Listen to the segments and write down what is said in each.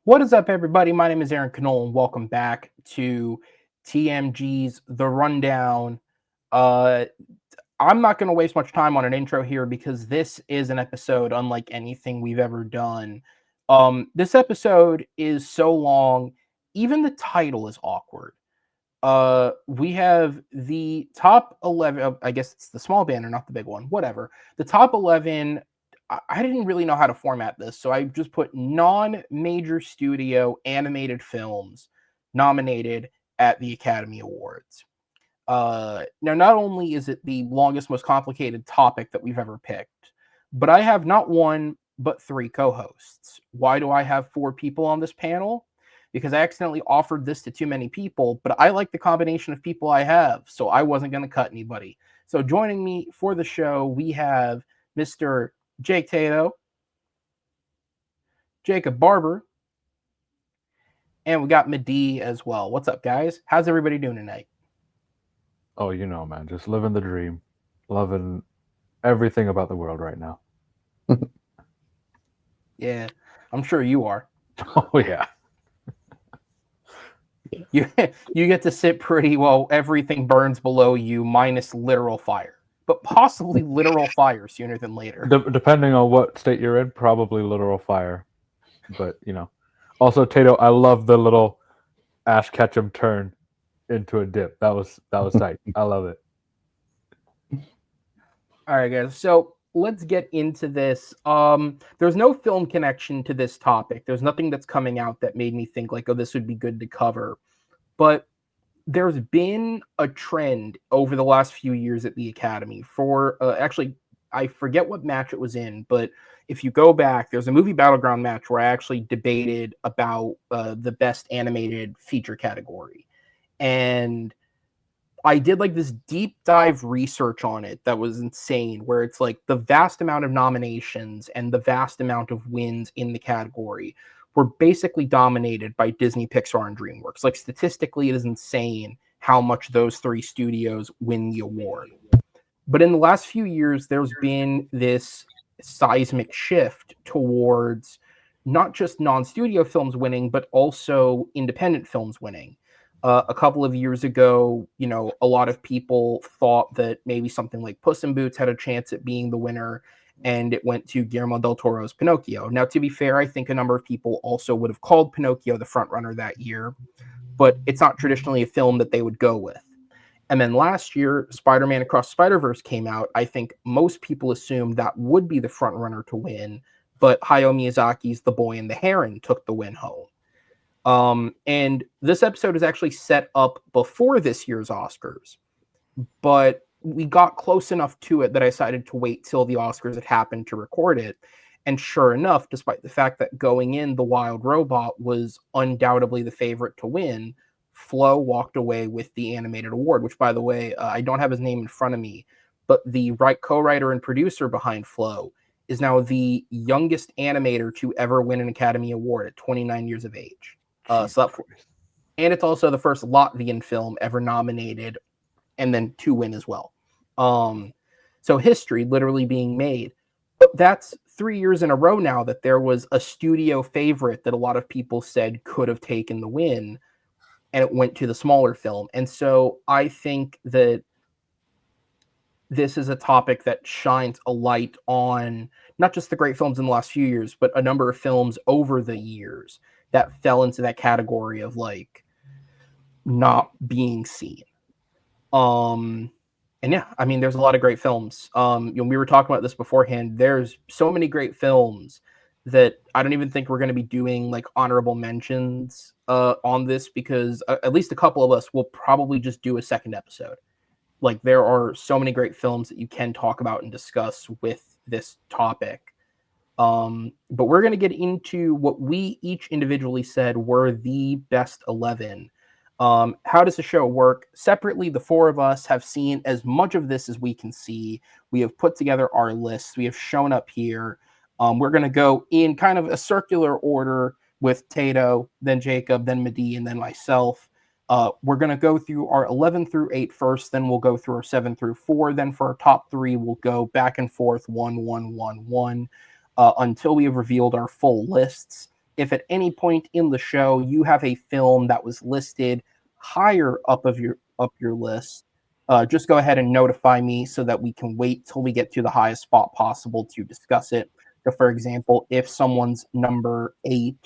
What is up, everybody? My name is Aaron Connole, and welcome back to TMG's The Rundown. Uh, I'm not going to waste much time on an intro here because this is an episode unlike anything we've ever done. This episode is so long, even the title is awkward. We have the top 11, I guess it's the small banner, not the big one, whatever. The top 11. I didn't really know how to format this, so I just put non-major studio animated films nominated at the Academy Awards. Now, not only is it the longest, most complicated topic that we've ever picked, but I have not one, but three co-hosts. Why do I have four people on this panel? Because I accidentally offered this to too many people, but I like the combination of people I have, so I wasn't going to cut anybody. So joining me for the show, we have Mr. Jake Tato, Jacob Barber, and we got Madeeh as well. What's up, guys? How's everybody doing tonight? Oh, man, just living the dream, loving everything about the world right now. Yeah, I'm sure you are. Oh, yeah. You get to sit pretty while everything burns below you, minus literal fire. But possibly literal fire sooner than later. Depending on what state you're in, probably literal fire. But, Also, Tato, I love the little Ash Ketchum turn into a dip. That was tight. I love it. All right, guys. So let's get into this. There's no film connection to this topic. There's nothing that's coming out that made me think like, oh, this would be good to cover. But there's been a trend over the last few years at the Academy for actually, I forget what match it was in, but if you go back, there's a movie battleground match where I actually debated about the best animated feature category. And I did like this deep dive research on it that was insane, where it's like the vast amount of nominations and the vast amount of wins in the category were basically dominated by Disney, Pixar, and DreamWorks. Like statistically, it is insane how much those three studios win the award. But in the last few years, there's been this seismic shift towards not just non-studio films winning, but also independent films winning. A couple of years ago, a lot of people thought that maybe something like Puss in Boots had a chance at being the winner, and it went to Guillermo del Toro's Pinocchio. Now, to be fair, I think a number of people also would have called Pinocchio the frontrunner that year, but it's not traditionally a film that they would go with. And then last year, Spider-Man Across Spider-Verse came out. I think most people assumed that would be the frontrunner to win, but Hayao Miyazaki's The Boy and the Heron took the win home. And this episode is actually set up before this year's Oscars, but we got close enough to it that I decided to wait till the Oscars had happened to record it. And sure enough, despite the fact that going in, The Wild Robot was undoubtedly the favorite to win, Flo walked away with the animated award, which, by the way, I don't have his name in front of me, but the co-writer and producer behind Flo is now the youngest animator to ever win an Academy Award at 29 years of age. And it's also the first Latvian film ever nominated and then to win as well. So history literally being made. But that's 3 years in a row now that there was a studio favorite that a lot of people said could have taken the win, and it went to the smaller film. And so I think that this is a topic that shines a light on not just the great films in the last few years, but a number of films over the years that fell into that category of like not being seen. And yeah, I mean, there's a lot of great films. We were talking about this beforehand. There's so many great films that I don't even think we're going to be doing like honorable mentions on this, because at least a couple of us will probably just do a second episode. Like, there are so many great films that you can talk about and discuss with this topic. But we're going to get into what we each individually said were the best 11. How does the show work? Separately, the four of us have seen as much of this as we can see. We have put together our lists. We have shown up here. We're going to go in kind of a circular order with Tato, then Jacob, then Madeeh, and then myself. We're going to go through our 11 through 8 first, then we'll go through our 7 through 4. Then for our top 3, we'll go back and forth 1, 1, 1, 1 until we have revealed our full lists. if at any point in the show you have a film that was listed higher up your list, just go ahead and notify me so that we can wait till we get to the highest spot possible to discuss it. So, for example, if someone's number 8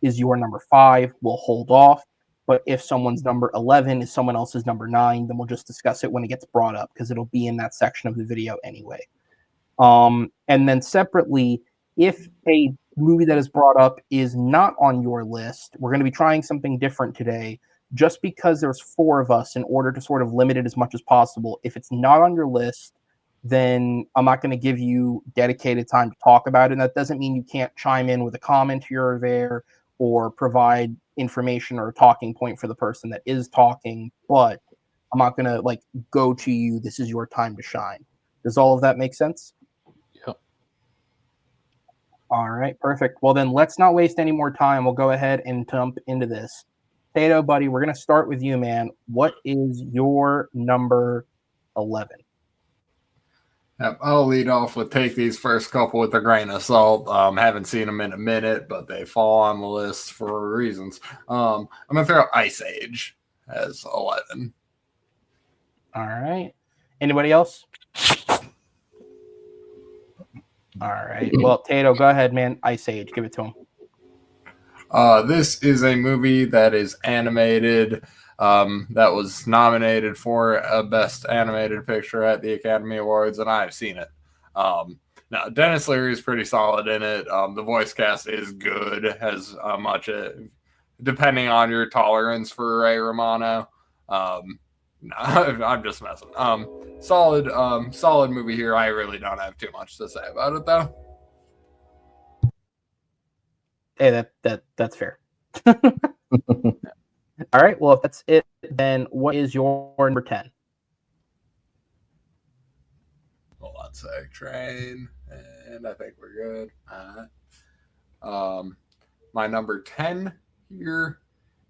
is your number 5, we'll hold off. But if someone's number 11 is someone else's number 9, then we'll just discuss it when it gets brought up because it'll be in that section of the video anyway. And then separately, if a movie that is brought up is not on your list, we're going to be trying something different today. Just because there's 4 of us, in order to sort of limit it as much as possible, if it's not on your list, then I'm not going to give you dedicated time to talk about it. And that doesn't mean you can't chime in with a comment here or there or provide information or a talking point for the person that is talking, but I'm not going to like go to you, this is your time to shine. Does all of that make sense? Yep. All right, perfect. Well, then let's not waste any more time. We'll go ahead and jump into this. Tato, buddy, we're going to start with you, man. What is your number 11? I'll lead off with take these first couple with a grain of salt. Haven't seen them in a minute, but they fall on the list for reasons. I'm going to throw Ice Age as 11. All right. Anybody else? All right. Well, Tato, go ahead, man. Ice Age. Give it to him. This is a movie that is animated, that was nominated for a Best Animated Picture at the Academy Awards, and I've seen it. Now, Dennis Leary is pretty solid in it. The voice cast is good, as much, depending on your tolerance for Ray Romano. No, I'm just messing. Solid movie here. I really don't have too much to say about it, though. Hey, that's fair. All right. Well, if that's it, then what is your number 10? Hold on a sec. Train, and I think we're good. My number 10 here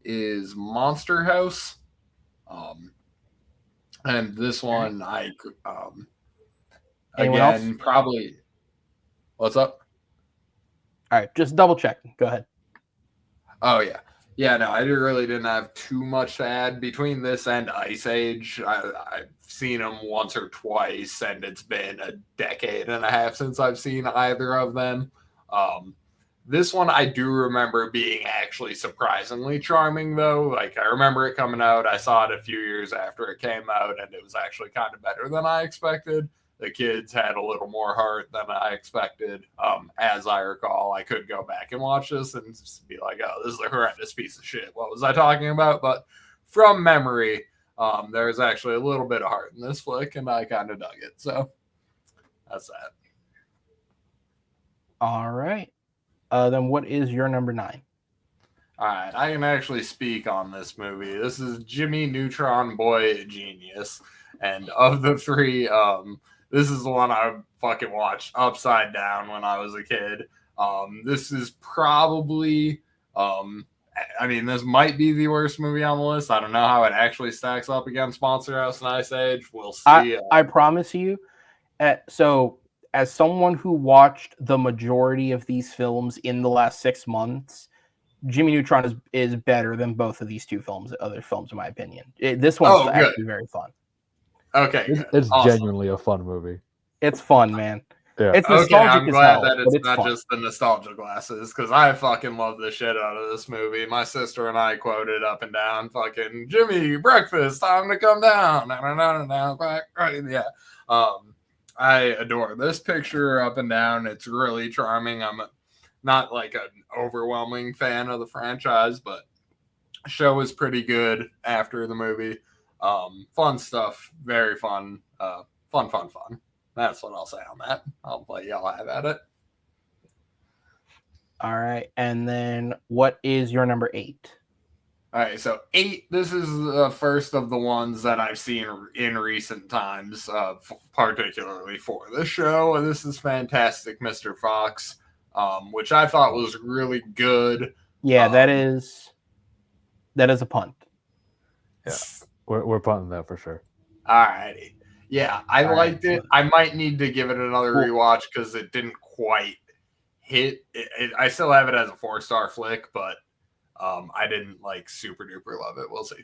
is Monster House. And this one, again, probably. What's up? All right, just double check. Go ahead. Oh, yeah. Yeah, no, I really didn't have too much to add between this and Ice Age. I've seen them once or twice, and it's been a decade and a half since I've seen either of them. This one I do remember being actually surprisingly charming, though. Like, I remember it coming out. I saw it a few years after it came out, and it was actually kind of better than I expected. The kids had a little more heart than I expected. As I recall, I could go back and watch this and just be like, oh, this is a horrendous piece of shit. What was I talking about? But from memory, there's actually a little bit of heart in this flick, and I kind of dug it. So that's that. All right. Then what is your number 9? All right. I can actually speak on this movie. This is Jimmy Neutron Boy Genius. And of the three, this is the one I fucking watched upside down when I was a kid. This is probably, this might be the worst movie on the list. I don't know how it actually stacks up against Monster House and Ice Age. We'll see. I promise you. So, as someone who watched the majority of these films in the last 6 months, Jimmy Neutron is better than both of these other films, in my opinion. This one's actually very fun. Okay, it's awesome. Genuinely a fun movie. It's fun, man. Yeah. It's nostalgic. I'm glad that it's not fun. just the nostalgia glasses, because I fucking love the shit out of this movie. My sister and I quoted up and down, fucking Jimmy, breakfast, time to come down. Yeah. I adore this picture up and down. It's really charming. I'm not like an overwhelming fan of the franchise, but the show is pretty good after the movie. Fun stuff. Very fun. Fun. That's what I'll say on that. I'll let y'all have at it. All right. And then what is your number 8? All right. So 8, this is the first of the ones that I've seen in recent times, particularly for this show. And this is Fantastic Mr. Fox, which I thought was really good. Yeah, that is a punt. Yeah, we're punting that for sure. All righty. Yeah, I liked it. I might need to give it another rewatch because it didn't quite hit. I still have it as a 4-star flick, but I didn't like super duper love it. We'll see.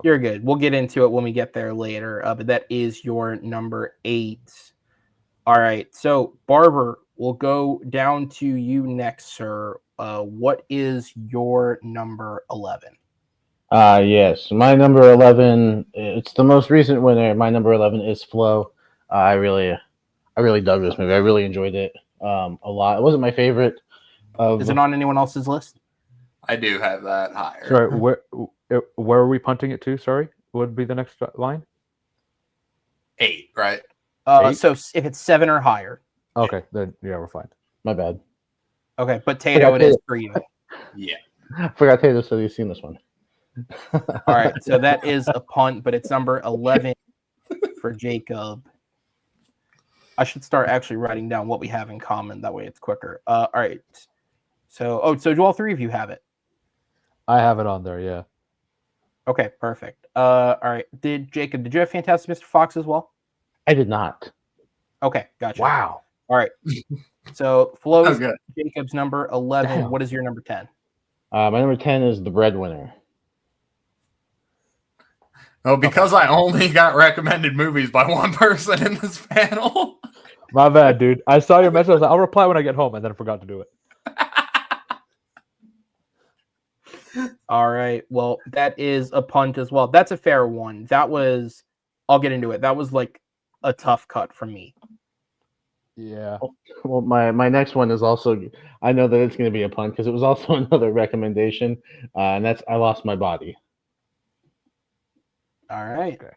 You're good. We'll get into it when we get there later. But that is your number 8. All right. So Barber, we'll go down to you next, sir. What is your number 11? Yes, my number 11. It's the most recent winner. My number 11 is Flow. I really dug this movie. I really enjoyed it a lot. It wasn't my favorite. Is it on anyone else's list? I do have that higher. Sorry, where are we punting it to? Sorry, what would be the next line? 8, right? 8? So if it's 7 or higher. Okay, then yeah, we're fine. My bad. Okay, but Tato, it is for you. Yeah. I forgot Tato said he's seen this one. All right, so that is a punt, but it's number 11 for Jacob. I should start actually writing down what we have in common. That way it's quicker. All right. So do all 3 of you have it? I have it on there, yeah. Okay, perfect. All right. Did you have Fantastic Mr. Fox as well? I did not. Okay, gotcha. Wow. All right. So Flo's good. Jacob's number 11. Damn. What is your number 10? My number 10 is The Breadwinner. Oh, because I only got recommended movies by one person in this panel. My bad, dude. I saw your message. I was like, I'll reply when I get home, and then I forgot to do it. All right. Well, that is a punt as well. That's a fair one. I'll get into it. That was like a tough cut from me. Yeah. Well, my next one is also. I know that it's going to be a punt because it was also another recommendation, and that's I Lost My Body. All right. Okay.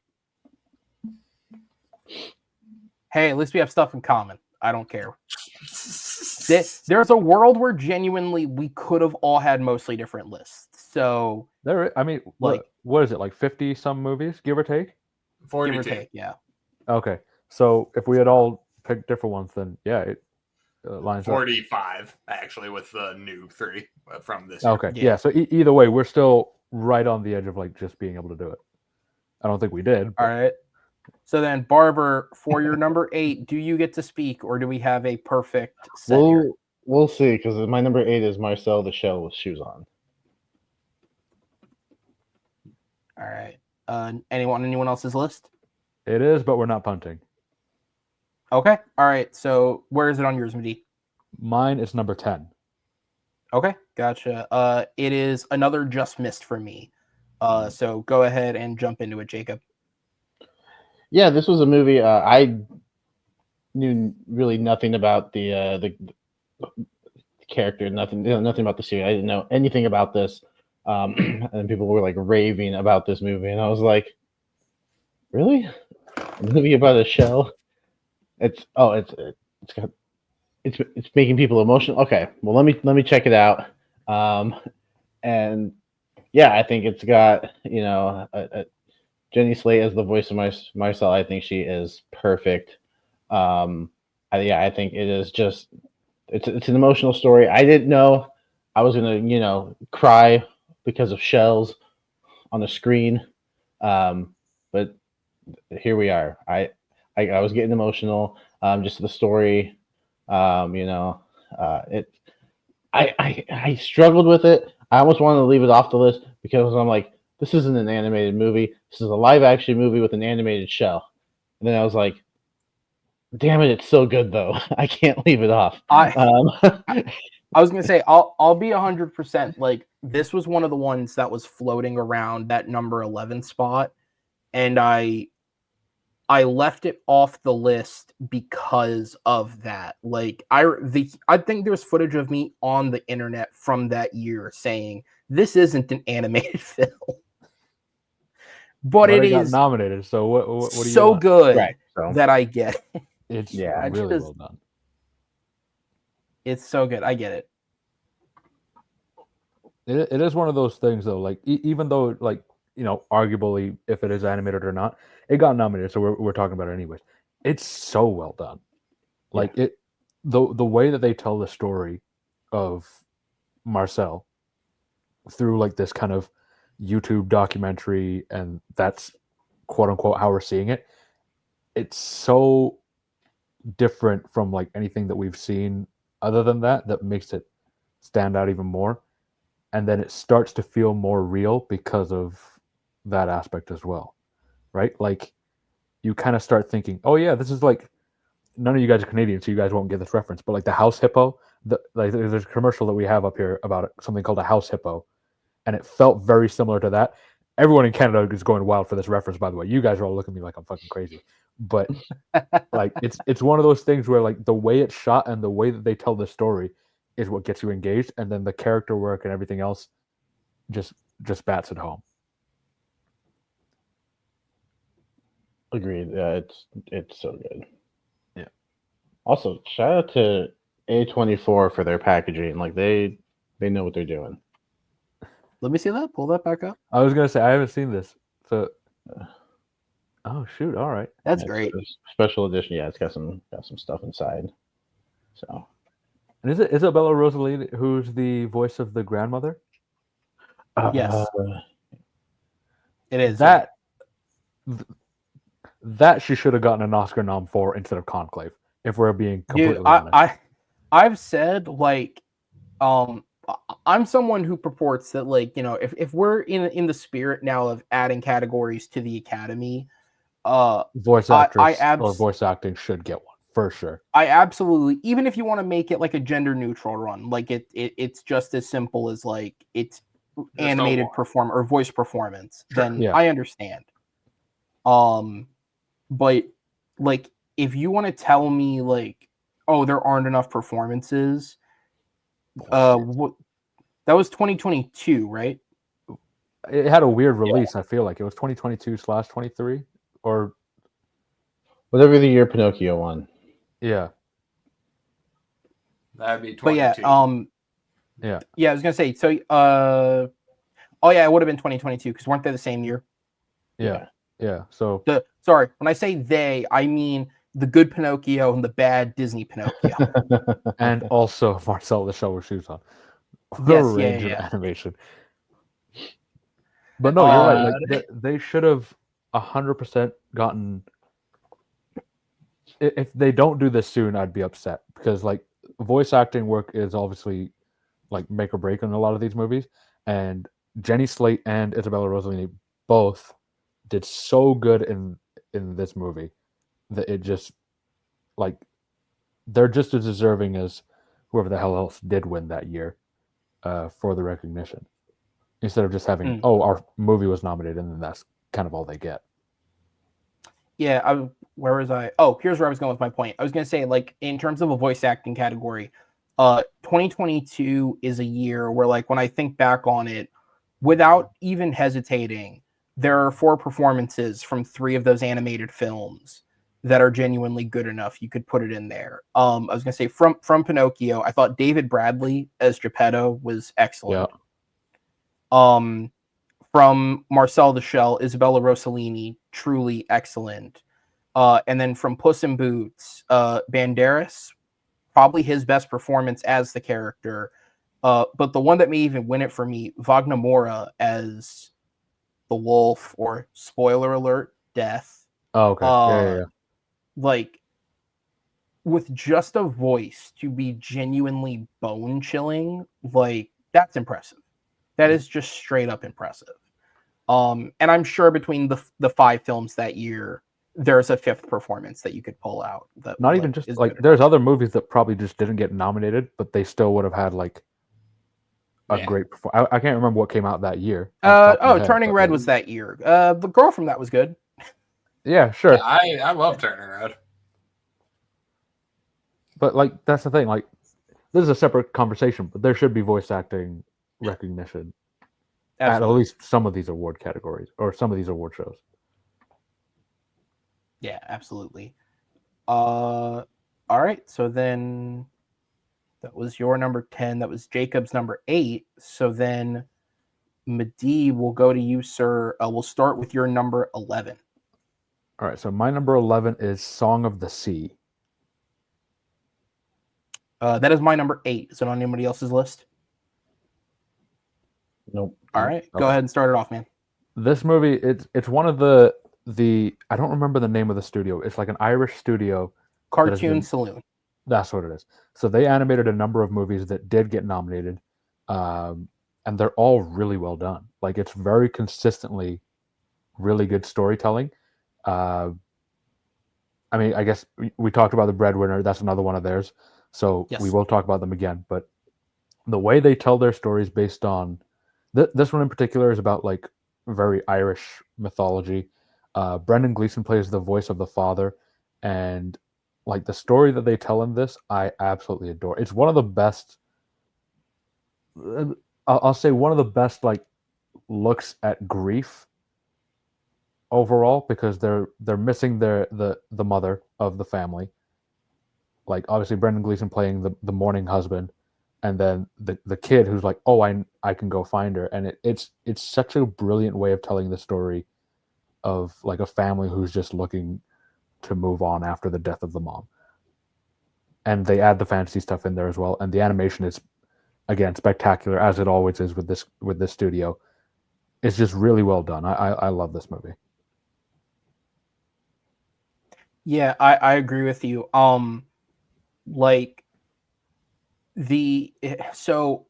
Hey, at least we have stuff in common. I don't care. There's a world where genuinely we could have all had mostly different lists. So I mean, what is it, like 50 some movies, give or take? 42. give or take, yeah. Okay. So if we had all picked different ones, then yeah, it lines up. 45, actually, with the new 3 from this year. Okay. Yeah. So either way, we're still right on the edge of like just being able to do it. I don't think we did. All right. So then, Barber, for your number 8, do you get to speak, or do we have a perfect set here? We'll see because my number 8 is Marcel the Shell with Shoes On. All right. Anyone else's list? It is, but we're not punting. Okay. All right. So where is it on yours, Madeeh? Mine is number 10. Okay. Gotcha. It is another just missed for me. So go ahead and jump into it, Jacob. Yeah, this was a movie I knew really nothing about the character, nothing about the series. I didn't know anything about this, and people were like raving about this movie, and I was like, "Really? A movie about a shell? It's making people emotional. Okay, well let me check it out." And yeah, I think it's got Jenny Slate as the voice of Marcel. I think she is perfect. I think it is just it's an emotional story. I didn't know I was gonna cry because of shells on the screen, but here we are. I was getting emotional. Just the story. I struggled with it. I almost wanted to leave it off the list because I'm like, this isn't an animated movie. This is a live action movie with an animated shell. And then I was like, damn it, it's so good though. I can't leave it off. I was gonna say I'll be 100%. Like, this was one of the ones that was floating around that number 11 spot, and I left it off the list because of that. Like, I think there's footage of me on the internet from that year saying this isn't an animated film. But it got is nominated. So what do you so want? good Right, so. that I get it. It's Yeah, really well done. It's so good. I get it. It is one of those things though. Like even though like arguably if it is animated or not, it got nominated. So we're talking about it anyways. It's so well done. Like the way that they tell the story of Marcel through like this kind of YouTube documentary, and that's quote unquote how we're seeing it. It's so different from like anything that we've seen other than that makes it stand out even more. And then it starts to feel more real because of that aspect as well, right? Like you kind of start thinking, oh yeah, this is like, none of you guys are Canadian, so you guys won't get this reference, but like the house hippo, like there's a commercial that we have up here about something called a house hippo, and it felt very similar to that. Everyone in Canada is going wild for this reference, by the way. You guys are all looking at me like I'm fucking crazy, but like it's one of those things where like the way it's shot and the way that they tell the story is what gets you engaged, and then the character work and everything else just bats it home. Agreed. Yeah, it's so good. Yeah. Also, shout out to A24 for their packaging. Like they know what they're doing. Let me see that. Pull that back up. I was gonna say I haven't seen this, so oh shoot, all right. That's Yeah, great. it's a special edition. Yeah, it's got some stuff inside. So And is it Isabella Rossellini who's the voice of the grandmother? Yes. It is. That that she should have gotten an Oscar nom for instead of Conclave, if we're being completely Dude, honest. I've said like I'm someone who purports that like, you know, if we're in the spirit now of adding categories to the Academy, Voice I actress or abs- voice acting should get one for sure. I absolutely, even if you want to make it like a gender neutral run, like it's just as simple as like it's Just animated award. perform or voice performance, Sure. then Yeah. I understand. But like if you want to tell me like, oh, there aren't enough performances, what that was 2022, right? It had a weird release. I feel like it was 2022/23, or whatever the year Pinocchio won. yeah, That'd be 22. But yeah. I was gonna say so. Oh yeah, it would have been 2022 because weren't they the same year? Yeah. So Sorry, when I say they, I mean the good Pinocchio and the bad Disney Pinocchio. and also Marcel the Shell with Shoes on. The Yes, range yeah. of animation. But no, you're right. Like they should have 100% gotten. If they don't do this soon, I'd be upset because like voice acting work is obviously like make or break in a lot of these movies, and Jenny Slate and Isabella Rossellini both did so good in this movie that it just like they're just as deserving as whoever the hell else did win that year for the recognition, instead of just having our movie was nominated and then that's kind of all they get. Yeah, where was I? Oh, here's where I was going with my point. I was going to say, like, in terms of a voice acting category, 2022 is a year where, like, when I think back on it, without even hesitating, there are 4 performances from 3 of those animated films that are genuinely good enough. You could put it in there. I was going to say from Pinocchio, I thought David Bradley as Geppetto was excellent. Yeah. From Marcel the Shell, Isabella Rossellini, truly excellent. And then from Puss in Boots, Banderas, probably his best performance as the character. But the one that may even win it for me, Wagner Moura as the wolf, or spoiler alert, death. Oh, okay. Yeah. Like, with just a voice to be genuinely bone chilling, like, that's impressive. That is just straight up impressive. And I'm sure between the 5 films that year, there's a 5th performance that you could pull out. That not even just like there's other movies that probably just didn't get nominated, but they still would have had like a great performance. I can't remember what came out that year. Turning Red was that year. The girl from that was good. Yeah, sure. Yeah, I love Turning Red. But like that's the thing. Like this is a separate conversation, but there should be voice acting recognition at least some of these award categories or some of these award shows. Yeah, absolutely. All right. So then that was your number 10. That was Jacob's number 8. So then Madeeh, will go to you, sir. We'll start with your number 11. All right. So my number 11 is Song of the Sea. That is my number 8. Is it on anybody else's list? Nope. All right. Go ahead and start it off, man. This movie, it's one of the I don't remember the name of the studio. It's like an Irish studio. Cartoon Saloon. That's what it is. So they animated a number of movies that did get nominated, and they're all really well done. Like it's very consistently really good storytelling. Uh, I mean, I guess we talked about the Breadwinner. That's another one of theirs. So we Yes. will talk about them again. But the way they tell their stories based on this one in particular is about like very Irish mythology. Brendan Gleeson plays the voice of the father, and like the story that they tell in this, I absolutely adore. It's one of the best. I'll say one of the best like looks at grief overall because they're missing the mother of the family. Like obviously Brendan Gleeson playing the mourning husband, and then the kid who's like, oh, I can go find her, and it's such a brilliant way of telling the story of like a family who's just looking to move on after the death of the mom. And they add the fantasy stuff in there as well, and the animation is again spectacular as it always is with this studio. It's just really well done. I love this movie. Yeah, I agree with you. Like so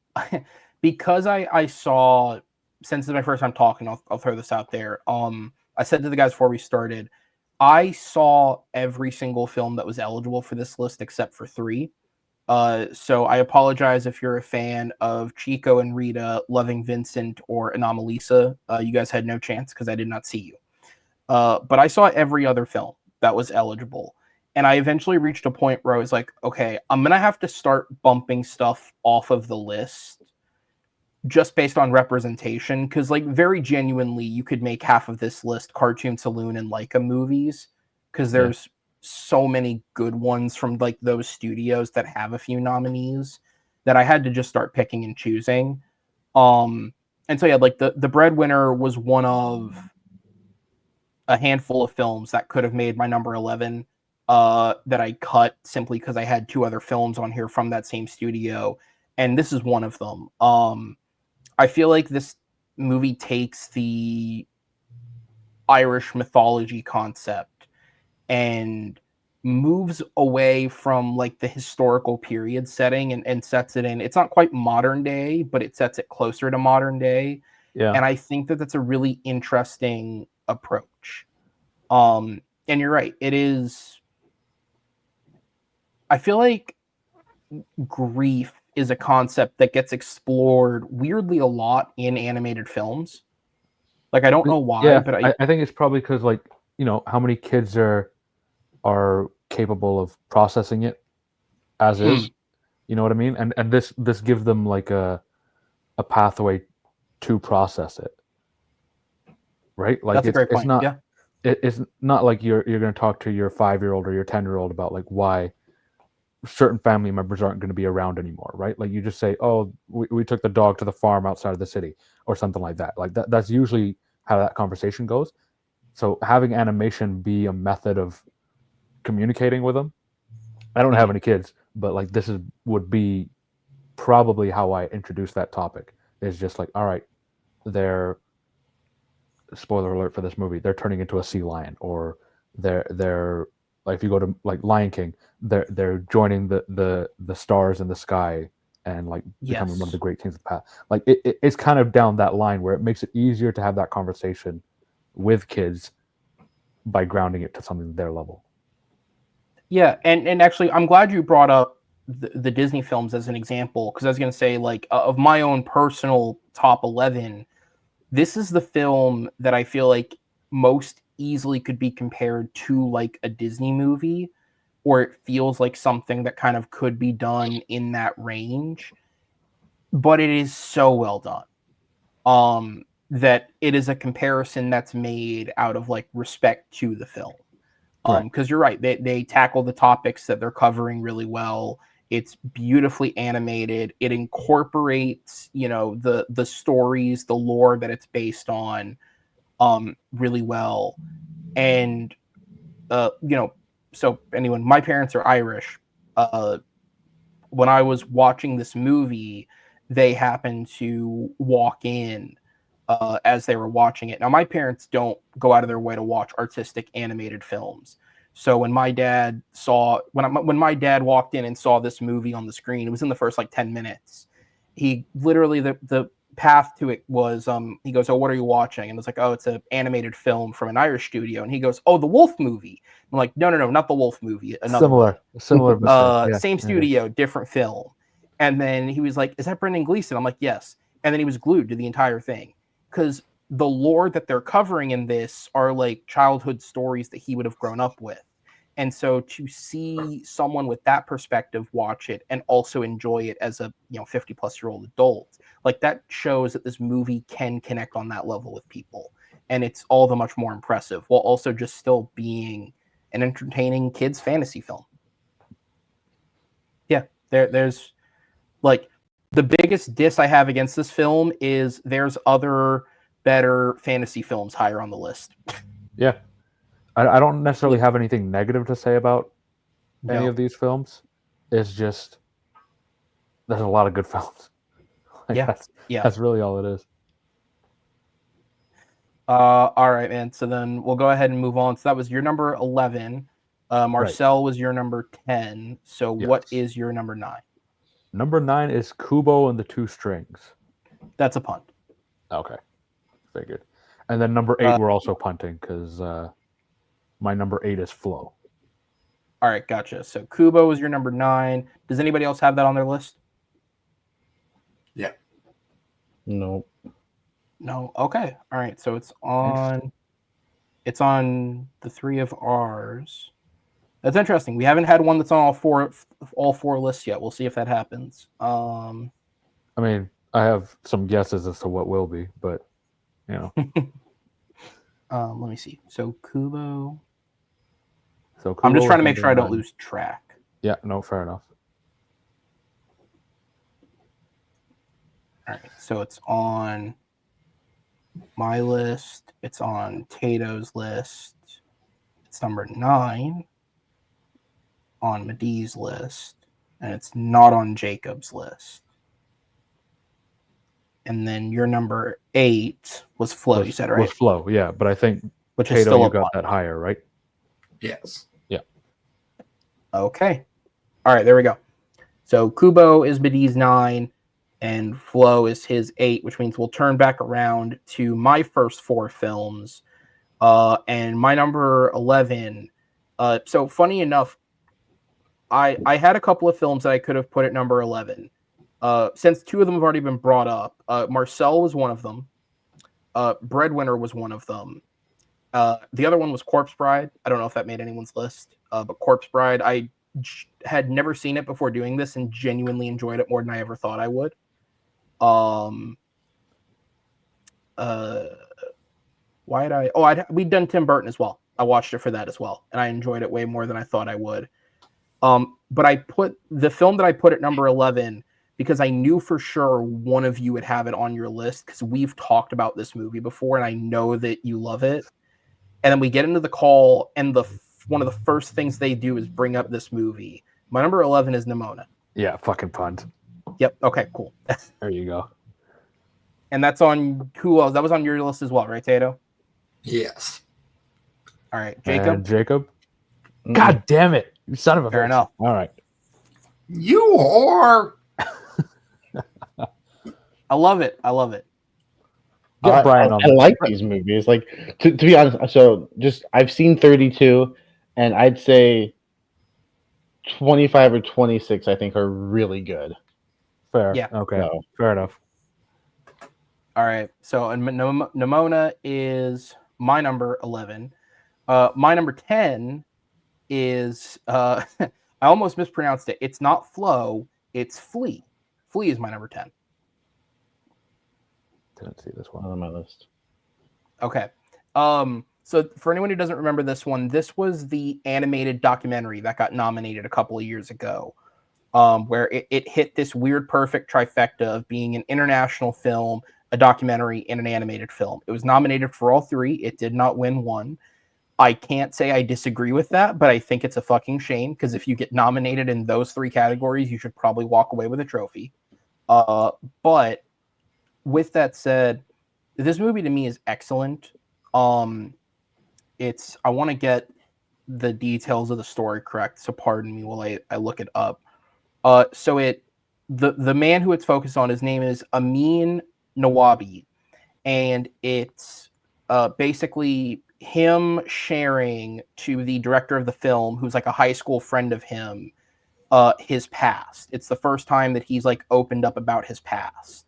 because I saw, since it's my first time talking, I'll throw this out there. I said to the guys before we started, I saw every single film that was eligible for this list except for 3. So I apologize if you're a fan of Chico and Rita, Loving Vincent, or Anomalisa. You guys had no chance because I did not see you. But I saw every other film that was eligible. And I eventually reached a point where I was like, okay, I'm going to have to start bumping stuff off of the list just based on representation. Because, like, very genuinely, you could make half of this list Cartoon Saloon and Laika movies. Because there's so many good ones from, like, those studios that have a few nominees that I had to just start picking and choosing. And so, yeah, like, the Breadwinner was one of a handful of films that could have made my number 11 that I cut simply because I had 2 other films on here from that same studio, and this is one of them. I feel like this movie takes the Irish mythology concept and moves away from like the historical period setting and sets it in. It's not quite modern day, but it sets it closer to modern day. Yeah. And I think that that's a really interesting approach. And you're right. It is. I feel like grief is a concept that gets explored weirdly a lot in animated films. Like I don't know why, but I think it's probably because like how many kids are capable of processing it as is. You know what I mean? And this gives them like a pathway to process it, right? Like that's a great point. It's not Yeah. it's not like you're going to talk to your 5-year-old or your 10-year-old about like why certain family members aren't going to be around anymore, right? Like you just say, oh, we took the dog to the farm outside of the city or something like that. Like that's usually how that conversation goes. So having animation be a method of communicating with them. I don't have any kids, but like would be probably how I introduce that topic. Is just like, all right, they're spoiler alert for this movie, they're turning into a sea lion, or they're like if you go to like Lion King, they're joining the stars in the sky and like becoming one of the great kings of the past. Like it's kind of down that line where it makes it easier to have that conversation with kids by grounding it to something at their level. Yeah, and actually, I'm glad you brought up the Disney films as an example, because I was going to say, like, of my own personal top 11, this is the film that I feel like most easily could be compared to, like, a Disney movie, or it feels like something that kind of could be done in that range, but it is so well done, that it is a comparison that's made out of, like, respect to the film. Because you're right, they tackle the topics that they're covering really well. It's beautifully animated. It incorporates, the stories, the lore that it's based on, really well. And so anyone, my parents are Irish. When I was watching this movie, they happened to walk in as they were watching it. Now, my parents don't go out of their way to watch artistic animated films. So when my dad walked in and saw this movie on the screen, it was in the first like 10 minutes. He literally the path to it was he goes, "Oh, what are you watching?" And it's like, "Oh, it's an animated film from an Irish studio." And he goes, "Oh, the Wolf movie." I'm like, "No, not the Wolf movie. Another Similar, but same studio, different film." And then he was like, "Is that Brendan Gleeson?" I'm like, "Yes." And then he was glued to the entire thing because the lore that they're covering in this are like childhood stories that he would have grown up with. And so to see someone with that perspective watch it and also enjoy it as a 50-plus-year-old adult, like that shows that this movie can connect on that level with people. And it's all the much more impressive while also just still being an entertaining kids fantasy film. Yeah, there's like the biggest diss I have against this film is there's other better fantasy films higher on the list. Yeah. I don't necessarily have anything negative to say about any of these films. It's just there's a lot of good films. That's really all it is. All right, man. So then we'll go ahead and move on. So that was your number 11. Marcel was your number 10. So what is your number 9? Number 9 is Kubo and the Two Strings. That's a punt. Okay. Figured. And then number 8 we're also punting because my number 8 is Flow. All right, gotcha. So Kubo is your number 9. Does anybody else have that on their list? Yeah. No. No. Okay. All right. So it's on the 3 of ours. That's interesting. We haven't had one that's on all four lists yet. We'll see if that happens. I mean, I have some guesses as to what will be, but let me see. So Kubo. So I'm just trying to make sure I don't lose track. Yeah, no, fair enough. All right, so it's on my list. It's on Tato's list. It's number 9 on Madeeh's list, and it's not on Jacob's list. And then your number 8 was Flow. You said, right? Was Flow, yeah, but I think which Tato, is still you got that higher, right? Yes. Yeah. Okay. All right, there we go. So Kubo is Madeeh's 9, and Flow is his 8, which means we'll turn back around to my first 4 films. And my number 11. So funny enough, I had a couple of films that I could have put at number 11. Since 2 of them have already been brought up, Marcel was one of them. Breadwinner was one of them. The other one was Corpse Bride. I don't know if that made anyone's list, but Corpse Bride, I had never seen it before doing this and genuinely enjoyed it more than I ever thought I would. We'd done Tim Burton as well. I watched it for that as well, and I enjoyed it way more than I thought I would. But I put the film that I put at number 11 because I knew for sure one of you would have it on your list because we've talked about this movie before, and I know that you love it. And then we get into the call, and one of the first things they do is bring up this movie. My number 11 is Nimona. Yeah, fucking punt. Yep. Okay, cool. There you go. And that's on who else? That was on your list as well, right, Tato? Yes. All right, Jacob. And Jacob. God damn it! You son of a. Fair enough. All right. You whore. I love it. I love it. Get Brian on I like these movies. Like to be honest, so just I've seen 32, and I'd say 25 or 26 I think are really good. Fair. Yeah. Okay. So. Fair enough. All right. So Nimona is my number 11. My number 10 is I almost mispronounced it. It's not Flow. It's Flea. Flea is my number 10. Didn't see this one on my list. Okay. So for anyone who doesn't remember this one, this was the animated documentary that got nominated a couple of years ago, where it hit this weird perfect trifecta of being an international film, a documentary, and an animated film. It was nominated for all 3. It did not win one. I can't say I disagree with that, but I think it's a fucking shame because if you get nominated in those 3 categories, you should probably walk away with a trophy. But with that said, this movie to me is excellent. I want to get the details of the story correct, so pardon me while I look it up. So the man who it's focused on, his name is Amin Nawabi, and it's basically him sharing to the director of the film, who's like a high school friend of him, his past. It's the first time that he's like opened up about his past.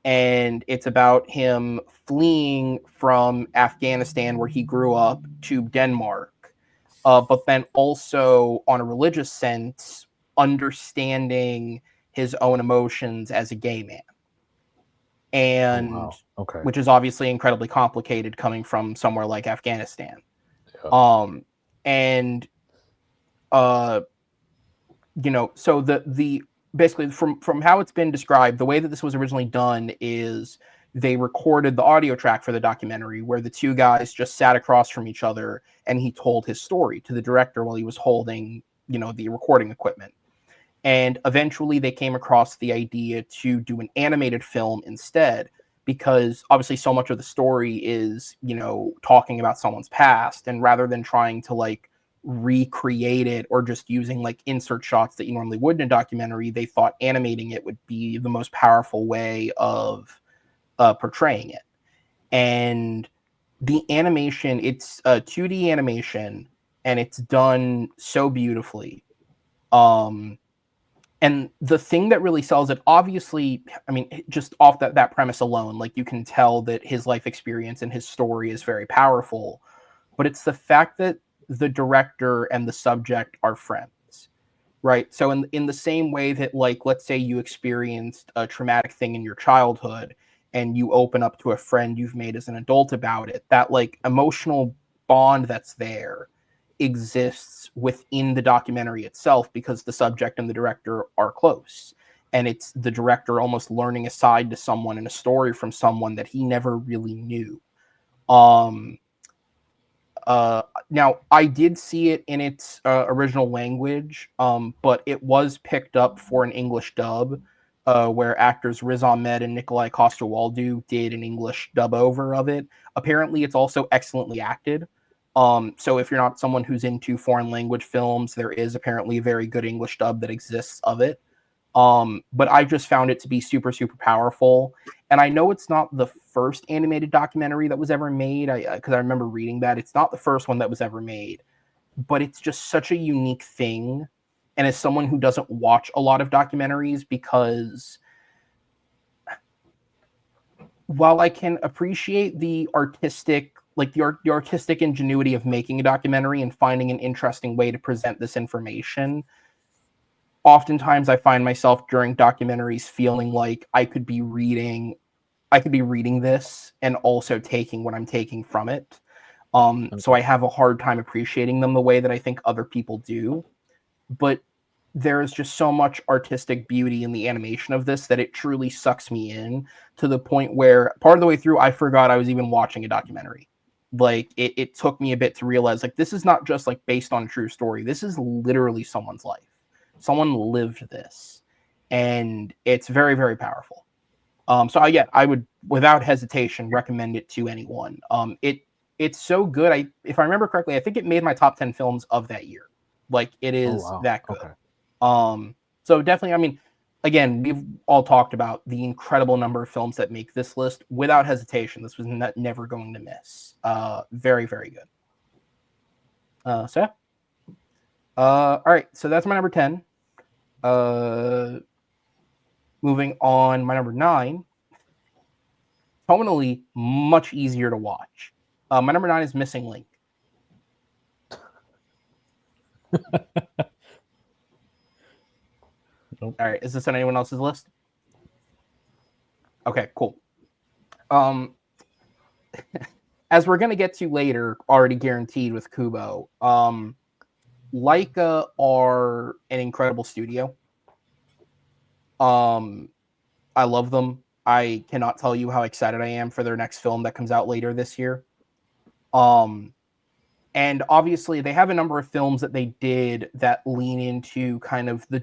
And it's about him fleeing from Afghanistan, where he grew up, to Denmark, but then also on a religious sense, understanding his own emotions as a gay man. And Oh, wow. Okay. which is obviously incredibly complicated coming from somewhere like Afghanistan. Yeah. And you know, so the basically from how it's been described, the way that this was originally done is they recorded the audio track for the documentary, where the two guys just sat across from each other and he told his story to the director while he was holding, you know, the recording equipment. And eventually they came across the idea to do an animated film instead, because obviously so much of the story is, you know, talking about someone's past, and rather than trying to like recreate it or just using like insert shots that you normally would in a documentary, they thought animating it would be the most powerful way of portraying it. And the animation, it's a 2D animation, and it's done so beautifully. And the thing that really sells it, obviously, I mean, just off that premise alone, like you can tell that his life experience and his story is very powerful, but it's the fact that the director and the subject are friends, right? So in the same way that, like, let's say you experienced a traumatic thing in your childhood and you open up to a friend you've made as an adult about it, that like emotional bond that's there exists within the documentary itself, because the subject and the director are close, and it's the director almost learning a side to someone and a story from someone that he never really knew. Now I did see it in its original language, but it was picked up for an English dub, where actors Riz Ahmed and Nikolai Coster-Waldau did an English dub over of it. Apparently it's also excellently acted. So if you're not someone who's into foreign language films, there is apparently a very good English dub that exists of it. But I just found it to be super, super powerful. And I know it's not the first animated documentary that was ever made, because I remember reading that. It's not the first one that was ever made, but it's just such a unique thing. And as someone who doesn't watch a lot of documentaries, because while I can appreciate the artistic, like the artistic ingenuity of making a documentary and finding an interesting way to present this information, oftentimes I find myself during documentaries feeling like I could be reading this and also taking what I'm taking from it. So I have a hard time appreciating them the way that I think other people do. But there is just so much artistic beauty in the animation of this that it truly sucks me in, to the point where part of the way through I forgot I was even watching a documentary. Like it took me a bit to realize, like, this is not just like based on a true story. This is literally someone's life. Someone lived this, and it's very, very powerful. So I would without hesitation recommend it to anyone. It's so good. If I remember correctly, I think it made my top 10 films of that year. Like, it is that good. Okay. So definitely, I mean, again, we've all talked about the incredible number of films that make this list. Without hesitation, this was never going to miss. Very, very good. All right, so that's my number 10. Moving on, my number 9. Tonally, much easier to watch. My number 9 is Missing Link. Nope. All right, is this on anyone else's list? Okay, cool. As we're gonna get to later, already guaranteed with Kubo. Laika are an incredible studio. I love them. I cannot tell you how excited I am for their next film that comes out later this year. And obviously they have a number of films that they did that lean into kind of the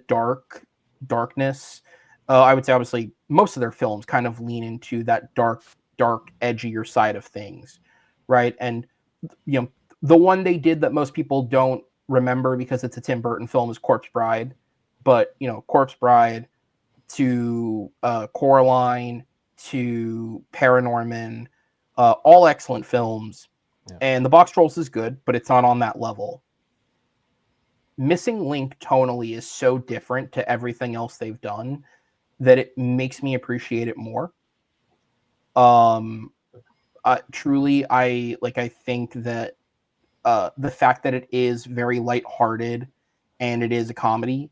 darkness. I would say obviously most of their films kind of lean into that dark, edgier side of things, right? And you know, The one they did that most people don't remember because it's a Tim Burton film is Corpse Bride. But, Corpse Bride to Coraline to Paranorman, all excellent films. Yeah. And The Box Trolls is good, but it's not on that level. Missing Link tonally is so different to everything else they've done that it makes me appreciate it more. Truly, I think that the fact that it is very lighthearted and it is a comedy,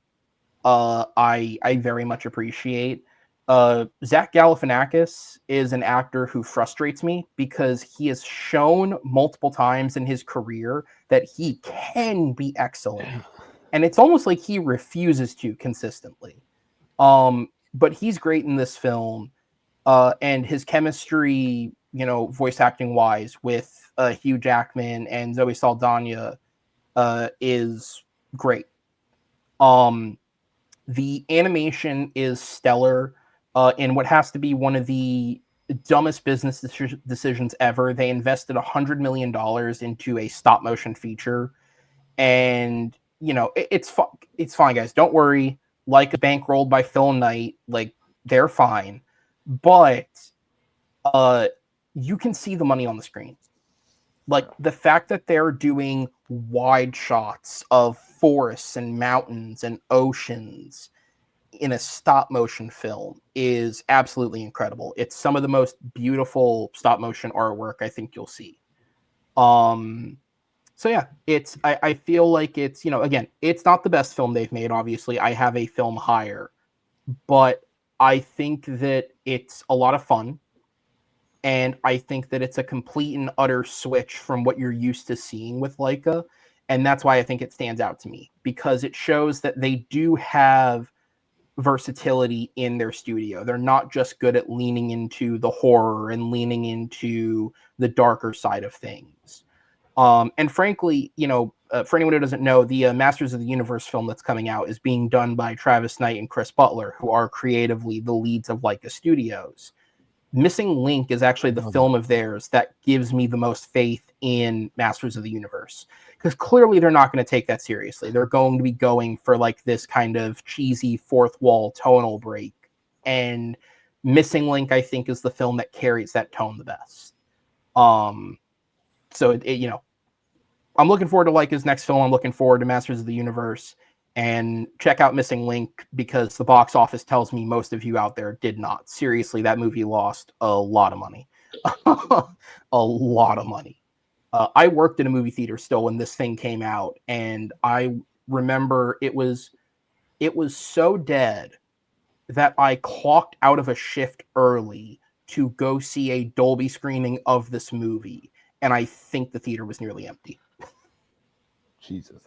I very much appreciate. Zach Galifianakis is an actor who frustrates me because he has shown multiple times in his career that he can be excellent. And it's almost like he refuses to consistently. But he's great in this film. And his chemistry, voice acting wise with Hugh Jackman and Zoe Saldana is great. The animation is stellar in what has to be one of the dumbest business decisions ever. They invested $100 million into a stop motion feature, and it's fine, guys. Don't worry. Like, bankrolled by Phil Knight, they're fine, but you can see the money on the screen. The fact that they're doing wide shots of forests and mountains and oceans in a stop motion film is absolutely incredible. It's some of the most beautiful stop motion artwork I think you'll see. So yeah, I feel like it's, again, it's not the best film they've made. Obviously, I have a film higher, but I think that it's a lot of fun. And I think that it's a complete and utter switch from what you're used to seeing with Laika. And that's why I think it stands out to me, because it shows that they do have versatility in their studio. They're not just good at leaning into the horror and leaning into the darker side of things. And frankly, for anyone who doesn't know, the Masters of the Universe film that's coming out is being done by Travis Knight and Chris Butler, who are creatively the leads of Laika Studios. Missing Link is actually the film of theirs that gives me the most faith in Masters of the Universe, because clearly they're not going to take that seriously. They're going to be going for this kind of cheesy fourth wall tonal break, and Missing Link, I think, is the film that carries that tone the best. So I'm looking forward to Laika's next film. I'm looking forward to Masters of the Universe. And check out Missing Link, because the box office tells me most of you out there did not. Seriously, that movie lost a lot of money. A lot of money. I worked in a movie theater still when this thing came out, and I remember it was so dead that I clocked out of a shift early to go see a Dolby screening of this movie, and I think the theater was nearly empty. Jesus.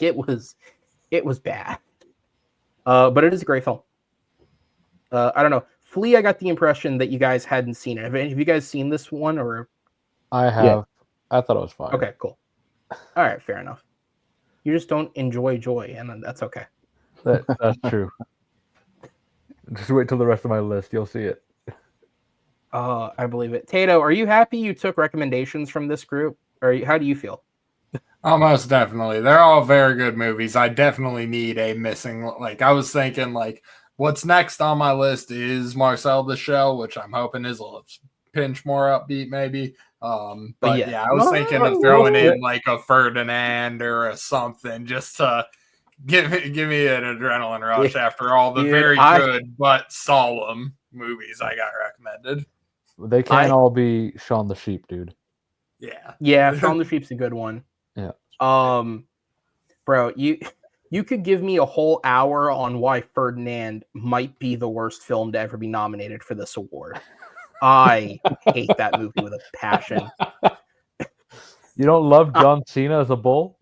It was bad. But it is a great film. I don't know. Flea, I got the impression that you guys hadn't seen it. Have you guys seen this one? Or I have. Yeah. I thought it was fine. Okay, cool. All right, fair enough. You just don't enjoy joy, and that's okay. That's true. Just wait till the rest of my list. You'll see it. I believe it. Tato, are you happy you took recommendations from this group? Or how do you feel? Oh, most definitely. They're all very good movies. I definitely need a missing. I was thinking, what's next on my list is Marcel the Shell, which I'm hoping is a pinch more upbeat, maybe. But yeah, I was thinking of throwing in a Ferdinand or a something just to give me an adrenaline rush after all the very good but solemn movies I got recommended. They can't all be Shaun the Sheep, dude. Yeah, Shaun the Sheep's a good one. Yeah. Bro, you could give me a whole hour on why Ferdinand might be the worst film to ever be nominated for this award. I hate that movie with a passion. You don't love John Cena as a bull?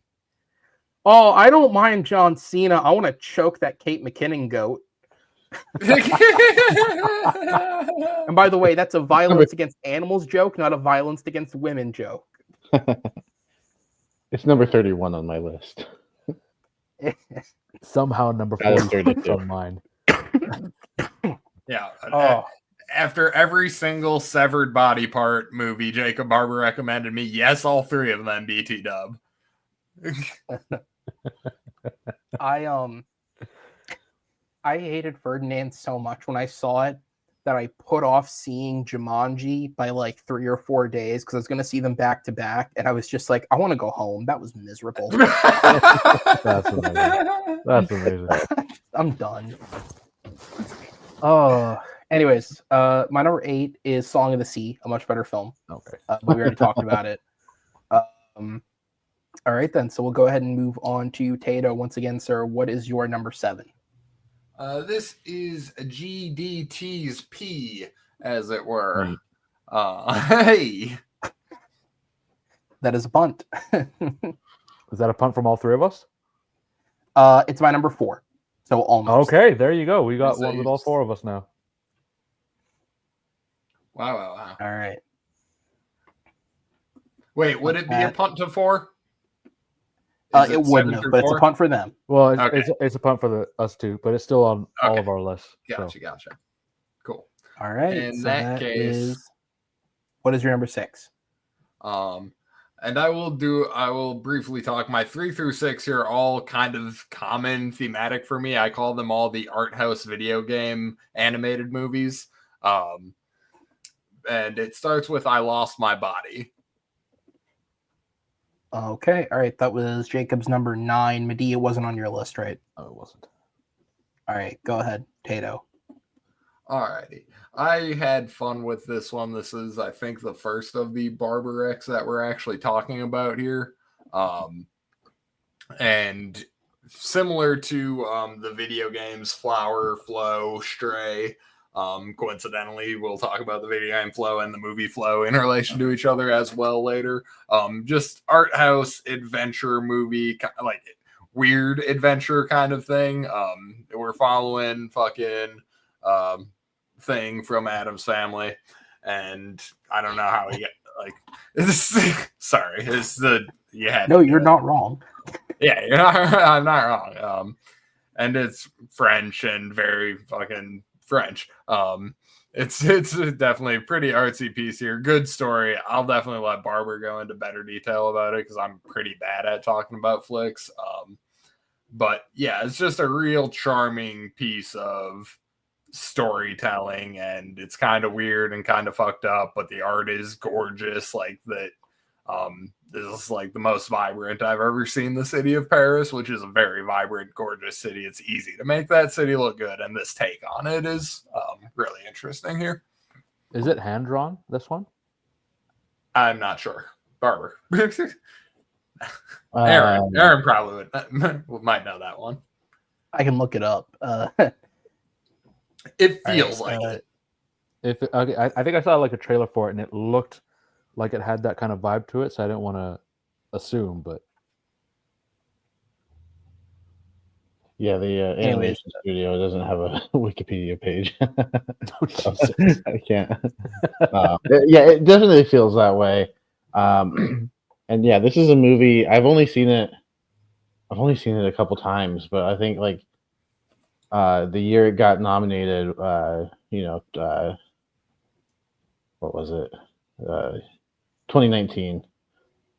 Oh, I don't mind John Cena. I want to choke that Kate McKinnon goat. And by the way, that's a violence against animals joke, not a violence against women joke. It's number 31 on my list. Somehow number 40 on mine. Yeah. after every single severed body part movie Jacob Barber recommended me, yes, all three of them BT dub. I hated Ferdinand so much when I saw it that I put off seeing Jumanji by like 3 or 4 days because I was going to see them back to back, and I was just like, I want to go home. That was miserable. That's amazing. That's amazing. I'm done. Anyways, my number 8 is Song of the Sea, a much better film. Okay. But we already talked about it. All right, then. So we'll go ahead and move on to Tato once again, sir. What is your number 7? This is GDT's P, as it were. Hey. That is a punt. Is that a punt from all three of us? It's my number 4. So almost. Okay, there you go. We got one with all 4 of us now. Wow. All right. Wait, would it be a punt to 4? It wouldn't have, but it's a punt for them. Well, it's a punt for us too, but it's still on all of our lists. Gotcha. Cool. All right. In that case, what is your number 6? And I will briefly talk. My 3 through 6 here are all kind of common thematic for me. I call them all the art house video game animated movies. And it starts with I Lost My Body. Okay. All right. That was Jacob's number 9. Madeeh, it wasn't on your list, right? Oh, it wasn't. All right. Go ahead, Tato. Alrighty. I had fun with this one. This is, I think, the first of the Barber X that we're actually talking about here. And similar to the video games Flower, Flow, Stray, coincidentally, we'll talk about the video game Flow and the movie Flow in relation to each other as well later. Just art house adventure movie, like weird adventure kind of thing. We're following fucking Thing from Addams Family, and I don't know how he got sorry, it's the no, you're not wrong. Yeah, I'm not wrong. And it's French and very fucking French. It's definitely a pretty artsy piece here. Good story. I'll definitely let Barber go into better detail about it because I'm pretty bad at talking about flicks. But yeah, it's just a real charming piece of storytelling, and it's kind of weird and kind of fucked up, but the art is gorgeous. Like that, this is like the most vibrant I've ever seen the city of Paris, which is a very vibrant, gorgeous city. It's easy to make that city look good, and this take on it is really interesting here. Is it hand drawn? This one? I'm not sure. Barber. Aaron probably might know that one. I can look it up. It feels like it. I think I saw like a trailer for it, and it looked like it had that kind of vibe to it, so I didn't want to assume, but yeah, the animation studio doesn't have a Wikipedia page. I can't. Yeah, it definitely feels that way. And yeah, this is a movie I've only seen it a couple times, but I think like the year it got nominated, what was it? 2019,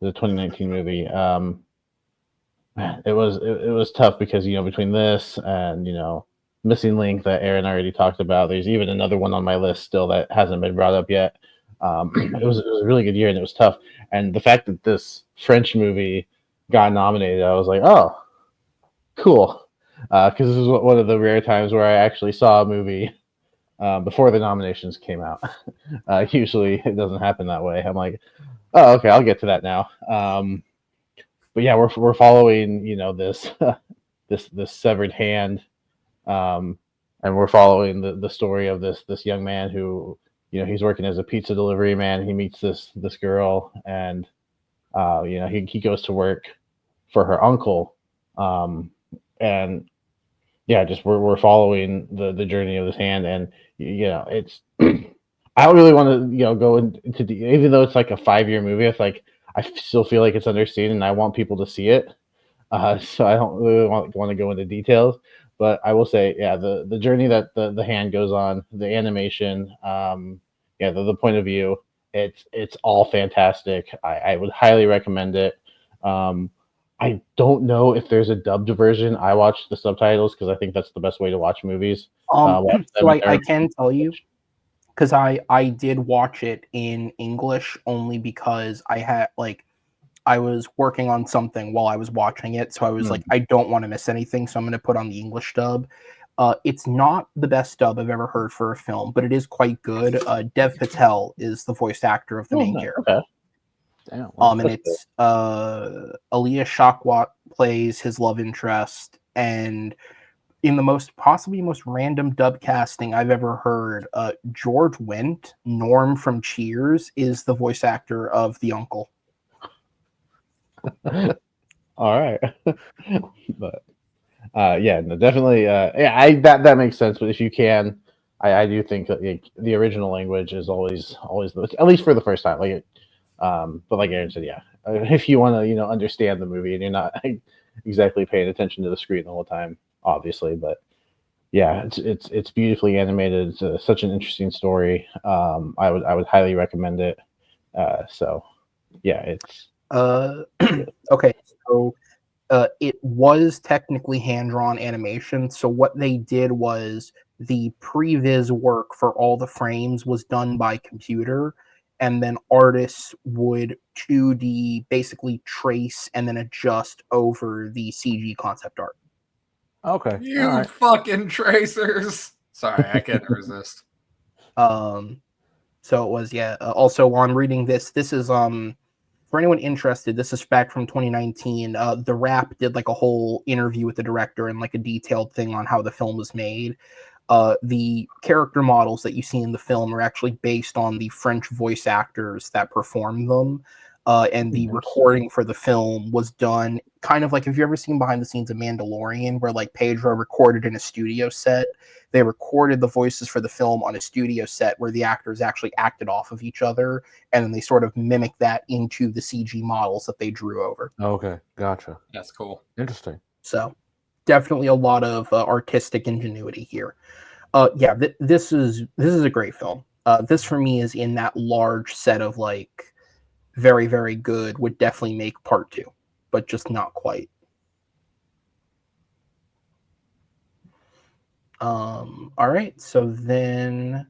the 2019 movie. Man, it was tough because between this and Missing Link that Aaron already talked about. There's even another one on my list still that hasn't been brought up yet. It was a really good year, and it was tough. And the fact that this French movie got nominated, I was like, oh, cool. Because this is one of the rare times where I actually saw a movie before the nominations came out. Usually it doesn't happen that way. I'm like, oh, okay, I'll get to that now. But yeah, we're following this this severed hand, and we're following the story of this young man who he's working as a pizza delivery man. He meets this girl, and he goes to work for her uncle, and yeah, just we're following the journey of this hand, and it's I don't really want to go into even though it's like a 5-year movie. It's like I still feel like it's understated, and I want people to see it. So I don't really want to go into details. But I will say, yeah, the journey that the hand goes on, the animation, yeah, the point of view, it's all fantastic. I would highly recommend it. I don't know if there's a dubbed version. I watch the subtitles because I think that's the best way to watch movies. Watch them So in I their can tell you, because I did watch it in English only because I was working on something while I was watching it, so I was like, I don't want to miss anything, so I'm going to put on the English dub. It's not the best dub I've ever heard for a film, but it is quite good. Dev Patel is the voice actor of the main character. Okay. Damn. And it's Aliyah Shawkat plays his love interest, and in the possibly most random dub casting I've ever heard, George Wendt, Norm from Cheers, is the voice actor of the uncle. All right. But yeah, no, definitely. Yeah, that makes sense. But if you can, I do think that the original language is always at least for the first time. But like Aaron said, yeah, if you want to understand the movie and you're not exactly paying attention to the screen the whole time, obviously. But yeah, it's beautifully animated. It's such an interesting story. I would highly recommend it. So yeah, it's Okay, so it was technically hand-drawn animation. So what they did was the previs work for all the frames was done by computer, and then artists would 2D basically trace and then adjust over the CG concept art. Okay. You fucking tracers. Sorry, I can't resist. So it was, yeah. Also, while I'm reading this is for anyone interested, this is back from 2019. The Wrap did like a whole interview with the director and like a detailed thing on how the film was made. The character models that you see in the film are actually based on the French voice actors that performed them. And the recording for the film was done kind of like, have you ever seen behind the scenes of Mandalorian, where like Pedro recorded in a studio set? They recorded the voices for the film on a studio set where the actors actually acted off of each other, and then they sort of mimicked that into the CG models that they drew over. Okay, gotcha. That's cool. Interesting. So definitely a lot of artistic ingenuity here. Yeah, this is a great film. This for me is in that large set of like very, very good, would definitely make part 2, but just not quite. All right, so then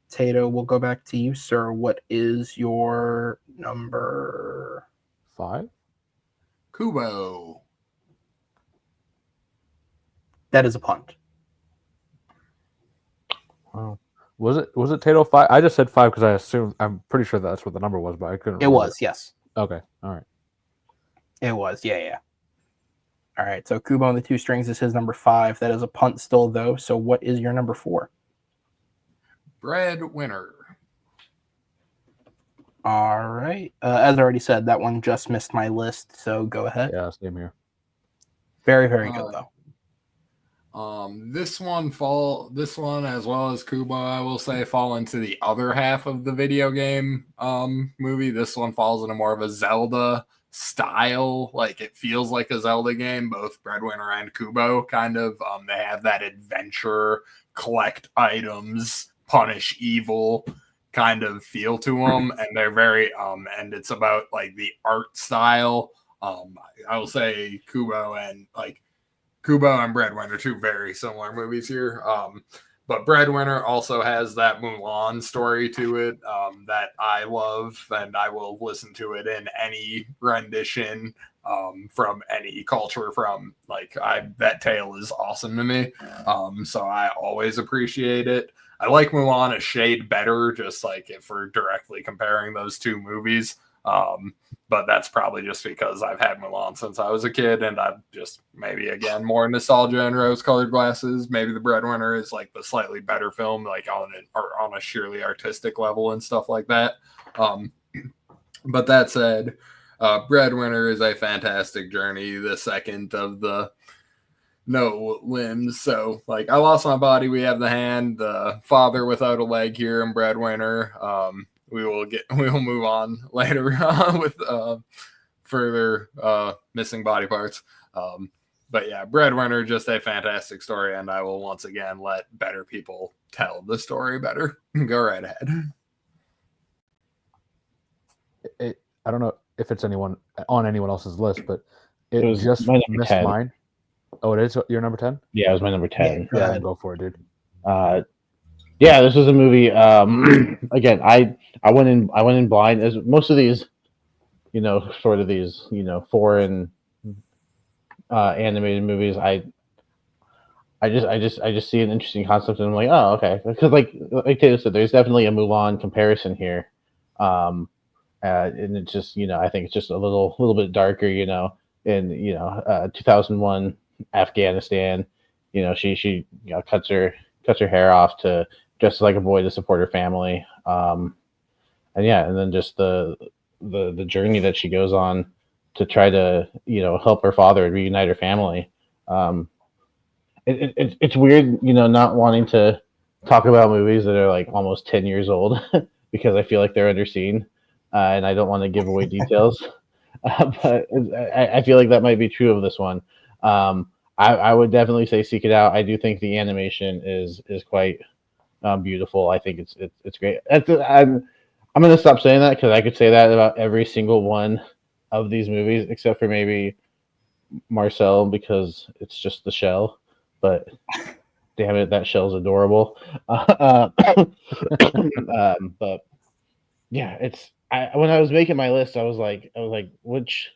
Tato, we'll go back to you, sir. What is your number 5? Kubo. That is a punt. Wow. Was it Tato 5? I just said 5 because I'm pretty sure that's what the number was, but I couldn't remember. It was, yes. Okay, all right. It was, yeah. All right, so Kubo on the 2 strings is his number 5. That is a punt still, though. So what is your number 4? Breadwinner. All right. As I already said, that one just missed my list, so go ahead. Yeah, same here. Very, very good, though. This one as well as Kubo, I will say, fall into the other half of the video game movie. This one falls into more of a Zelda style. Like, it feels like a Zelda game. Both Breadwinner and Kubo kind of they have that adventure, collect items, punish evil kind of feel to them, and they're very and it's about like the art style. I will say Kubo and Breadwinner, 2 very similar movies here. But Breadwinner also has that Mulan story to it that I love, and I will listen to it in any rendition from any culture. That tale is awesome to me. So I always appreciate it. I like Mulan a shade better, just like if we're directly comparing those 2 movies. But that's probably just because I've had Mulan since I was a kid, and I've just maybe again more nostalgia and rose-colored glasses. Maybe the Breadwinner is like the slightly better film, like on a sheerly artistic level and stuff like that. But that said, Breadwinner is a fantastic journey. The second of the no limbs. So like, I lost my body. We have the hand. The father without a leg here in Breadwinner. We will move on later with further missing body parts. But yeah, Breadwinner, just a fantastic story, and I will once again let better people tell the story better. Go right ahead. I don't know if it's on anyone else's list, but it was just my number missed 10. mine. Oh, it is your number 10? Yeah, it was my number 10. Yeah. Go for it, dude. Yeah, this was a movie. Again, I went in blind, as most of these, sort of these, foreign animated movies. I just see an interesting concept, and I'm like, oh, okay, because like Tato said, there's definitely a Mulan comparison here, and it's just I think it's just a little bit darker, in 2001 Afghanistan, she cuts her hair off to dress like a boy to support her family, and then just the journey that she goes on to try to help her father reunite her family. It's weird, not wanting to talk about movies that are like almost 10 years old because I feel like they're underseen, and I don't want to give away details. But I feel like that might be true of this one. I would definitely say seek it out. I do think the animation is quite beautiful. I think it's great. I'm going to stop saying that because I could say that about every single one of these movies except for maybe Marcel, because it's just the shell. But damn it, that shell's adorable. But yeah, when I was making my list, I was like, which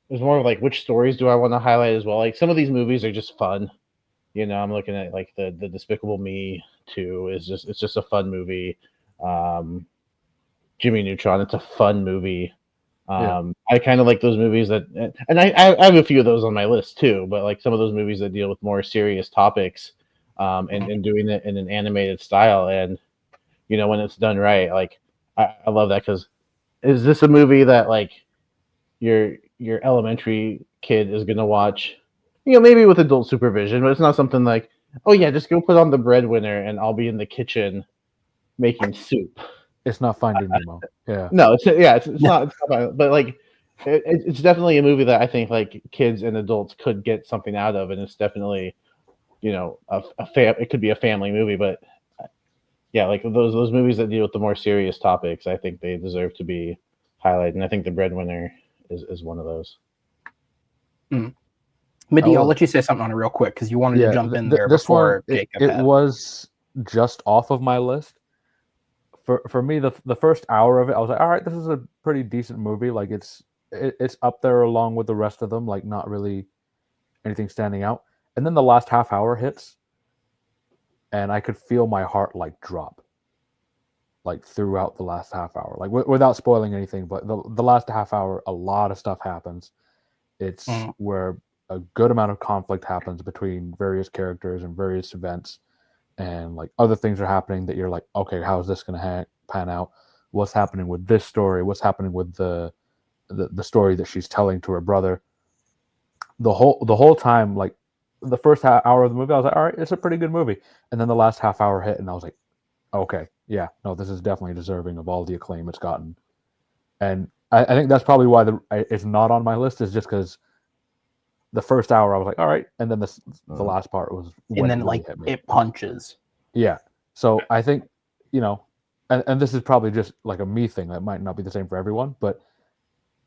it was more of like which stories do I want to highlight as well? Like some of these movies are just fun. I'm looking at like the Despicable Me 2 it's just a fun movie. Jimmy Neutron, it's a fun movie. I kind of like those movies that, and I have a few of those on my list too, but like some of those movies that deal with more serious topics, and doing it in an animated style, and when it's done right, like I love that. Because is this a movie that like your elementary kid is gonna watch, maybe with adult supervision, but it's not something like, oh yeah, just go put on the Breadwinner and I'll be in the kitchen making soup. It's not Finding Nemo. Yeah. No, it's not, but like it's definitely a movie that I think like kids and adults could get something out of, and it's definitely it could be a family movie, but yeah, like those movies that deal with the more serious topics, I think they deserve to be highlighted, and I think the Breadwinner is one of those. Madeeh, I'll let you say something on it real quick because you wanted to jump in there this before one, Jacob. It was just off of my list. For me, the first hour of it, I was like, all right, this is a pretty decent movie. Like it's up there along with the rest of them. Like not really anything standing out. And then the last half hour hits, and I could feel my heart like drop. Like throughout the last half hour, like without spoiling anything, but the last half hour, a lot of stuff happens. It's where a good amount of conflict happens between various characters and various events. And like other things are happening that you're like, okay, how is this going to pan out? What's happening with this story? What's happening with the story that she's telling to her brother? The whole time, like the first hour of the movie, I was like, all right, it's a pretty good movie. And then the last half hour hit, and I was like, okay, yeah, no, this is definitely deserving of all the acclaim it's gotten. And I think that's probably why it's not on my list, is just because the first hour I was like, all right, and then the last part was when and then it really like hit me. it punches. Yeah. So I think, and this is probably just like a me thing that might not be the same for everyone, but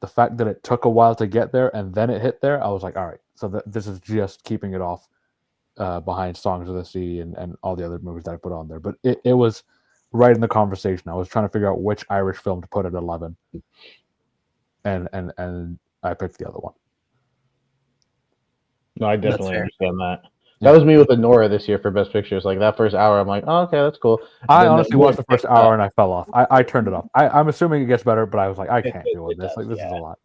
the fact that it took a while to get there and then it hit there, I was like, all right, so this is just keeping it off behind Songs of the Sea and all the other movies that I put on there. But it was right in the conversation. I was trying to figure out which Irish film to put at 11, and I picked the other one. No, I definitely understand that. That was me with the Nora this year for Best Pictures. Like that first hour, I'm like, oh, okay, that's cool. I honestly watched the first hour and I fell off. I turned it off. I'm assuming it gets better, but I was like, I can't deal with this. Like this is a lot.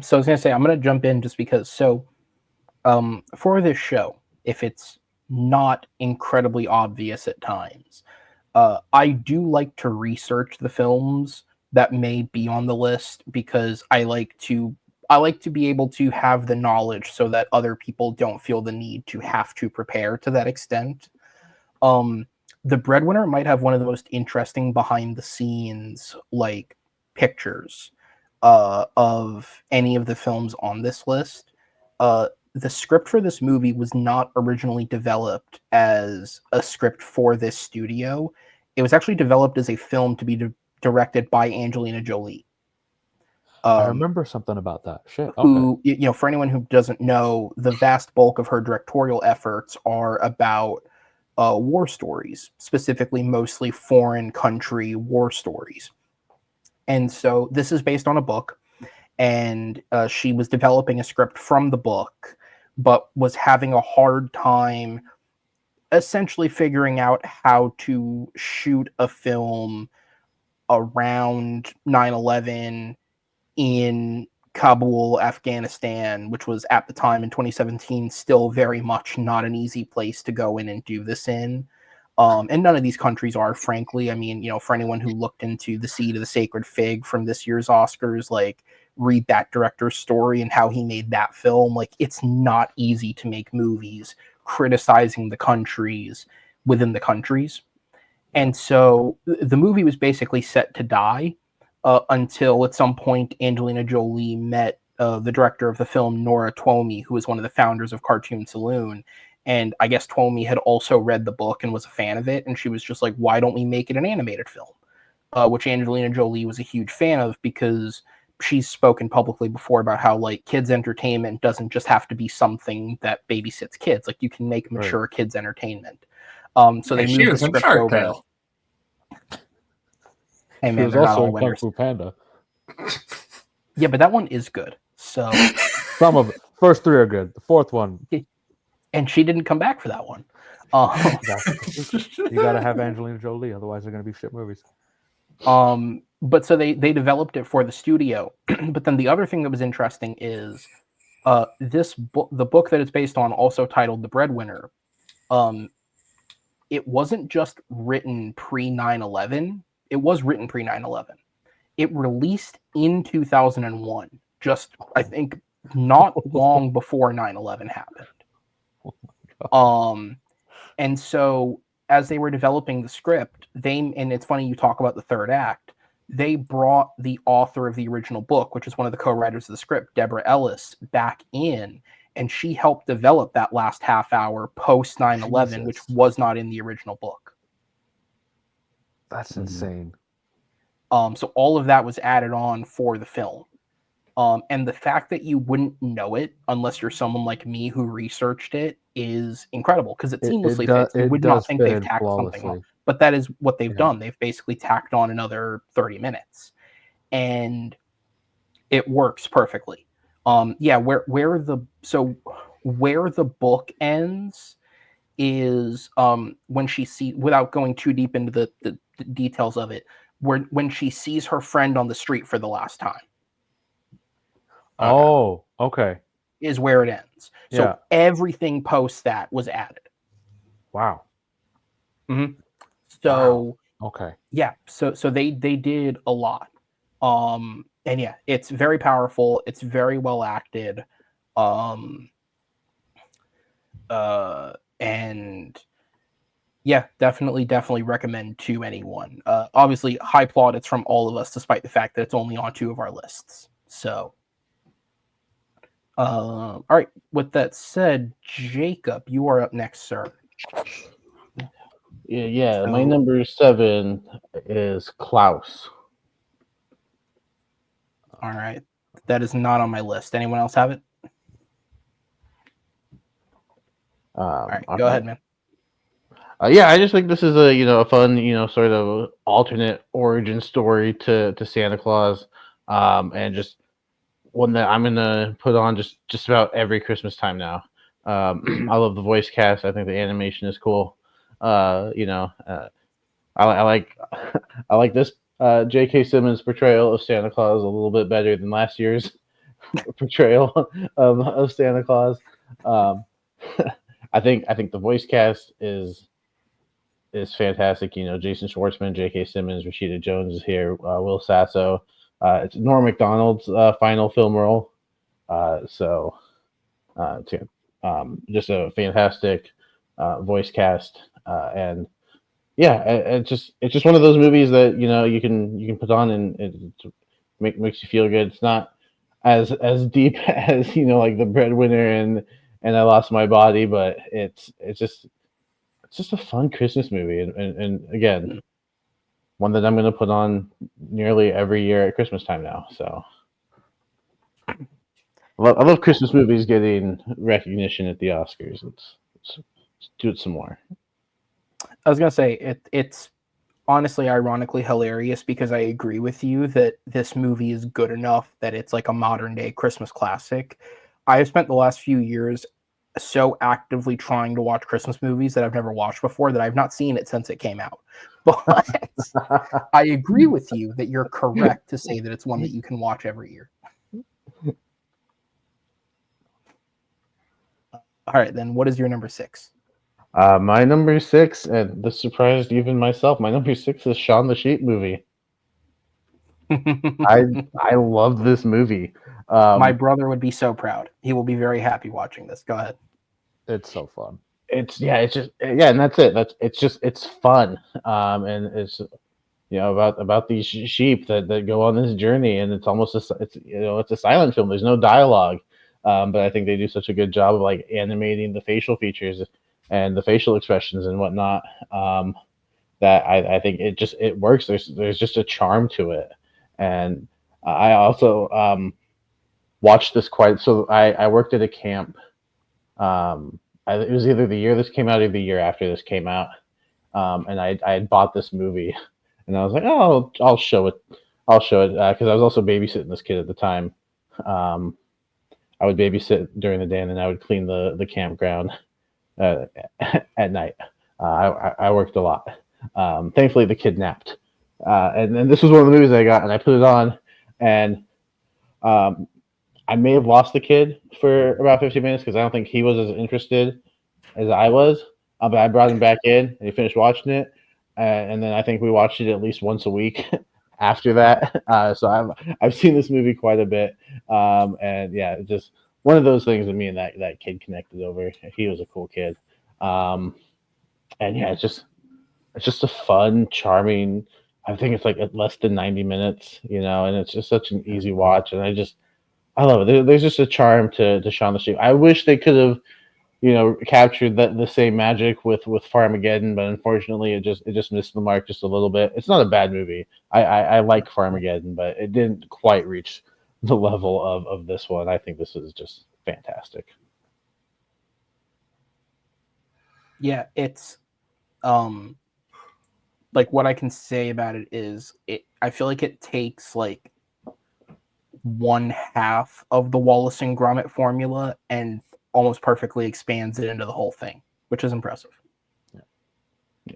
So I was gonna say I'm gonna jump in just because. So, for this show, if it's not incredibly obvious at times, I do like to research the films that may be on the list because I like to be able to have the knowledge so that other people don't feel the need to have to prepare to that extent. The Breadwinner might have one of the most interesting behind the scenes like pictures. of any of the films on this list. The script for this movie was not originally developed as a script for this studio. It was actually developed as a film to be directed by Angelina Jolie. I remember something about that. Shit. Who, for anyone who doesn't know, the vast bulk of her directorial efforts are about war stories, specifically mostly foreign country war stories. And so this is based on a book, and she was developing a script from the book, but was having a hard time essentially figuring out how to shoot a film around 9/11 in Kabul, Afghanistan, which was at the time in 2017 still very much not an easy place to go in and do this in. And none of these countries are, frankly. I mean, for anyone who looked into The Seed of the Sacred Fig from this year's Oscars, like, read that director's story and how he made that film. Like, it's not easy to make movies criticizing the countries within the countries. And so the movie was basically set to die until at some point Angelina Jolie met the director of the film, Nora Twomey, who was one of the founders of Cartoon Saloon. And I guess Twomey had also read the book and was a fan of it. And she was just like, why don't we make it an animated film? Which Angelina Jolie was a huge fan of, because she's spoken publicly before about how, like, kids entertainment doesn't just have to be something that babysits kids. Like, you can make mature kids entertainment. So they moved the script over. Hey, man, she was also in Kung Fu Panda. Yeah, but that one is good. So some of it. First three are good. The fourth one. And she didn't come back for that one. You got to have Angelina Jolie, otherwise they're going to be shit movies. But so they developed it for the studio. But then the other thing that was interesting is this book, the book that it's based on, also titled The Breadwinner. It wasn't just written pre 9/11. It was written pre 9/11. It released in 2001, just, I think, not long before 9/11 happened. And so as they were developing the script, and it's funny you talk about the third act, they brought the author of the original book, which is one of the co-writers of the script, Deborah Ellis, back in, and she helped develop that last half hour post 9/11, which was not in the original book. That's insane. So all of that was added on for the film. And the fact that you wouldn't know it unless you're someone like me who researched it is incredible, because it seamlessly fits. You would not think they've tacked something on, but that is what they've done. They've basically tacked on another 30 minutes, and it works perfectly. Where the book ends is when she without going too deep into the details of it, when she sees her friend on the street for the last time. Oh, okay. Is where it ends. So everything post that was added. Wow. Mm-hmm. So okay. Yeah. So they did a lot. And yeah, it's very powerful. It's very well acted. And yeah, definitely recommend to anyone. Obviously, high plaudits from all of us, despite the fact that it's only on 2 of our lists. So. All right. With that said, Jacob, you are up next, sir. Yeah. My number 7 is Klaus. All right. That is not on my list. Anyone else have it? All right. Go ahead, man. I just think this is a fun, sort of alternate origin story to Santa Claus, and just one that I'm gonna put on just about every Christmas time now. I love the voice cast. I think the animation is cool. I like I like this J.K. Simmons portrayal of Santa Claus a little bit better than last year's portrayal of Santa Claus. I think the voice cast is fantastic. Jason Schwartzman, J.K. Simmons, Rashida Jones is here, Will Sasso. It's Norm Macdonald's final film role. Just a fantastic voice cast, and it's just one of those movies that you can put on, and makes you feel good. It's not as deep as like the Breadwinner and I Lost My Body, but it's just a fun Christmas movie, and again, one that I'm going to put on nearly every year at Christmas time now. So I love Christmas movies getting recognition at the Oscars. Let's do it some more. I was gonna say it's honestly ironically hilarious because I agree with you that this movie is good enough that it's like a modern day Christmas classic. I have spent the last few years so actively trying to watch Christmas movies that I've never watched before that I've not seen it since it came out. But I agree with you that you're correct to say that it's one that you can watch every year. All right, then what is your number 6? My number 6, and this surprised even myself. My number 6 is Shaun the Sheep movie. I love this movie. My brother would be so proud. He will be very happy watching this. Go ahead. It's so fun. It's just and that's it. It's fun. And it's about these sheep that go on this journey, and it's almost it's a silent film. There's no dialogue, but I think they do such a good job of like animating the facial features and the facial expressions and whatnot, that I think it works. There's just a charm to it, and I also watched this quite. So I worked at a camp. It was either the year this came out or the year after this came out, and I had bought this movie, and I was like, oh, I'll show it because I was also babysitting this kid at the time. I would babysit during the day, and then I would clean the campground at night. I worked a lot. Thankfully, the kid napped, and then this was one of the movies I got, and I put it on, and I may have lost the kid for about 15 minutes because I don't think he was as interested as I was. But I brought him back in, and he finished watching it, and then I think we watched it at least once a week after that. So I've seen this movie quite a bit, and yeah, it's just one of those things that me and that kid connected over. He was a cool kid, and yeah, it's just a fun, charming. I think it's like less than 90 minutes, and it's just such an easy watch, and I love it. There's just a charm to Shaun the Sheep. I wish they could have, captured the same magic with Farmageddon, but unfortunately, it just missed the mark just a little bit. It's not a bad movie. I like Farmageddon, but it didn't quite reach the level of this one. I think this is just fantastic. Yeah, it's like what I can say about it is I feel like it takes like one half of the Wallace and Gromit formula and almost perfectly expands it into the whole thing, which is impressive. Yeah.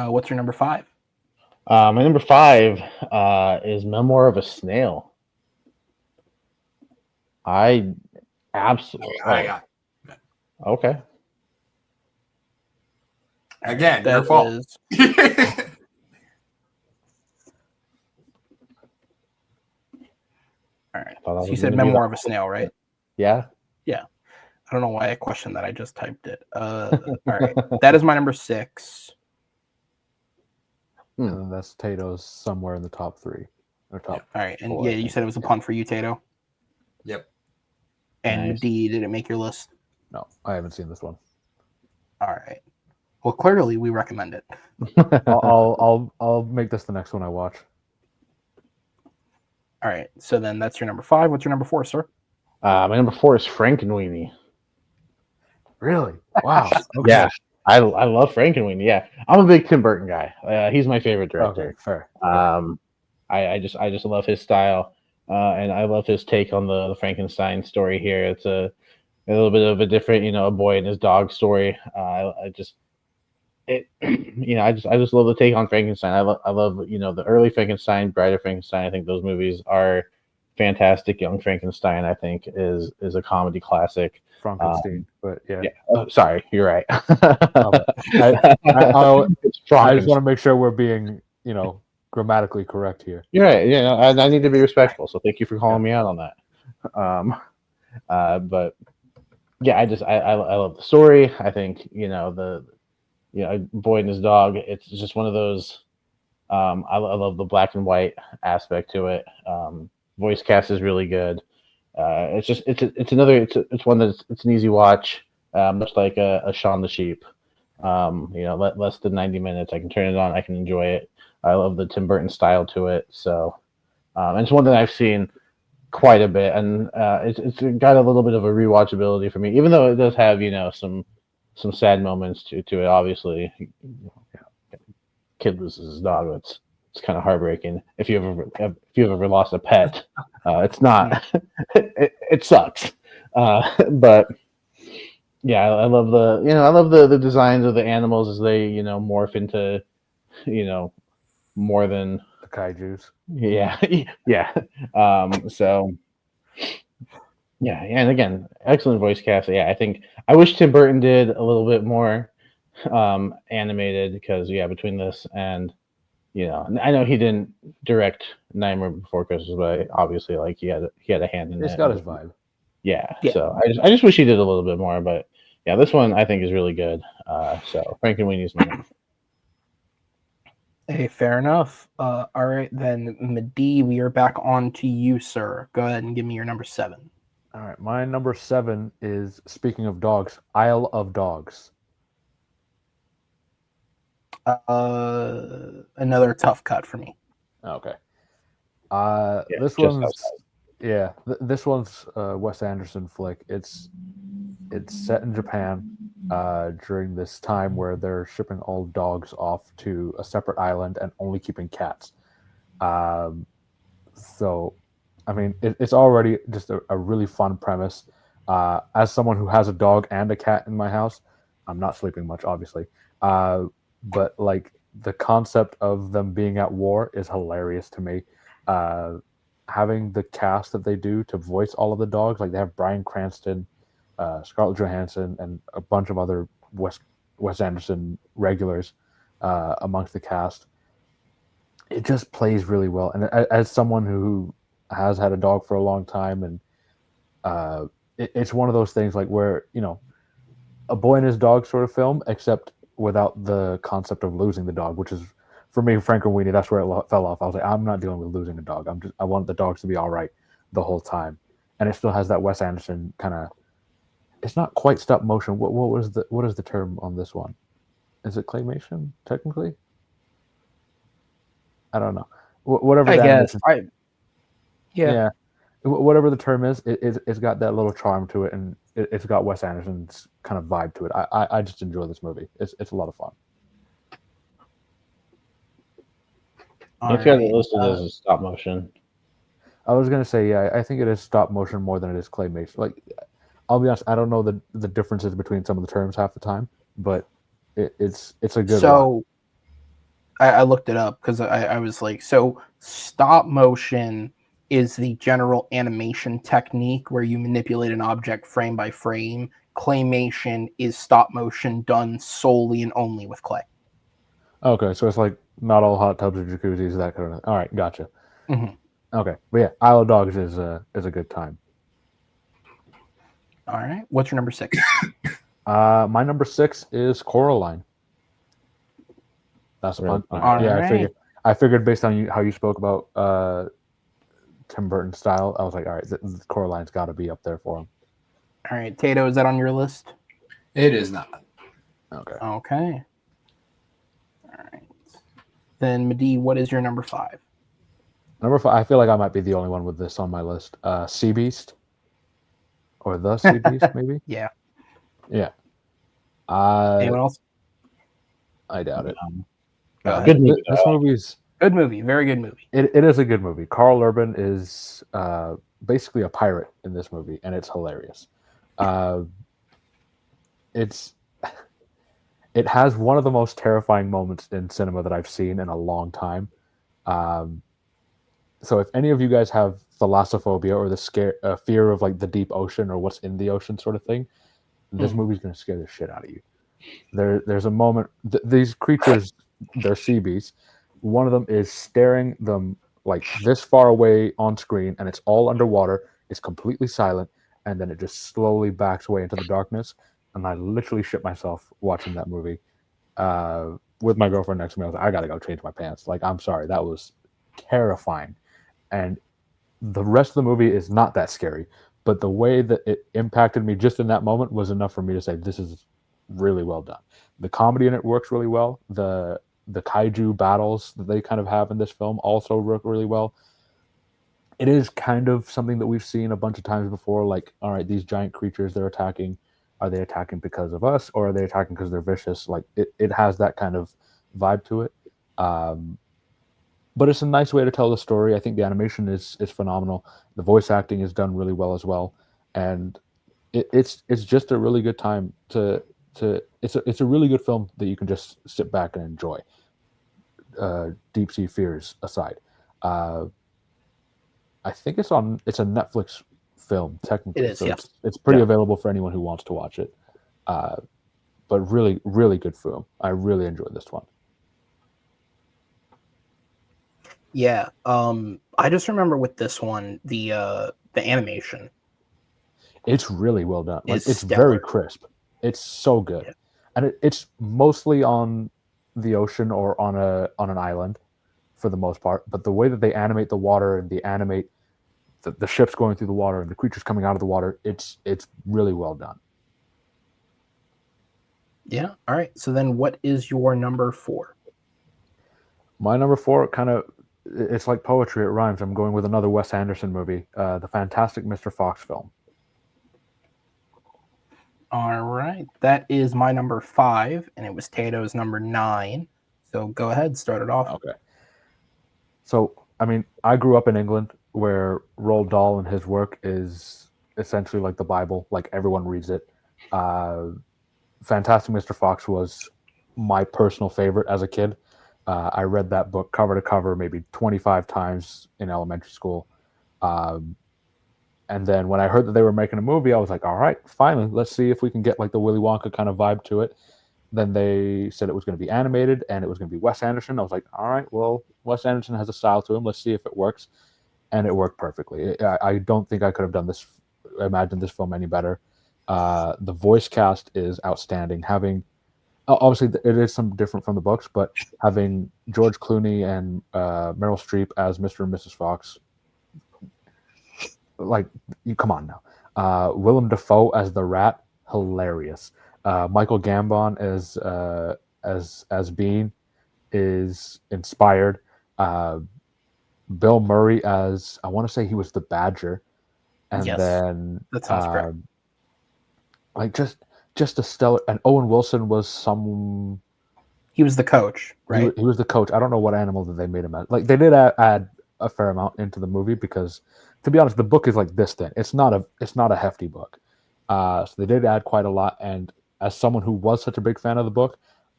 What's your number 5? My number 5 is Memoir of a Snail. I absolutely. I got it. Okay. Again, your fault. All right. So you said Memoir of a Snail, right? Yeah. Yeah. I don't know why I questioned that. I just typed it. All right. That is my number 6. And that's Tato's somewhere in the top 3 or top. All right. And 4, yeah, you said it was a punt for you, Tato. Yep. And Nice. Madeeh, did it make your list? No, I haven't seen this one. All right. Well, clearly we recommend it. I'll make this the next one I watch. All right. So then that's your number 5. What's your number 4, sir? My number 4 is Frankenweenie. Really? Wow. Okay. Yeah, I love Frankenweenie. Yeah, I'm a big Tim Burton guy. He's my favorite director. Okay, fair. I just love his style, and I love his take on the Frankenstein story here. It's a little bit of a different, a boy and his dog story. I just love the take on Frankenstein. I love the early Frankenstein, Bride of Frankenstein. I think those movies are fantastic. Young Frankenstein, I think, is a comedy classic. Frankenstein, but yeah. Oh, sorry, you're right. I just want to make sure we're being, grammatically correct here. You're right. I need to be respectful. So thank you for calling me out on that. But yeah, I love the story. I think the boy and his dog. It's just one of those I love the black and white aspect to it. Voice cast is really good. It's one that's it's an easy watch, much like a Shaun the Sheep. Less than 90 minutes. I can turn it on. I can enjoy it. I love the Tim Burton style to it. So, and it's one that I've seen quite a bit, and it's got a little bit of a rewatchability for me, even though it does have some sad moments to it. Obviously, kid loses his dog. It's kind of heartbreaking. If you've ever lost a pet, it's not. It sucks. But yeah, I love the designs of the animals as they morph into more than The kaijus. yeah yeah. So yeah, and again, excellent voice cast. Yeah, I think I wish Tim Burton did a little bit more animated because between this and I know he didn't direct Nightmare Before Christmas, but obviously he had a hand in it. He's got his vibe. Yeah. So I just wish he did a little bit more, but yeah, this one I think is really good. So Frankenweenie's my number. Hey, fair enough. All right, then, Madeeh, we are back on to you, sir. Go ahead and give me your number 7. All right, my number 7 is, speaking of dogs, Isle of Dogs. Another tough cut for me. Okay. This one's a Wes Anderson flick. It's set in Japan during this time where they're shipping all dogs off to a separate island and only keeping cats. So, I mean, it's already just a really fun premise. As someone who has a dog and a cat in my house, I'm not sleeping much, obviously. But like the concept of them being at war is hilarious to me. Having the cast that they do to voice all of the dogs, like they have Bryan Cranston, Scarlett Johansson, and a bunch of other Wes Anderson regulars amongst the cast. It just plays really well. And as someone who has had a dog for a long time, and it's one of those things like where a boy and his dog sort of film, except without the concept of losing the dog, which is for me, Frankenweenie. That's where it fell off. I was like, I'm not dealing with losing a dog. I want the dogs to be all right the whole time, and it still has that Wes Anderson kind of. It's not quite stop motion. What is the term on this one? Is it claymation technically? I don't know. Whatever. I guess. Yeah. Whatever the term is, it's got that little charm to it, and it's got Wes Anderson's kind of vibe to it. I just enjoy this movie. It's a lot of fun. It's got it listed as a stop motion. I was gonna say, yeah, I think it is stop motion more than it is claymation. Like, I'll be honest, I don't know the differences between some of the terms half the time, but it's a good. So I looked it up because I was like, so stop motion is the general animation technique where you manipulate an object frame by frame. Claymation is stop motion done solely and only with clay. Okay, so it's like not all hot tubs or jacuzzis, that kind of thing. All right, gotcha. Mm-hmm. Okay, but yeah, Isle of Dogs is a good time. All right, what's your number 6? My number 6 is Coraline. That's a fun. Yeah, right. I figured based on how you spoke about Tim Burton style, I was like, all right, Coraline's got to be up there for him. All right, Tato, is that on your list? It is not. Okay. All right. Then, Madeeh, what is your number 5? Number 5, I feel like I might be the only one with this on my list. Sea Beast. Or The Sea Beast, maybe? Yeah. Anyone else? I doubt it. Good movie. This movie's... Good movie. Very good movie. It is a good movie. Carl Urban is basically a pirate in this movie, and it's hilarious. It has one of the most terrifying moments in cinema that I've seen in a long time. So if any of you guys have thalassophobia or the fear of like the deep ocean or what's in the ocean sort of thing, this movie's going to scare the shit out of you. There's a moment. These creatures, they're sea beasts. One of them is staring them like this far away on screen, and it's all underwater. It's completely silent, and then it just slowly backs away into the darkness. And I literally shit myself watching that movie. with my girlfriend next to me, I was like, I gotta go change my pants. Like, I'm sorry, that was terrifying. And the rest of the movie is not that scary, but the way that it impacted me just in that moment was enough for me to say, this is really well done. The comedy in it works really well. The kaiju battles that they kind of have in this film also work really well. It is kind of something that we've seen a bunch of times before. Like, all right, these giant creatures they're attacking, are they attacking because of us, or are they attacking because they're vicious? Like, it has that kind of vibe to it. But it's a nice way to tell the story. I think the animation is phenomenal. The voice acting is done really well as well, and it's just a really good time to it's a really good film that you can just sit back and enjoy. Deep Sea Fears aside, I think it's a Netflix film technically, It is, so yeah. it's pretty Yeah. available for anyone who wants to watch it. But really, really good film. I really enjoyed this one. Yeah. I just remember with this one, the animation. It's really well done. Like, Is it's stellar. very crisp. It's so good, Yeah. and it's mostly on the ocean or on an island for the most part. But the way that they animate the water and they animate the ships going through the water and the creatures coming out of the water, it's really well done. Yeah. All right. So then, what is your number 4? My number 4 it's like poetry. It rhymes. I'm going with another Wes Anderson movie, the Fantastic Mr. Fox film. All right. That is my number 5, and it was Tato's number 9. So go ahead, start it off. Okay. So, I mean, I grew up in England where Roald Dahl and his work is essentially like the Bible. Like, everyone reads it. Fantastic Mr. Fox was my personal favorite as a kid. I read that book cover to cover maybe 25 times in elementary school. And then when I heard that they were making a movie, I was like, all right, finally, let's see if we can get like the Willy Wonka kind of vibe to it. Then they said it was going to be animated and it was going to be Wes Anderson. I was like, all right, well, Wes Anderson has a style to him. Let's see if it works. And it worked perfectly. I don't think I could have imagined this film any better. The voice cast is outstanding. Obviously, it is some different from the books, but having George Clooney and Meryl Streep as Mr. and Mrs. Fox, like, you come on now. Willem Dafoe as the rat, hilarious. Michael Gambon as Bean is inspired. Bill Murray as, I want to say he was the Badger, and Yes, then that sounds correct. like just a stellar. And Owen Wilson was some. He was the coach, right? He was the coach. I don't know what animal that they made him as. Like, they did add a fair amount into the movie because, to be honest, the book is like this thin. It's not a hefty book. So they did add quite a lot. And as someone who was such a big fan of the book,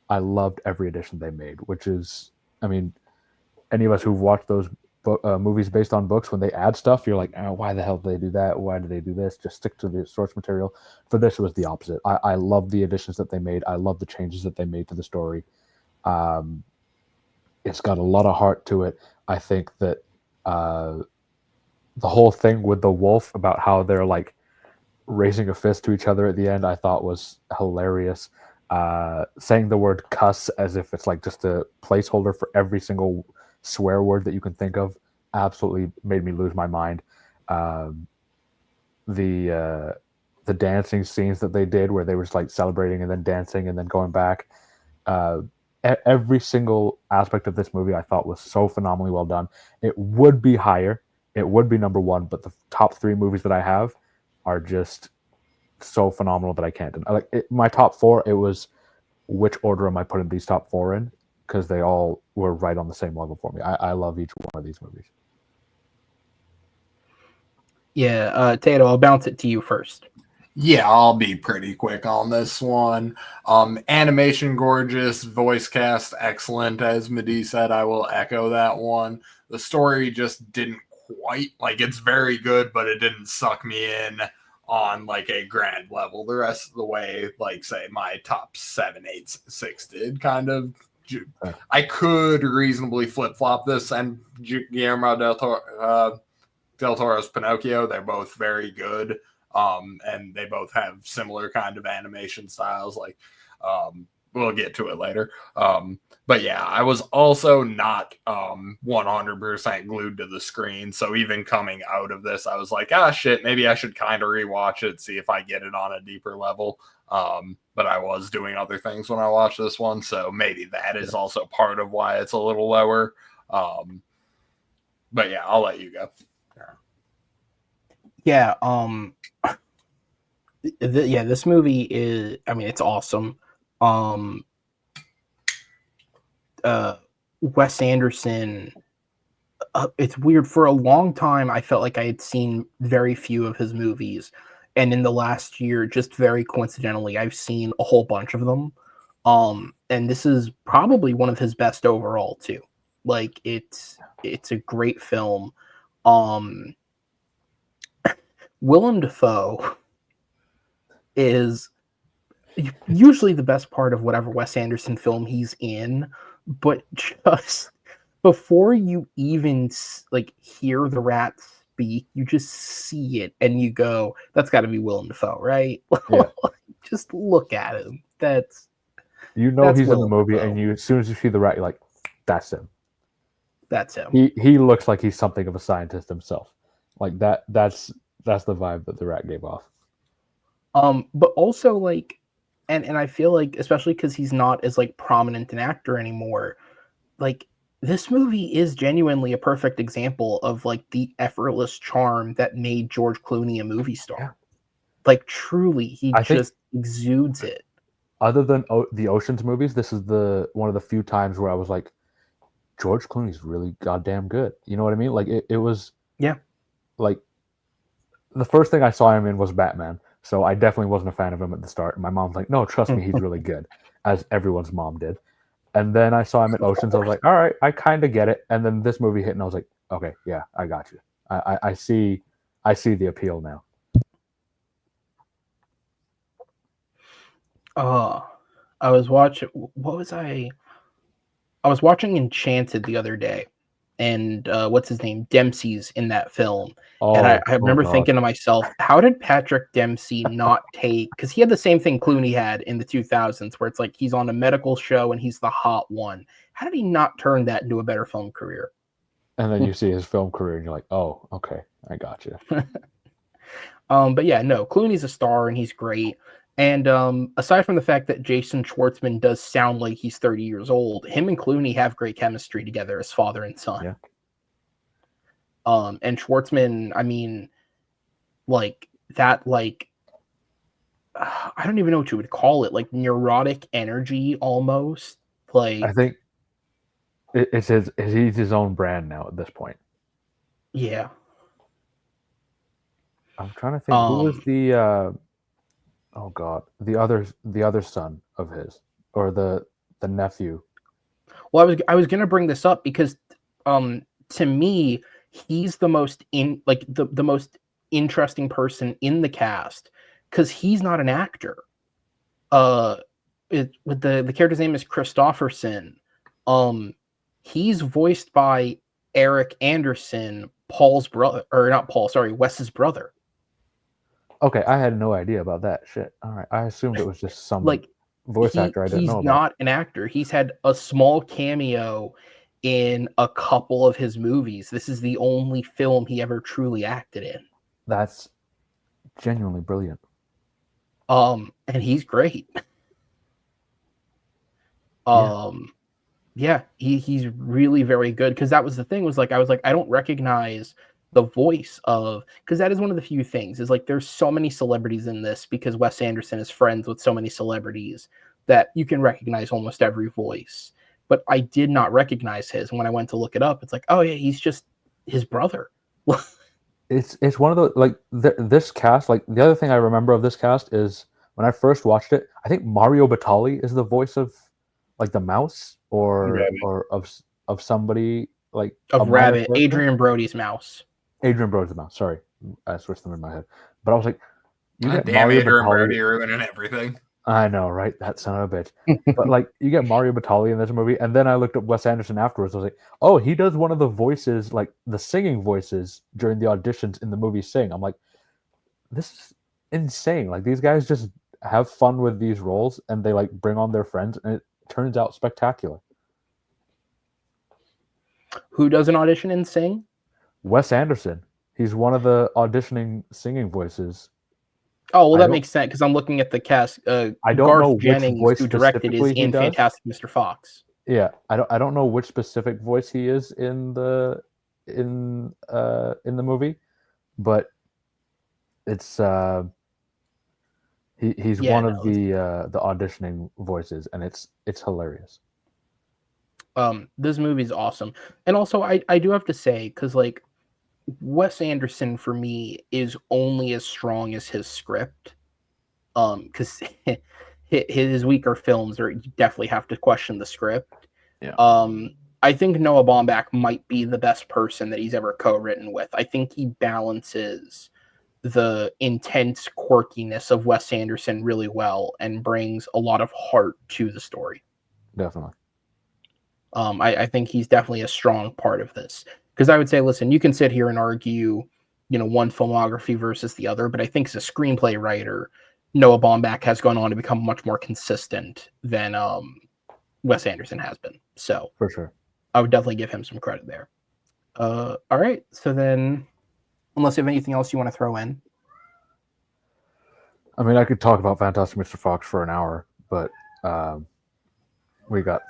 I loved every addition they made. Which is, I mean, any of us who've watched those movies based on books, when they add stuff, you're like, oh, why the hell did they do that? Why did they do this? Just stick to the source material. For this, it was the opposite. I love the additions that they made. I love the changes that they made to the story. It's got a lot of heart to it. I think that the whole thing with the wolf about how they're like raising a fist to each other at the end, I thought was hilarious. Saying the word cuss as if it's like just a placeholder for every single swear word that you can think of absolutely made me lose my mind. The dancing scenes that they did where they were just like celebrating and then dancing and then going back. Every single aspect of this movie I thought was so phenomenally well done. It would be higher. It would be number 1, but the top 3 movies that I have are just so phenomenal that I can't. My top 4, it was which order am I putting these top 4 in? Because they all were right on the same level for me. I love each one of these movies. Yeah, Tato, I'll bounce it to you first. Yeah, I'll be pretty quick on this one. Animation gorgeous, voice cast excellent, as Madeeh said. I will echo that one. The story just didn't quite, like, it's very good, but it didn't suck me in on like a grand level the rest of the way, like say my top 7, 8, 6 did kind of. I could reasonably flip-flop this and Guillermo del Toro's Pinocchio. They're both very good. And they both have similar kind of animation styles. Like we'll get to it later. But yeah, I was also not 100% glued to the screen. So even coming out of this, I was like, shit, maybe I should kind of rewatch it, see if I get it on a deeper level. But I was doing other things when I watched this one, so maybe that is also part of why it's a little lower. But yeah, I'll let you go. Yeah, this movie is, I mean, it's awesome. Wes Anderson, it's weird, for a long time I felt like I had seen very few of his movies, and in the last year, just very coincidentally, I've seen a whole bunch of them. And this is probably one of his best overall too. Like, it's a great film. Willem Dafoe is usually the best part of whatever Wes Anderson film he's in, but just before you even like hear the rat speak, you just see it and you go, "That's got to be Willem Dafoe, right?" Yeah. Just look at him. That's he's Willem in the movie, Dafoe. and as soon as you see the rat, you're like, "That's him." That's him. He looks like he's something of a scientist himself. Like that. That's the vibe that the rat gave off. But also, like, and I feel like, especially because he's not as like prominent an actor anymore, like, this movie is genuinely a perfect example of like the effortless charm that made George Clooney a movie star. Yeah. Like, truly, he I think- just exudes it. Other than the Ocean's movies, this is one of the few times where I was like, George Clooney's really goddamn good. You know what I mean? Like, it was. Yeah. Like, the first thing I saw him in was Batman, so I definitely wasn't a fan of him at the start. My mom's like, "No, trust me, he's really good," as everyone's mom did. And then I saw him at Oceans. I was like, "All right, I kind of get it." And then this movie hit, and I was like, "Okay, yeah, I got you. I see the appeal now." I was watching. What was I? I was watching Enchanted the other day, and what's his name? Dempsey's in that film. And I remember thinking to myself, how did Patrick Dempsey not take, because he had the same thing Clooney had in the 2000s, where it's like he's on a medical show and he's the hot one. How did he not turn that into a better film career? And then you see his film career, and you're like, "Oh, okay, I got you." But yeah, no, Clooney's a star and he's great. And aside from the fact that Jason Schwartzman does sound like he's 30 years old, him and Clooney have great chemistry together as father and son. Yeah. And Schwartzman, I mean, like that, like, I don't even know what you would call it, like neurotic energy almost. Like, I think he's his own brand now at this point. Yeah. I'm trying to think, who was the oh god, the other son of his, or the nephew. Well, I was gonna bring this up because to me, he's the most the most interesting person in the cast, because he's not an actor. The character's name is Christopherson. He's voiced by Eric Anderson, Paul's brother, or not Paul, sorry, Wes's brother. Okay, I had no idea about that shit. All right, I assumed it was just some Like, voice actor I didn't know about. He's not an actor. He's had a small cameo in a couple of his movies. This is the only film he ever truly acted in. That's genuinely brilliant. And he's great. Yeah, he's really very good, because that was the thing, was like, I was like, I don't recognize the voice of, because that is one of the few things, is like, there's so many celebrities in this, because Wes Anderson is friends with so many celebrities that you can recognize almost every voice. But I did not recognize his. And when I went to look it up, it's like, oh yeah, he's just his brother. It's one of the, like, this cast, like, the other thing I remember of this cast is when I first watched it, I think Mario Batali is the voice of, like, the mouse, or of somebody, like, Of Rabbit, Adrian Brody's mouse. Adrian Brody's mouse. Sorry, I switched them in my head. But I was like, you get damn Mario Adrian Batali Brody ruining everything. I know, right? That son of a bitch. But like, you get Mario Batali in this movie, and then I looked up Wes Anderson afterwards. I was like, oh, he does one of the voices, like the singing voices during the auditions in the movie Sing. I'm like, this is insane. Like, these guys just have fun with these roles, and they like bring on their friends, and it turns out spectacular. Who does an audition and sing? Wes Anderson. He's one of the auditioning singing voices. Oh, well, I that don't- makes sense because I'm looking at the cast. I don't Garth know which Jennings, voice who directed, is specifically he in does. Fantastic Mr. Fox. Yeah, I don't know which specific voice he is in the movie, but it's he's Yeah, one no, of the auditioning voices, and it's hilarious. This movie's awesome. And also I do have to say, because like Wes Anderson for me is only as strong as his script. Because his weaker films are, you definitely have to question the script. Yeah. I think Noah Baumbach might be the best person that he's ever co-written with. I think he balances the intense quirkiness of Wes Anderson really well and brings a lot of heart to the story. Definitely. I think he's definitely a strong part of this. Because I would say, listen, you can sit here and argue, one filmography versus the other, but I think as a screenplay writer, Noah Baumbach has gone on to become much more consistent than Wes Anderson has been. So For sure. I would definitely give him some credit there. All right. So then, unless you have anything else you want to throw in. I mean, I could talk about Fantastic Mr. Fox for an hour, but we got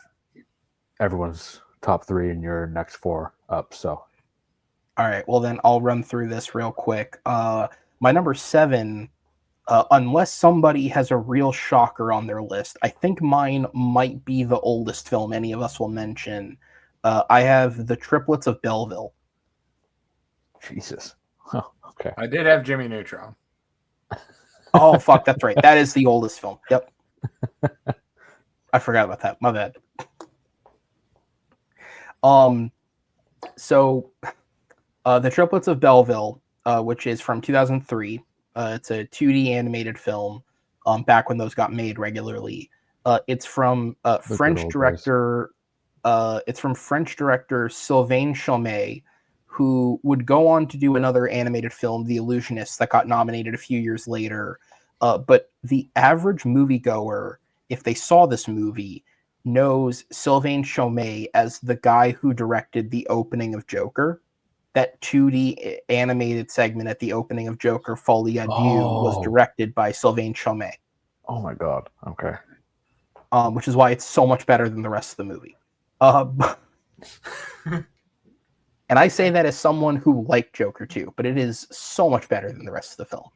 everyone's top 3 and your next 4 up. So, all right. Well, then I'll run through this real quick. My number 7, unless somebody has a real shocker on their list, I think mine might be the oldest film any of us will mention. I have The Triplets of Belleville. Jesus. Oh, okay. I did have Jimmy Neutron. Oh, fuck, that's right. That is the oldest film. Yep. I forgot about that. My bad. So, The Triplets of Belleville, which is from 2003. It's a 2D animated film, back when those got made regularly. It's from French director. It's from French director Sylvain Chomet, who would go on to do another animated film, The Illusionist, that got nominated a few years later. But the average moviegoer, if they saw this movie, knows Sylvain Chomet as the guy who directed the opening of Joker. That 2D animated segment at the opening of Joker, Folie à Deux, was directed by Sylvain Chomet. Oh my god. Okay. Which is why it's so much better than the rest of the movie. And I say that as someone who liked Joker too, but it is so much better than the rest of the film.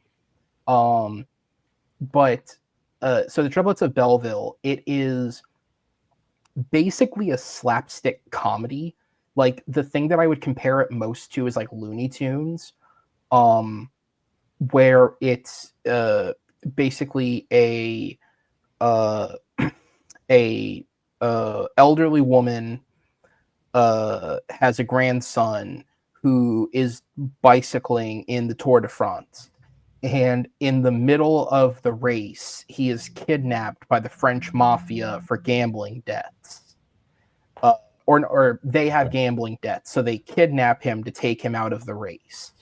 So The Triplets of Belleville, it is basically a slapstick comedy. Like, the thing that I would compare it most to is like Looney Tunes, where it's basically a elderly woman has a grandson who is bicycling in the Tour de France. And in the middle of the race, he is kidnapped by the French mafia for gambling debts. Or they have gambling debts, so they kidnap him to take him out of the race.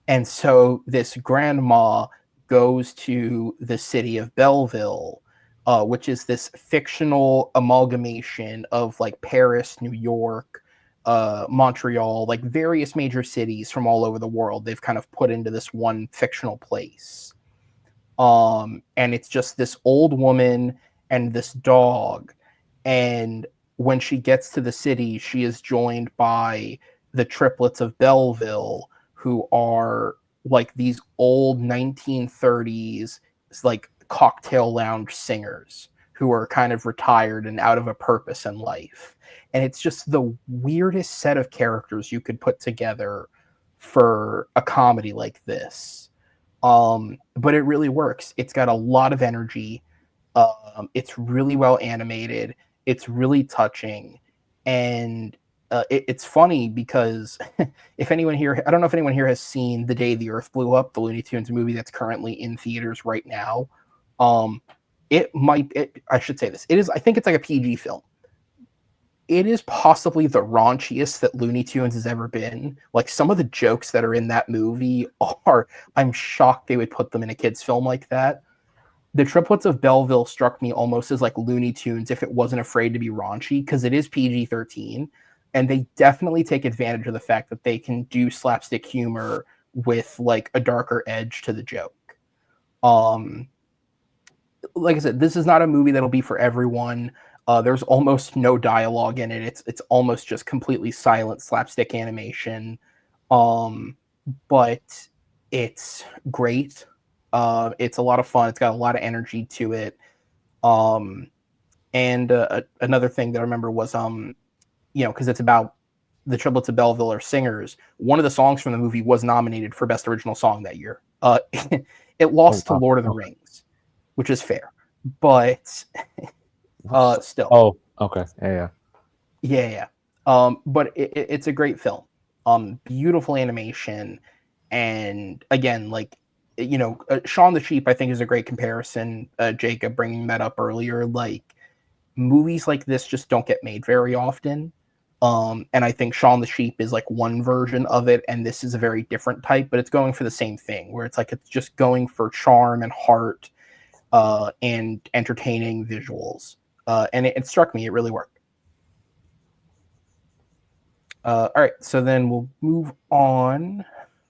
And so this grandma goes to the city of Belleville, which is this fictional amalgamation of like Paris, New York, Montreal, like various major cities from all over the world. They've kind of put into this one fictional place. And it's just this old woman and this dog. And when she gets to the city, she is joined by the triplets of Belleville, who are like these old 1930s, like cocktail lounge singers who are kind of retired and out of a purpose in life. And it's just the weirdest set of characters you could put together for a comedy like this. But it really works. It's got a lot of energy. It's really well animated. It's really touching. And it's funny because if anyone here, I don't know if anyone here has seen The Day the Earth Blew Up, the Looney Tunes movie that's currently in theaters right now. I should say this. I think it's like a PG film. It is possibly the raunchiest that Looney Tunes has ever been. Like, some of the jokes that are in that movie I'm shocked they would put them in a kid's film like that. The Triplets of Belleville struck me almost as like Looney Tunes if it wasn't afraid to be raunchy, because it is PG-13, and they definitely take advantage of the fact that they can do slapstick humor with like a darker edge to the joke. Like I said, this is not a movie that'll be for everyone. There's almost no dialogue in it. It's almost just completely silent slapstick animation. But it's great. It's a lot of fun. It's got a lot of energy to it. And another thing that I remember was, because it's about the Triplets of Belleville are singers. One of the songs from the movie was nominated for Best Original Song that year. It lost to Lord of the Rings, which is fair, but still. Oh, okay. Yeah. But it's a great film. Beautiful animation, and again, like, Shaun the Sheep, I think, is a great comparison. Jacob bringing that up earlier, like, movies like this just don't get made very often. And I think Shaun the Sheep is like one version of it, and this is a very different type, but it's going for the same thing, where it's like it's just going for charm and heart, and entertaining visuals. And it struck me, it really worked. All right, so then we'll move on.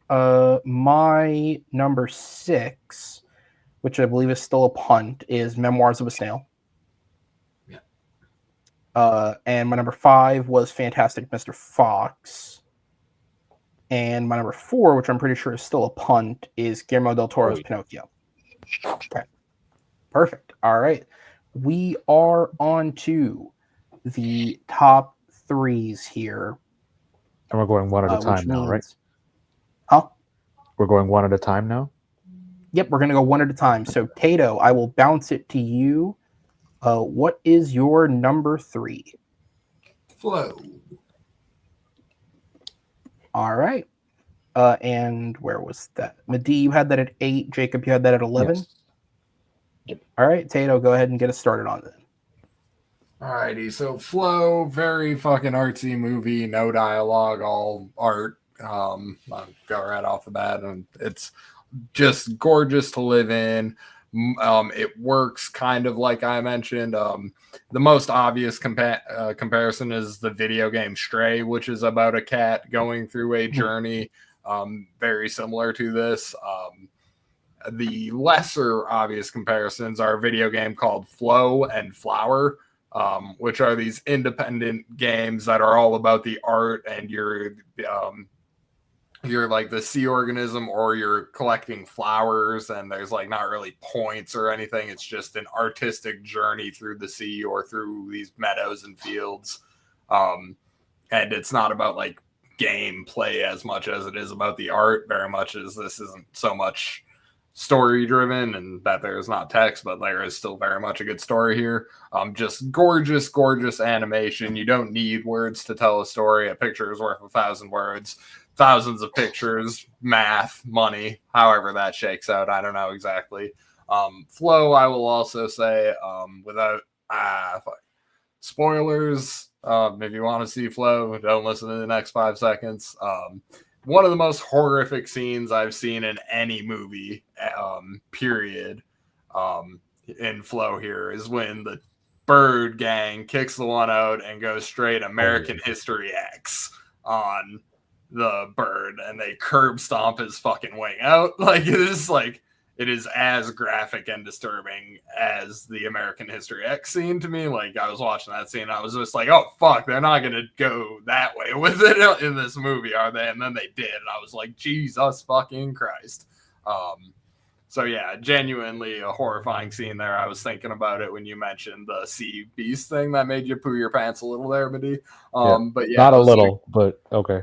My number 6, which I believe is still a punt, is Memoirs of a Snail. And my number 5 was Fantastic Mr. Fox. And my number 4, which I'm pretty sure is still a punt, is Guillermo del Toro's Pinocchio. Okay. Perfect. All right. We are on to the top 3s here. And we're going one at a time now, right? Huh? We're going one at a time now? Yep, we're going to go one at a time. So, Tato, I will bounce it to you. What is your number 3? Flow. All right. And where was that? Madeeh, you had that at 8. Jacob, you had that at 11? Yes. Yep. All right, Tato, go ahead and get us started on it. Alrighty, so Flow, very fucking artsy movie, no dialogue, all art. I'll go right off the bat, and it's just gorgeous to live in. It works kind of like I mentioned. The most obvious comparison is the video game Stray, which is about a cat going through a journey very similar to this. The lesser obvious comparisons are a video game called Flow and Flower, which are these independent games that are all about the art, and you're like the sea organism, or you're collecting flowers, and there's like not really points or anything. It's just an artistic journey through the sea or through these meadows and fields. And it's not about like gameplay as much as it is about the art, very much as this isn't so much story driven and that there's not text, but there is still very much a good story here. Just gorgeous animation. You don't need words to tell a story. A picture is worth 1,000 words. Thousands of pictures, math, money, however that shakes out. I don't know exactly. Flow, I will also say, without spoilers, if you want to see Flow, don't listen to the next 5 seconds. One of the most horrific scenes I've seen in any movie, period, in Flow here is when the bird gang kicks the one out and goes straight American History X on the bird, and they curb stomp his fucking wing out. Like, it is as graphic and disturbing as the American History X scene to me. Like, I was watching that scene, I was just like, oh fuck, they're not gonna go that way with it in this movie, are they? And then they did, and I was like, Jesus fucking Christ. So yeah, genuinely a horrifying scene there. I was thinking about it when you mentioned the sea beast thing that made you poo your pants a little there, Madeeh. But yeah, not a little, but okay.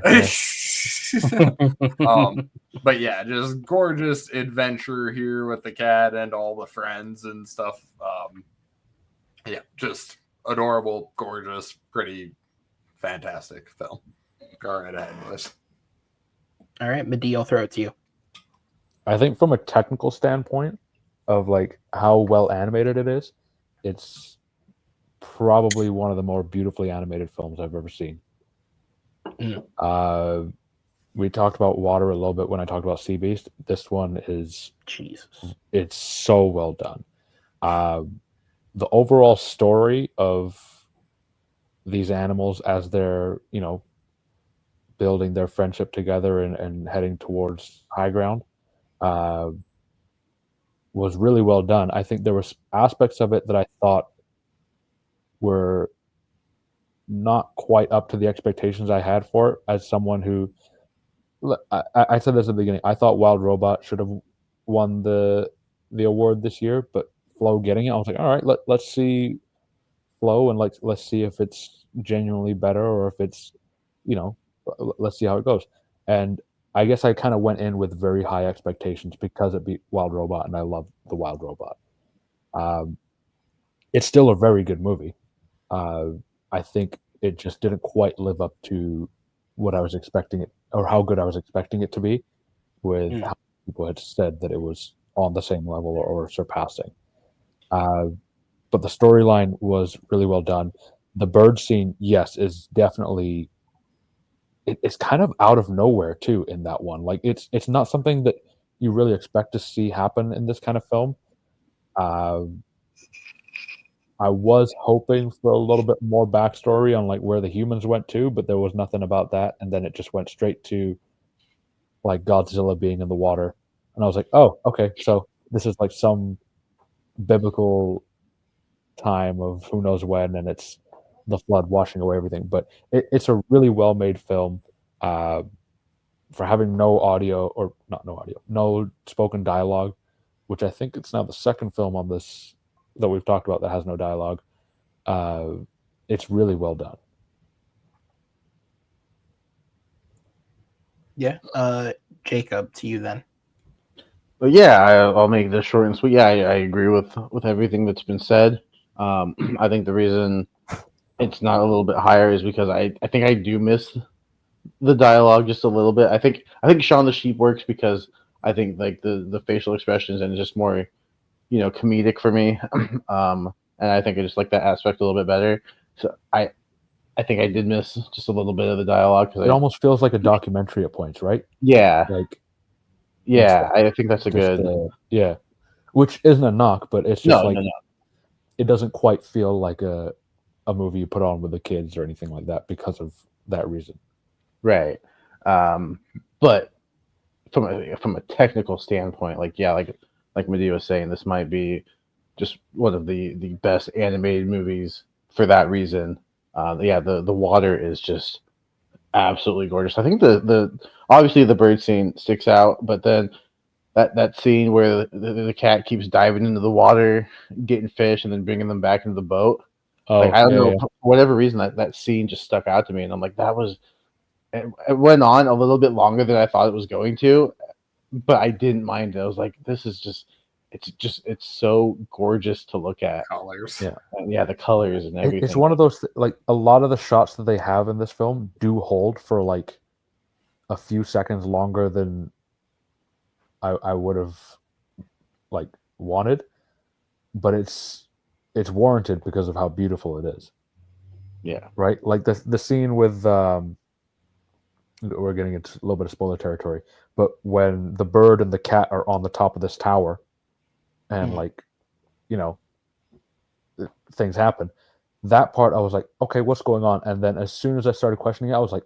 But yeah, just gorgeous adventure here with the cat and all the friends and stuff. Yeah, just adorable, gorgeous, pretty fantastic film. Go right ahead, boys. All right, Madeeh, I'll throw it to you. I think from a technical standpoint of like how well animated it is, it's probably one of the more beautifully animated films I've ever seen. We talked about water a little bit when I talked about Sea Beast. This one is Jesus. It's so well done. The overall story of these animals as they're, building their friendship together and heading towards high ground uh, was really well done. I think there was aspects of it that I thought were not quite up to the expectations I had for it as someone who I said this at the beginning. I thought Wild Robot should have won the award this year, but Flo getting it, I was like, all right, let's see Flo and let's see if it's genuinely better or if it's, let's see how it goes. And I guess I kind of went in with very high expectations because it beat Wild Robot, and I love the Wild Robot. It's still a very good movie. I think it just didn't quite live up to what I was expecting it, or how good I was expecting it to be, with how people had said that it was on the same level or surpassing. But the storyline was really well done. The bird scene, yes, is definitely it's kind of out of nowhere too in that one. Like it's not something that you really expect to see happen in this kind of film. I was hoping for a little bit more backstory on like where the humans went to, but there was nothing about that, and then it just went straight to like Godzilla being in the water, and I was like, oh, okay, so this is like some biblical time of who knows when, and it's the flood washing away everything. But it's a really well made film for having no audio, or not no audio, no spoken dialogue, which I think it's now the second film on this that we've talked about that has no dialogue. It's really well done. Yeah. Jacob, to you then. But yeah, I'll make this short and sweet. Yeah, I agree with everything that's been said. I think the reason it's not a little bit higher is because I think I do miss the dialogue just a little bit. I think Shaun the Sheep works because I think like the facial expressions and just more, comedic for me. And I think I just like that aspect a little bit better. So I think I did miss just a little bit of the dialogue It almost feels like a documentary at points, right? Yeah. Like yeah, I think that's a just, good. yeah, which isn't a knock, but it's just No. It doesn't quite feel like a movie you put on with the kids or anything like that because of that reason. Right. But from a technical standpoint, like Madeeh was saying, this might be just one of the best animated movies for that reason. The water is just absolutely gorgeous. I think the obviously the bird scene sticks out, but then that scene where the cat keeps diving into the water, getting fish, and then bringing them back into the boat. Oh, I don't know, yeah. for whatever reason that scene just stuck out to me, and I'm like, that was. It went on a little bit longer than I thought it was going to, but I didn't mind it. I was like, this is just, it's so gorgeous to look at. Colors. Yeah. And yeah, the colors and everything. It's one of those, like, a lot of the shots that they have in this film do hold for like a few seconds longer than I would have like wanted, but it's warranted because of how beautiful it is. Yeah. Right? Like the scene with we're getting into a little bit of spoiler territory, but when the bird and the cat are on the top of this tower and things happen, that part I was like, okay, what's going on? And then as soon as I started questioning it, I was like,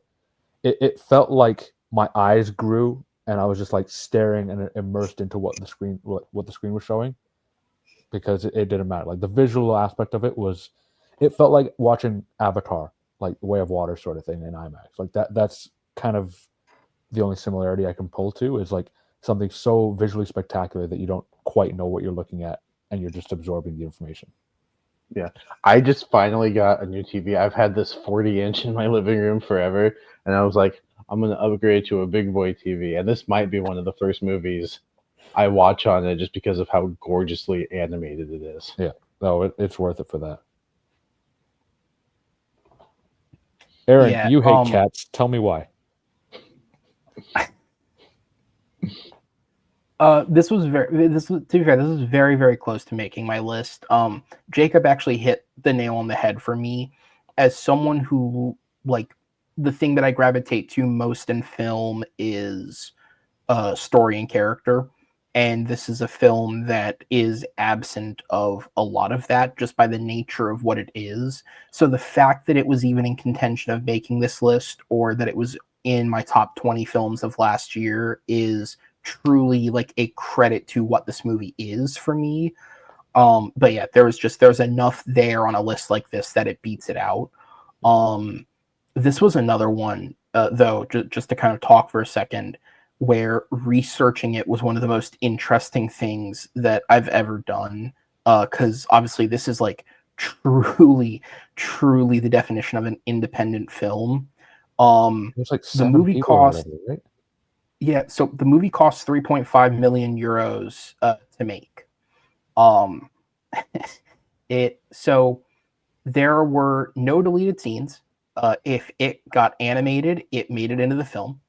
it felt like my eyes grew and I was just like staring and immersed into what the screen was showing, because it didn't matter. Like the visual aspect of it felt like watching Avatar, like Way of Water sort of thing in IMAX. Like that's kind of the only similarity I can pull to, is like something so visually spectacular that you don't quite know what you're looking at and you're just absorbing the information. Yeah. I just finally got a new TV. I've had this 40-inch in my living room forever, and I was like, I'm going to upgrade to a big boy TV, and this might be one of the first movies I watch on it just because of how gorgeously animated it is. Yeah. No, it's worth it for that. Aaron, Yeah, you hate cats. Tell me why. To be fair, this was very, very close to making my list. Jacob actually hit the nail on the head for me as someone who, like, the thing that I gravitate to most in film is story and character. And this is a film that is absent of a lot of that just by the nature of what it is. So the fact that it was even in contention of making this list, or that it was in my top 20 films of last year, is truly like a credit to what this movie is for me. But yeah, there's enough there on a list like this that it beats it out. This was another one, though, just to kind of talk for a second, where researching it was one of the most interesting things that I've ever done. Because obviously this is like truly the definition of an independent film. There's like The 7 movie people or cost, whatever, right? yeah, so the movie cost 3.5 million euros to make. So there were no deleted scenes. If it got animated, it made it into the film.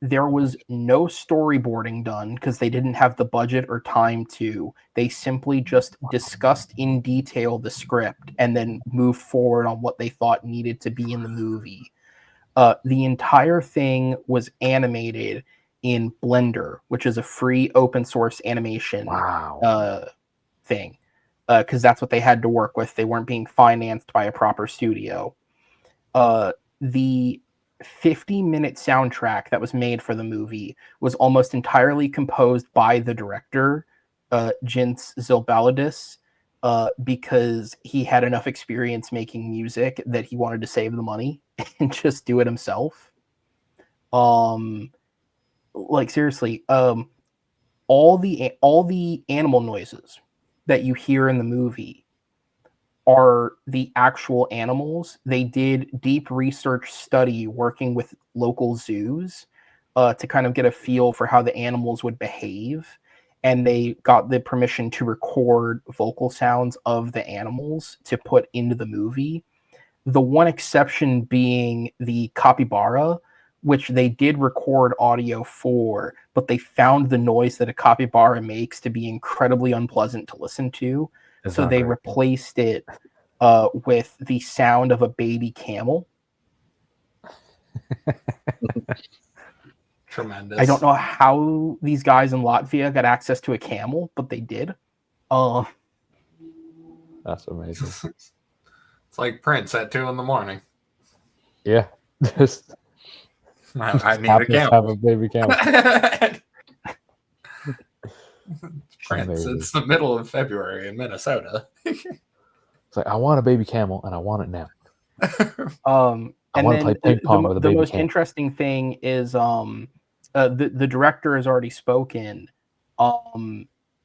There was no storyboarding done because they didn't have the budget or time to. They simply just discussed in detail the script and then moved forward on what they thought needed to be in the movie. The entire thing was animated in Blender, which is a free open source animation thing, because that's what they had to work with. They weren't being financed by a proper studio. The 50-minute soundtrack that was made for the movie was almost entirely composed by the director, Jens Zilbalidis, because he had enough experience making music that he wanted to save the money and just do it himself. Like seriously, all the animal noises that you hear in the movie are the actual animals. They did deep research study working with local zoos to kind of get a feel for how the animals would behave. And they got the permission to record vocal sounds of the animals to put into the movie. The one exception being the capybara, which they did record audio for, but they found the noise that a capybara makes to be incredibly unpleasant to listen to. So they replaced it with the sound of a baby camel. Tremendous. I don't know how these guys in Latvia got access to a camel, but they did. That's amazing. It's like Prince at 2 a.m. Yeah. Just I need a have camel. a baby camel. Prince, Amazing. it's the middle of February in Minnesota. It's like, I want a baby camel and I want it now. I And want to play then ping pong with a the baby most camel. interesting thing is the director has already spoken.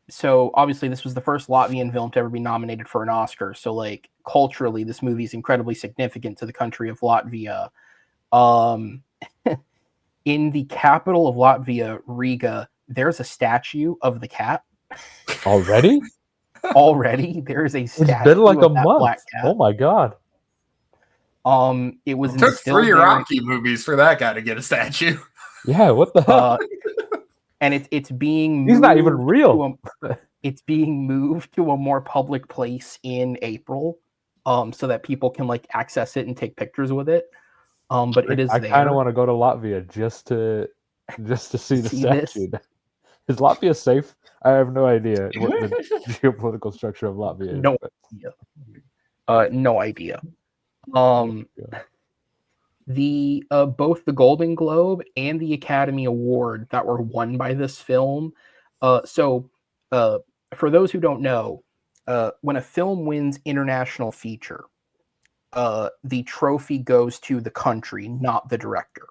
So obviously this was the first Latvian film to ever be nominated for an Oscar. So like culturally, this movie is incredibly significant to the country of Latvia. In the capital of Latvia, Riga, there's a statue of the cat. Already? Already, there is a statue. It's been like a of that month. black cat. Oh my god. It was It took instilled 3 there. Rocky movies for that guy to get a statue. Yeah, what the hell? And it's being moved. He's not even real. It's being moved to a more public place in April, so that people can like access it and take pictures with it. But it is I there. kind of want to go to Latvia just to see the statue. Is Latvia safe? I have no idea what the geopolitical structure of Latvia is. No idea. No idea. The both the Golden Globe and the Academy Award that were won by this film. So for those who don't know, when a film wins international feature, the trophy goes to the country, not the director,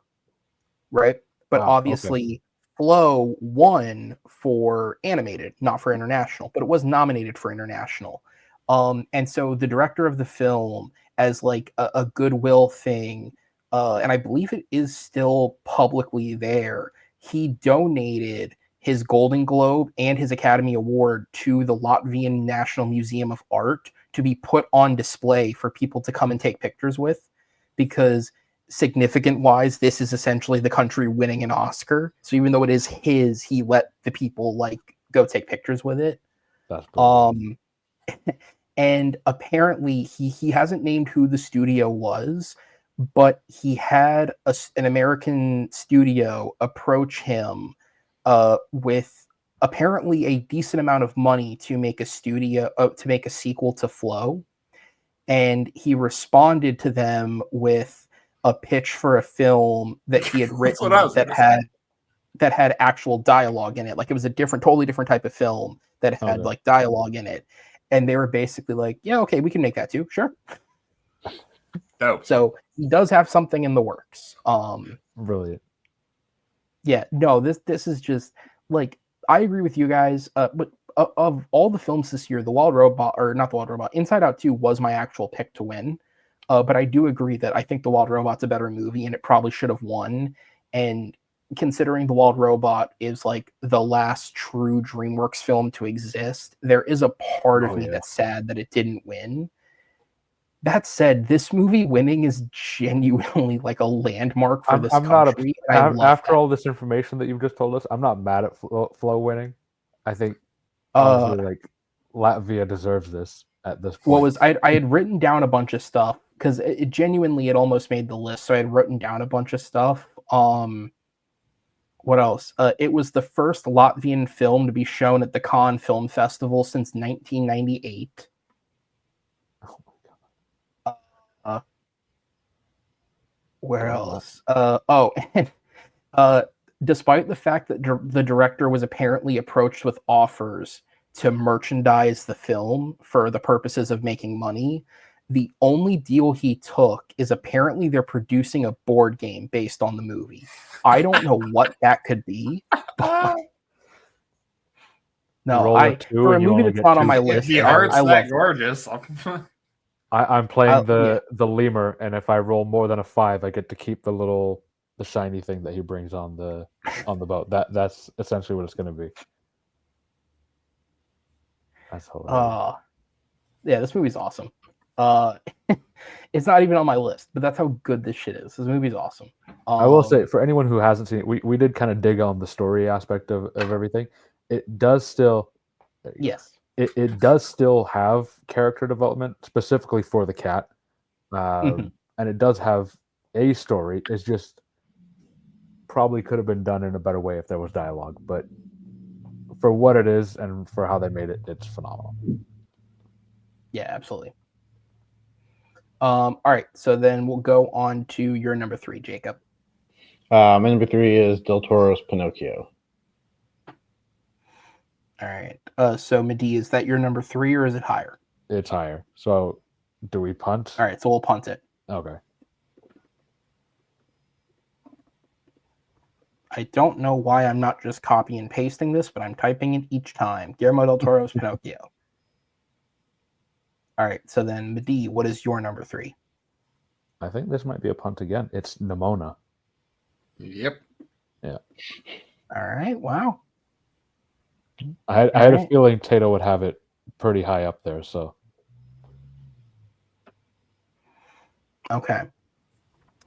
right? But obviously, Flow won for animated, not for international, but it was nominated for international. And so the director of the film, as like a goodwill thing, and I believe it is still publicly there, he donated his Golden Globe and his Academy Award to the Latvian National Museum of Art to be put on display for people to come and take pictures with, because significant wise, this is essentially the country winning an Oscar. So even though it is his, he let the people like go take pictures with it. That's brilliant. And apparently he hasn't named who the studio was, but he had an American studio approach him with apparently a decent amount of money to make a sequel to Flow, and he responded to them with a pitch for a film that he had written that had actual dialogue in it. Like it was a totally different type of film that had like dialogue in it, and they were basically like, "Yeah, okay, we can make that too, sure." Dope. So he does have something in the works. Brilliant. Yeah, no, this is just like, I agree with you guys. But of all the films this year, The Wild Robot, or not The Wild Robot, Inside Out 2 was my actual pick to win. But I do agree that I think The Wild Robot's a better movie, and it probably should have won. And considering The Wild Robot is like the last true DreamWorks film to exist, there is a part of me that's sad that it didn't win. That said, this movie winning is genuinely like a landmark for this country. After all this information that you've just told us, I'm not mad at Flow winning. I think honestly, like Latvia deserves this at this point. I had written down a bunch of stuff because it genuinely, it almost made the list. So I had written down a bunch of stuff. What else? It was the first Latvian film to be shown at the Cannes Film Festival since 1998. Where else? Despite the fact that the director was apparently approached with offers to merchandise the film for the purposes of making money, the only deal he took is apparently they're producing a board game based on the movie. I don't know what that could be. No, for a movie that's not on my list, the art's that gorgeous. I'm playing the lemur, and if I roll more than a 5, I get to keep the shiny thing that he brings on the boat. That's essentially what it's going to be. That's hilarious. Yeah, this movie's awesome. It's not even on my list, but that's how good this shit is. This movie's awesome. I will say, for anyone who hasn't seen it, we did kind of dig on the story aspect of everything. It does still, yes, it does still have character development specifically for the cat, and it does have a story. It's just probably could have been done in a better way if there was dialogue. But for what it is and for how they made it, it's phenomenal. Yeah, absolutely. All right, so then we'll go on to your number 3, Jacob. My number 3 is Del Toro's Pinocchio. All right. So Madeeh, is that your number 3 or is it higher? It's higher. So do we punt? All right, so we'll punt it. Okay. I don't know why I'm not just copy and pasting this, but I'm typing it each time. Guillermo del Toro's Pinocchio. All right, so then Madeeh, what is your number 3? I think this might be a punt again. It's Nimona. Yep. Yeah. All right. Wow. I had a feeling Tato would have it pretty high up there. So. Okay.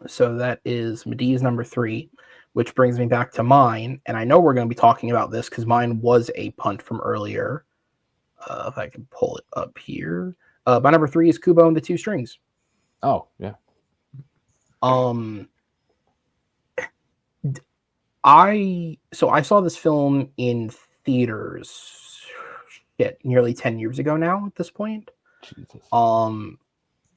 So that is Madeeh's number 3, which brings me back to mine. And I know we're going to be talking about this because mine was a punt from earlier. If I can pull it up here. My number 3 is Kubo and the Two Strings. Oh, yeah. I saw this film in theaters nearly 10 years ago now at this point. Jesus.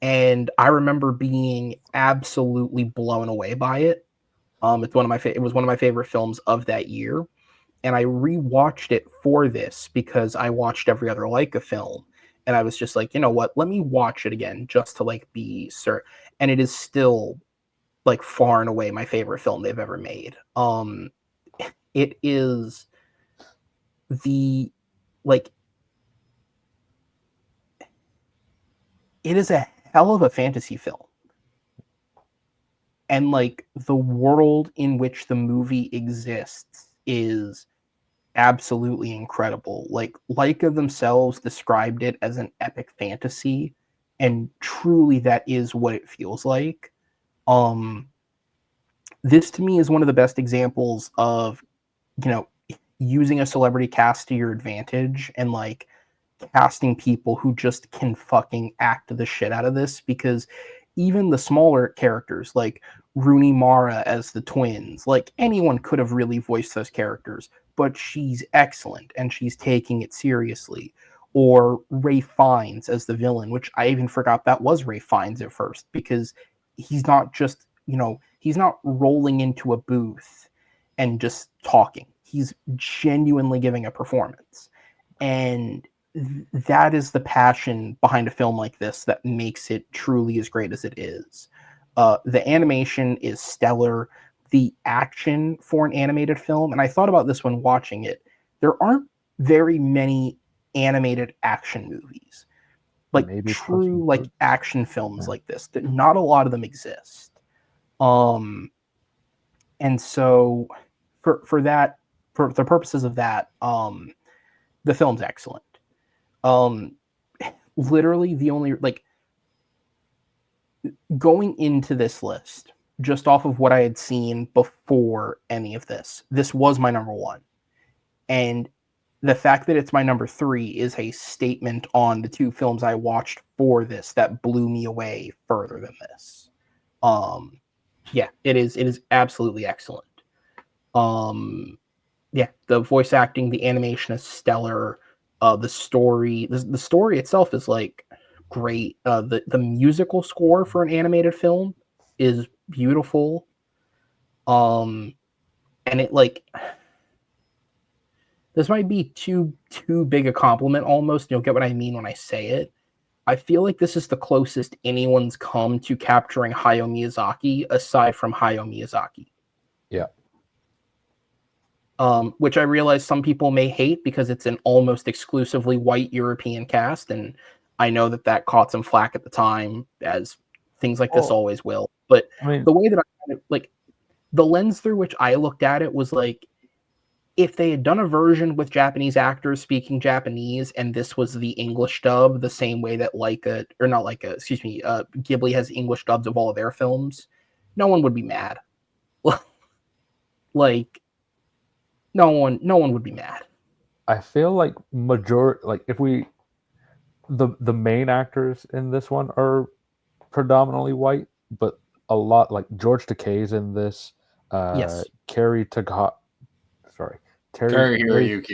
And I remember being absolutely blown away by it. It was one of my favorite films of that year. And I rewatched it for this because I watched every other Laika film. And I was just like, you know what? Let me watch it again just to like be certain. And it is still like far and away my favorite film they've ever made. It is it is a hell of a fantasy film. And like the world in which the movie exists is absolutely incredible. Like Laika themselves described it as an epic fantasy, and truly that is what it feels like. This to me is one of the best examples of, using a celebrity cast to your advantage and like casting people who just can fucking act the shit out of this, because even the smaller characters like Rooney Mara as the twins, like anyone could have really voiced those characters, but she's excellent and she's taking it seriously. Or Ray Fiennes as the villain, which I even forgot that was Ray Fiennes at first, because he's not just, he's not rolling into a booth and just talking. He's genuinely giving a performance. And that is the passion behind a film like this that makes it truly as great as it is. The animation is stellar. The action for an animated film, and I thought about this when watching it, there aren't very many animated action movies, like Maybe true Puss like in action films like this. That not a lot of them exist. And so for that, for the purposes of that, the film's excellent. Literally the only, like, going into this list, just off of what I had seen before any of this was my number one. And the fact that it's my number 3 is a statement on the 2 films I watched for this that blew me away further than this. Yeah, it is absolutely excellent. Yeah, the voice acting, the animation is stellar. The story itself is like great. The musical score for an animated film is beautiful. And it, like, this might be too big a compliment almost. You'll get what I mean when I say it. I feel like this is the closest anyone's come to capturing Hayao Miyazaki aside from Hayao Miyazaki. Yeah. Which I realize some people may hate because it's an almost exclusively white European cast, and I know that caught some flack at the time, as things like this always will. But I mean, the way that the lens through which I looked at it was like, if they had done a version with Japanese actors speaking Japanese, and this was the English dub, the same way that Ghibli has English dubs of all of their films, no one would be mad. Like, no one would be mad. I feel like if the main actors in this one are predominantly white, but a lot, like George Takei's in this. Yes. Terry Hiroyuki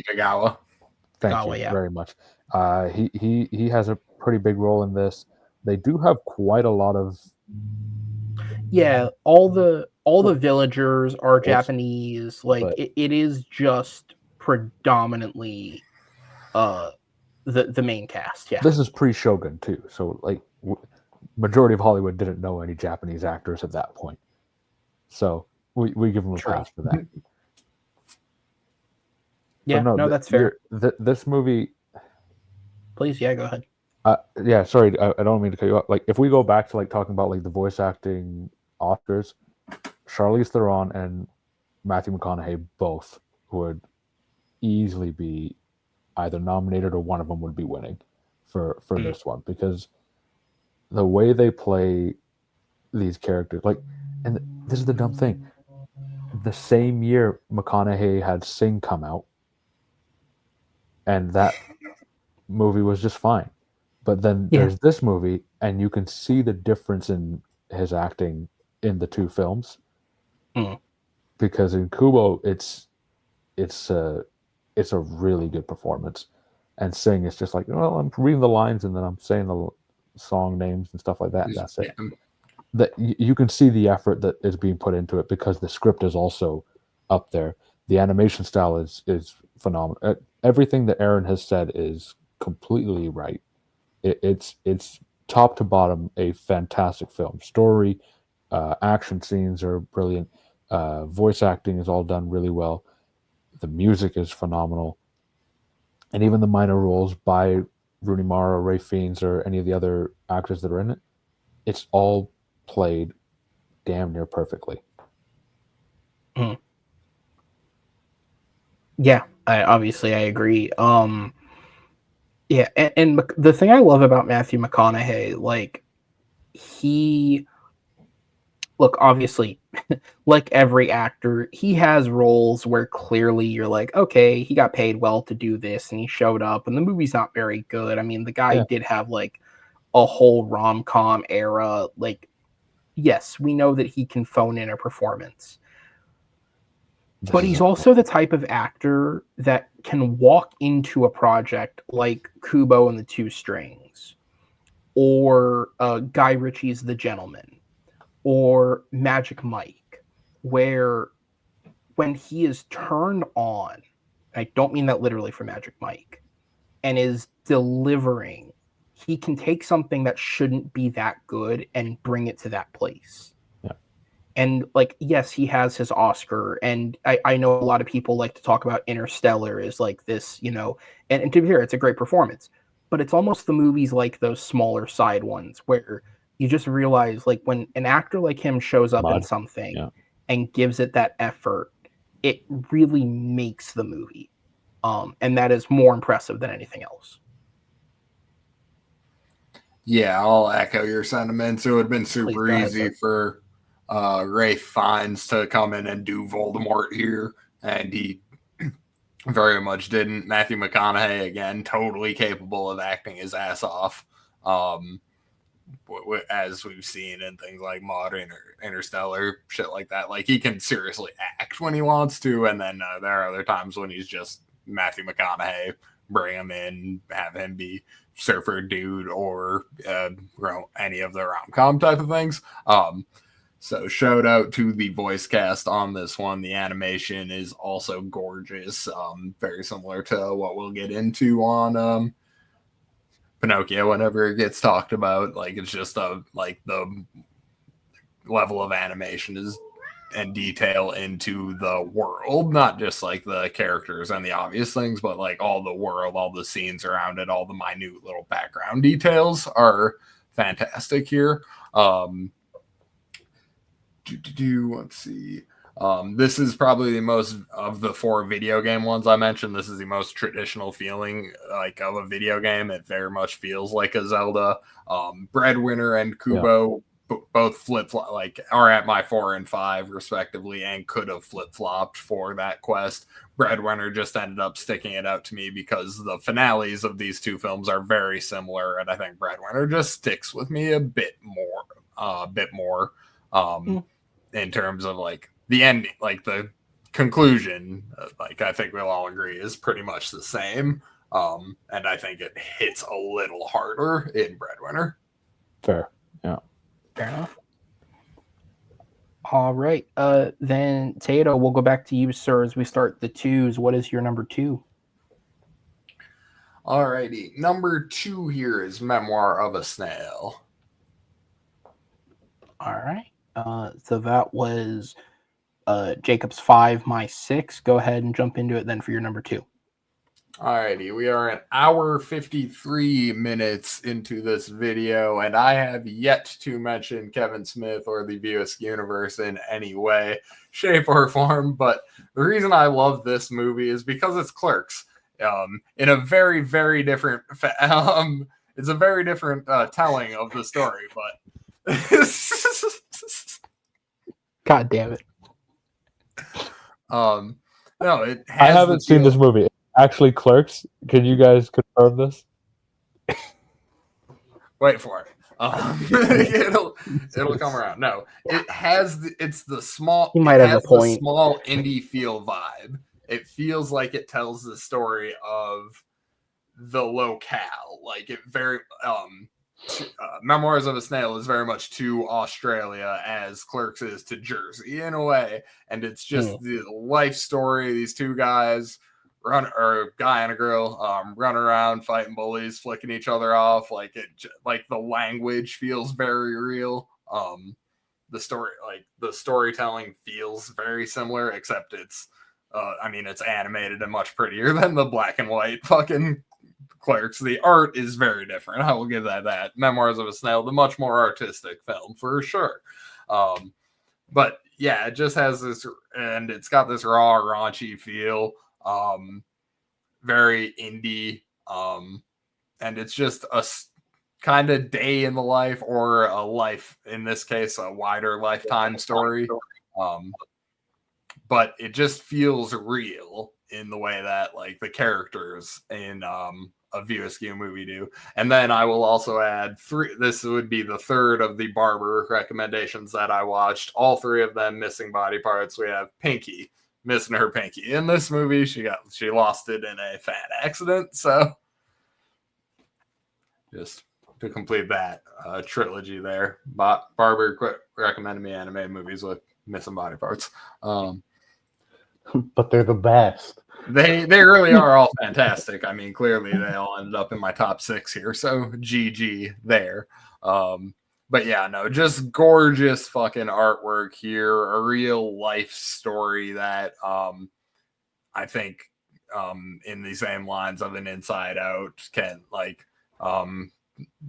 Tagawa. Thank Tagawa, you yeah. very much. He has a pretty big role in this. They do have quite a lot of. Yeah, all the villagers are Japanese. Like, but- it is just predominantly the main cast. Yeah. This is pre-Shogun too, so like majority of Hollywood didn't know any Japanese actors at that point, so we give them a pass for that. Yeah, no, that's fair. This movie. Please, yeah, go ahead. Yeah, sorry, I don't mean to cut you off. Like, if we go back to like talking about like the voice acting Oscars, Charlize Theron and Matthew McConaughey both would easily be either nominated or one of them would be winning for this one, because the way they play these characters, like, and this is the dumb thing. The same year McConaughey had Sing come out, and that movie was just fine. But then there's this movie, and you can see the difference in his acting in the 2 films. Because in Kubo, it's a really good performance, and Sing is just like, well, I'm reading the lines and then I'm saying the song names and stuff like that. And that's it. That you can see the effort that is being put into it, because the script is also up there. The animation style is phenomenal. Everything that Aaron has said is completely right. It's top to bottom a fantastic film. Story, action scenes are brilliant. Voice acting is all done really well. The music is phenomenal, and even the minor roles by Rooney Mara, Ray Fiennes, or any of the other actors that are in it, it's all played damn near perfectly. Yeah, I agree. Yeah, and the thing I love about Matthew McConaughey, like, look, obviously, like every actor, he has roles where clearly you're like, okay, he got paid well to do this, and he showed up, and the movie's not very good. I mean, the guy did have like a whole rom-com era. Like, yes, we know that he can phone in a performance. But he's also the type of actor that can walk into a project like Kubo and the Two Strings, or Guy Ritchie's The Gentleman, or Magic Mike, where when he is turned on, I don't mean that literally for Magic Mike, and is delivering, he can take something that shouldn't be that good and bring it to that place. Yeah. And like, yes, he has his Oscar, and I know a lot of people like to talk about Interstellar as like this, you know, and to be fair, it's a great performance, but it's almost the movies like those smaller side ones where you just realize, like, when an actor like him shows up in something and gives it that effort, it really makes the movie. And that is more impressive than anything else. Yeah, I'll echo your sentiments. It would have been super easy for Ralph Fiennes to come in and do Voldemort here, and he very much didn't. Matthew McConaughey, again, totally capable of acting his ass off, as we've seen in things like Modern or Interstellar, shit like that. Like, he can seriously act when he wants to, and then there are other times when he's just Matthew McConaughey. Bring him in, have him be Surfer Dude or any of the rom-com type of things. So shout out to the voice cast on this one. The animation is also gorgeous, very similar to what we'll get into on Pinocchio whenever it gets talked about. Like, it's just like the level of animation is and detail into the world, not just like the characters and the obvious things, but like all the world, all the scenes around it, all the minute little background details are fantastic here. Let's see. This is probably the most of the 4 video game ones I mentioned. This is the most traditional feeling like of a video game. It very much feels like a Zelda. Breadwinner and Kubo both flip-flop, like, are at my 4 and 5 respectively, and could have flip-flopped for that quest. Breadwinner just ended up sticking it out to me because the finales of these 2 films are very similar, and I think Breadwinner just sticks with me a bit more in terms of like the ending, like the conclusion. Like, I think we'll all agree is pretty much the same, and I think it hits a little harder in Breadwinner. Fair. Yeah. Fair enough. All right. Then Tato, we'll go back to you, sir, as we start the 2s. What is your number 2? All righty. Number 2 here is Memoir of a Snail. All right. So that was Jacob's 5, my 6. Go ahead and jump into it then for your number 2. Alrighty, we are an hour 53 minutes into this video, and I have yet to mention Kevin Smith or the Views universe in any way, shape, or form. But the reason I love this movie is because it's Clerks. In a very, very different, it's a very different telling of the story. But God damn it! No, it. I haven't seen this movie. Actually, Clerks. Can you guys confirm this? Wait for it. It'll come around. No, it has. It's the small. You might have a point. Small indie feel vibe. It feels like it tells the story of the locale. Like, it very. Memoirs of a Snail is very much to Australia as Clerks is to Jersey in a way, and it's just the life story. These 2 guys. Guy and a girl run around fighting bullies, flicking each other off. Like, like the language feels very real. The storytelling feels very similar, except it's it's animated and much prettier than the black and white fucking Clerks. The art is very different. I will give that. Memoirs of a Snail, the much more artistic film for sure. But yeah, it just has this, and it's got this raw, raunchy feel. Very indie, and it's just a kind of day in the life, or a life, in this case, a wider lifetime story. But it just feels real in the way that, like, the characters in a View Askew movie do. And then I will also add 3. This would be the 3rd of the Barber recommendations that I watched. All 3 of them missing body parts. We have Pinky, missing her pinky. In this movie, she lost it in a fat accident. So just to complete that trilogy there, Barber recommended me animated movies with missing body parts. But they're the best. They really are all fantastic. I mean, clearly they all ended up in my top 6 here, so GG there. But yeah, no, just gorgeous fucking artwork here, a real life story that I think in the same lines of an Inside Out can like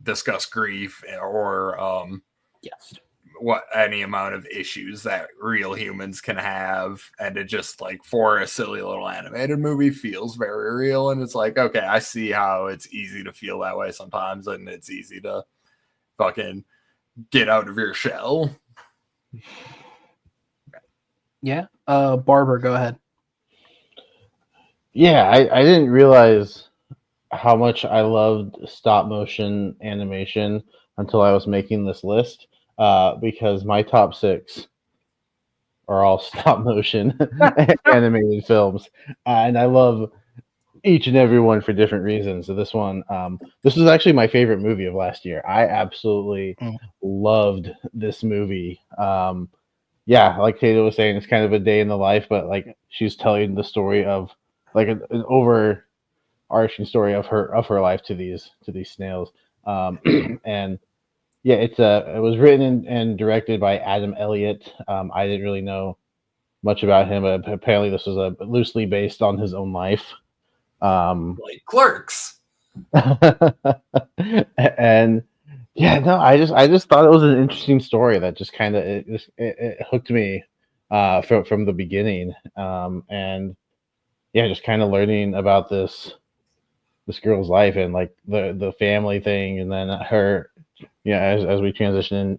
discuss grief or Yes. what any amount of issues that real humans can have, and it just like for a silly little animated movie feels very real. And it's like, okay, I see how it's easy to feel that way sometimes, and it's easy to fucking get out of your shell. Yeah. Barber, go ahead. Yeah, I didn't realize how much I loved stop motion animation until I was making this list, because my top 6 are all stop motion animated films, and I love each and every one for different reasons. So this one, this was actually my favorite movie of last year. I absolutely loved this movie. Yeah, like Tato was saying, it's kind of a day in the life, but like she's telling the story of like an overarching story of her life to these snails. And yeah, it was written and directed by Adam Elliott. I didn't really know much about him, but apparently this was loosely based on his own life. Like Clerks. And yeah, no, I just thought it was an interesting story that just kind of it hooked me from the beginning. And yeah, just kind of learning about this girl's life and like the family thing, and then her, as we transition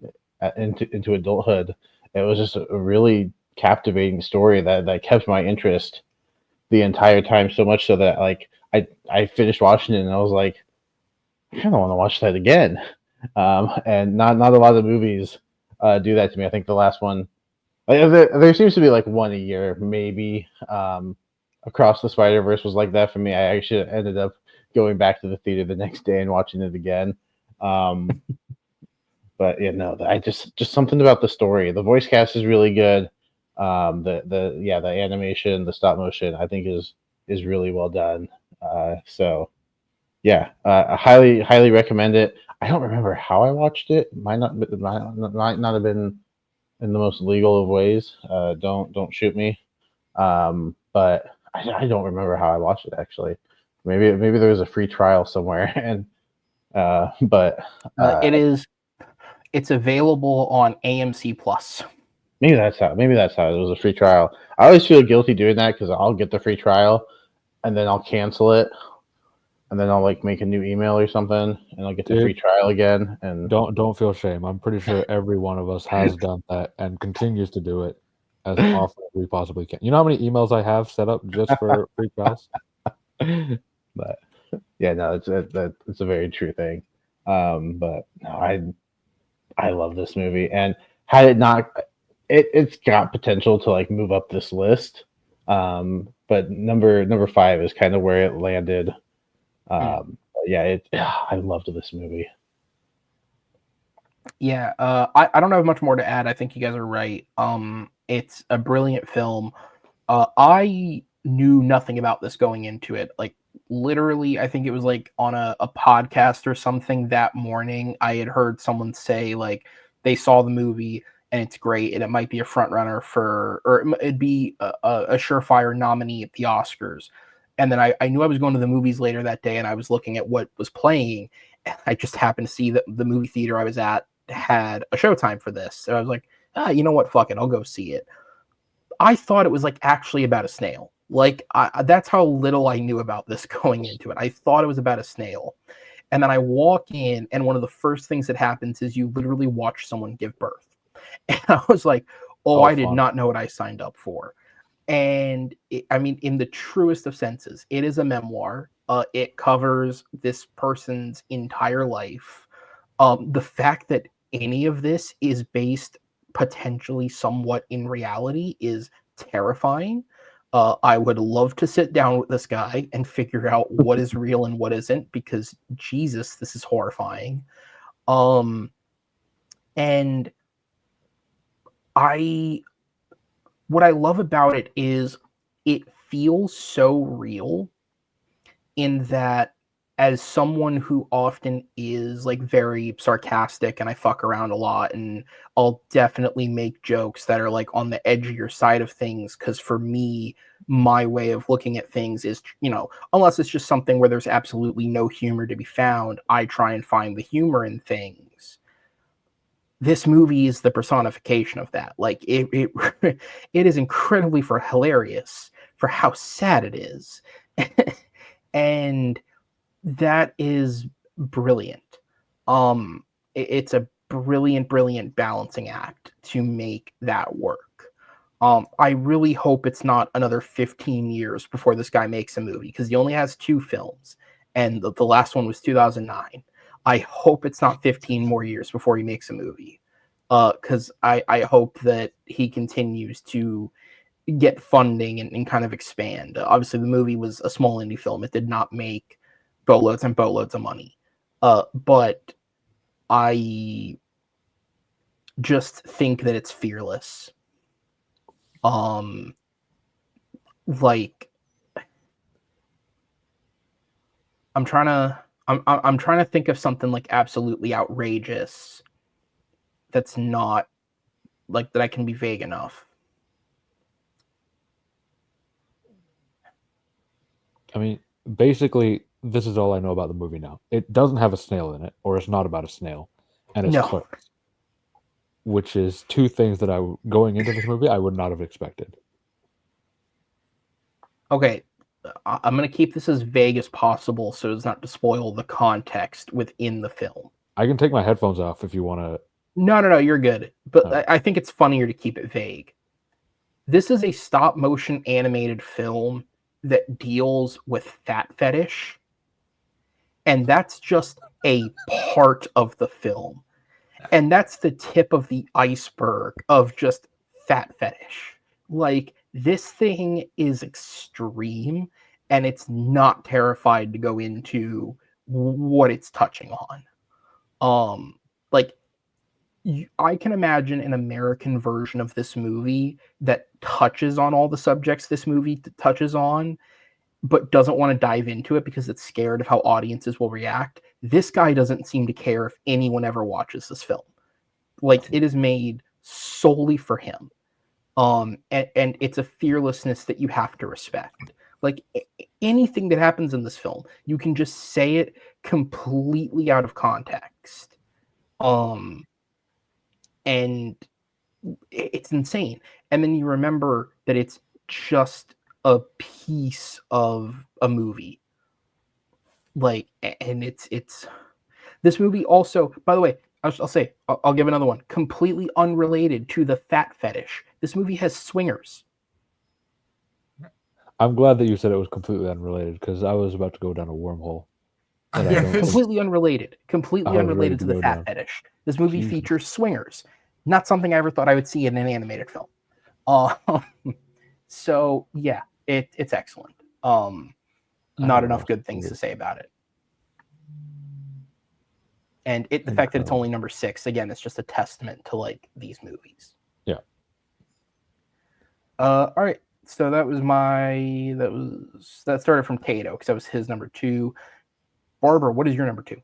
into adulthood, it was just a really captivating story that kept my interest the entire time, so much so that like I finished watching it and I was like, I kind of want to watch that again. And not a lot of movies do that to me. I think the last one, there seems to be like one a year maybe. Across the Spider-Verse was like that for me. I actually ended up going back to the theater the next day and watching it again. But yeah, no, I just something about the story. The voice cast is really good. The animation, the stop motion, I think is really well done. So yeah, I highly recommend it. I don't remember how I watched it. Might not have been in the most legal of ways. Don't shoot me. But I don't remember how I watched it actually. Maybe there was a free trial somewhere, and It's available on AMC Plus. Maybe that's how it was, a free trial. I always feel guilty doing that because I'll get the free trial and then I'll cancel it, and then I'll like make a new email or something, and I'll get the free trial again. And don't feel shame. I'm pretty sure every one of us has done that and continues to do it as often as we possibly can. You know how many emails I have set up just for free trials? But yeah, no, it's a very true thing. But no, I love this movie, and had it not, it's got potential to like move up this list. But number 5 is kind of where it landed. Yeah, I loved this movie. Yeah, I don't have much more to add. I think you guys are right. It's a brilliant film. I knew nothing about this going into it. Like literally, I think it was like on a podcast or something that morning. I had heard someone say like they saw the movie and it's great and it might be a front runner or it'd be a surefire nominee at the Oscars. And then I knew I was going to the movies later that day, and I was looking at what was playing, and I just happened to see that the movie theater I was at had a showtime for this. So I was like, you know what, fuck it, I'll go see it. I thought it was like actually about a snail. Like that's how little I knew about this going into it. I thought it was about a snail. And then I walk in, and one of the first things that happens is you literally watch someone give birth. And I was like, I did not know what I signed up for. And I mean, in the truest of senses, it is a memoir. It covers this person's entire life. The fact that any of this is based potentially somewhat in reality is terrifying. I would love to sit down with this guy and figure out what is real and what isn't, because Jesus, this is horrifying. And what I love about it is it feels so real, in that, as someone who often is like very sarcastic and I fuck around a lot, and I'll definitely make jokes that are like on the edgier side of things, because for me, my way of looking at things is, unless it's just something where there's absolutely no humor to be found, I try and find the humor in things. This movie is the personification of that. Like it it is incredibly hilarious for how sad it is. And that is brilliant. It's a brilliant balancing act to make that work. I really hope it's not another 15 years before this guy makes a movie, because he only has 2 films, and the last one was 2009. I hope it's not 15 more years before he makes a movie, because I hope that he continues to get funding and kind of expand. Obviously, the movie was a small indie film. It did not make boatloads and boatloads of money. But I just think that it's fearless. Like, I'm trying to think of something like absolutely outrageous that's not like that I can be vague enough. I mean, basically, this is all I know about the movie now. It doesn't have a snail in it, or it's not about a snail, and it's No. clerks, which is 2 things that going into this movie I would not have expected. Okay, I'm going to keep this as vague as possible so as not to spoil the context within the film. I can take my headphones off if you want to. No, you're good. But I think it's funnier to keep it vague. This is a stop motion animated film that deals with fat fetish. And that's just a part of the film. And that's the tip of the iceberg of just fat fetish. Like, this thing is extreme, and it's not terrified to go into what it's touching on. Like, I can imagine an American version of this movie that touches on all the subjects this movie touches on, but doesn't want to dive into it because it's scared of how audiences will react. This guy doesn't seem to care if anyone ever watches this film. Like, it is made solely for him. And it's a fearlessness that you have to respect. Like, anything that happens in this film, you can just say it completely out of context. And it's insane. And then you remember that it's just a piece of a movie. Like, and it's this movie also, by the way, I'll give another one, completely unrelated to the fat fetish. This movie has swingers. I'm glad that you said it was completely unrelated, because I was about to go down a wormhole. Completely unrelated to the fat fetish. This movie features swingers. Not something I ever thought I would see in an animated film. So yeah, it's excellent. Not enough good things to say about it. And the fact that it's only number 6, again, it's just a testament to like these movies. Yeah. All right. So that started from Tato, because that was his number 2. Barber, what is your number 2?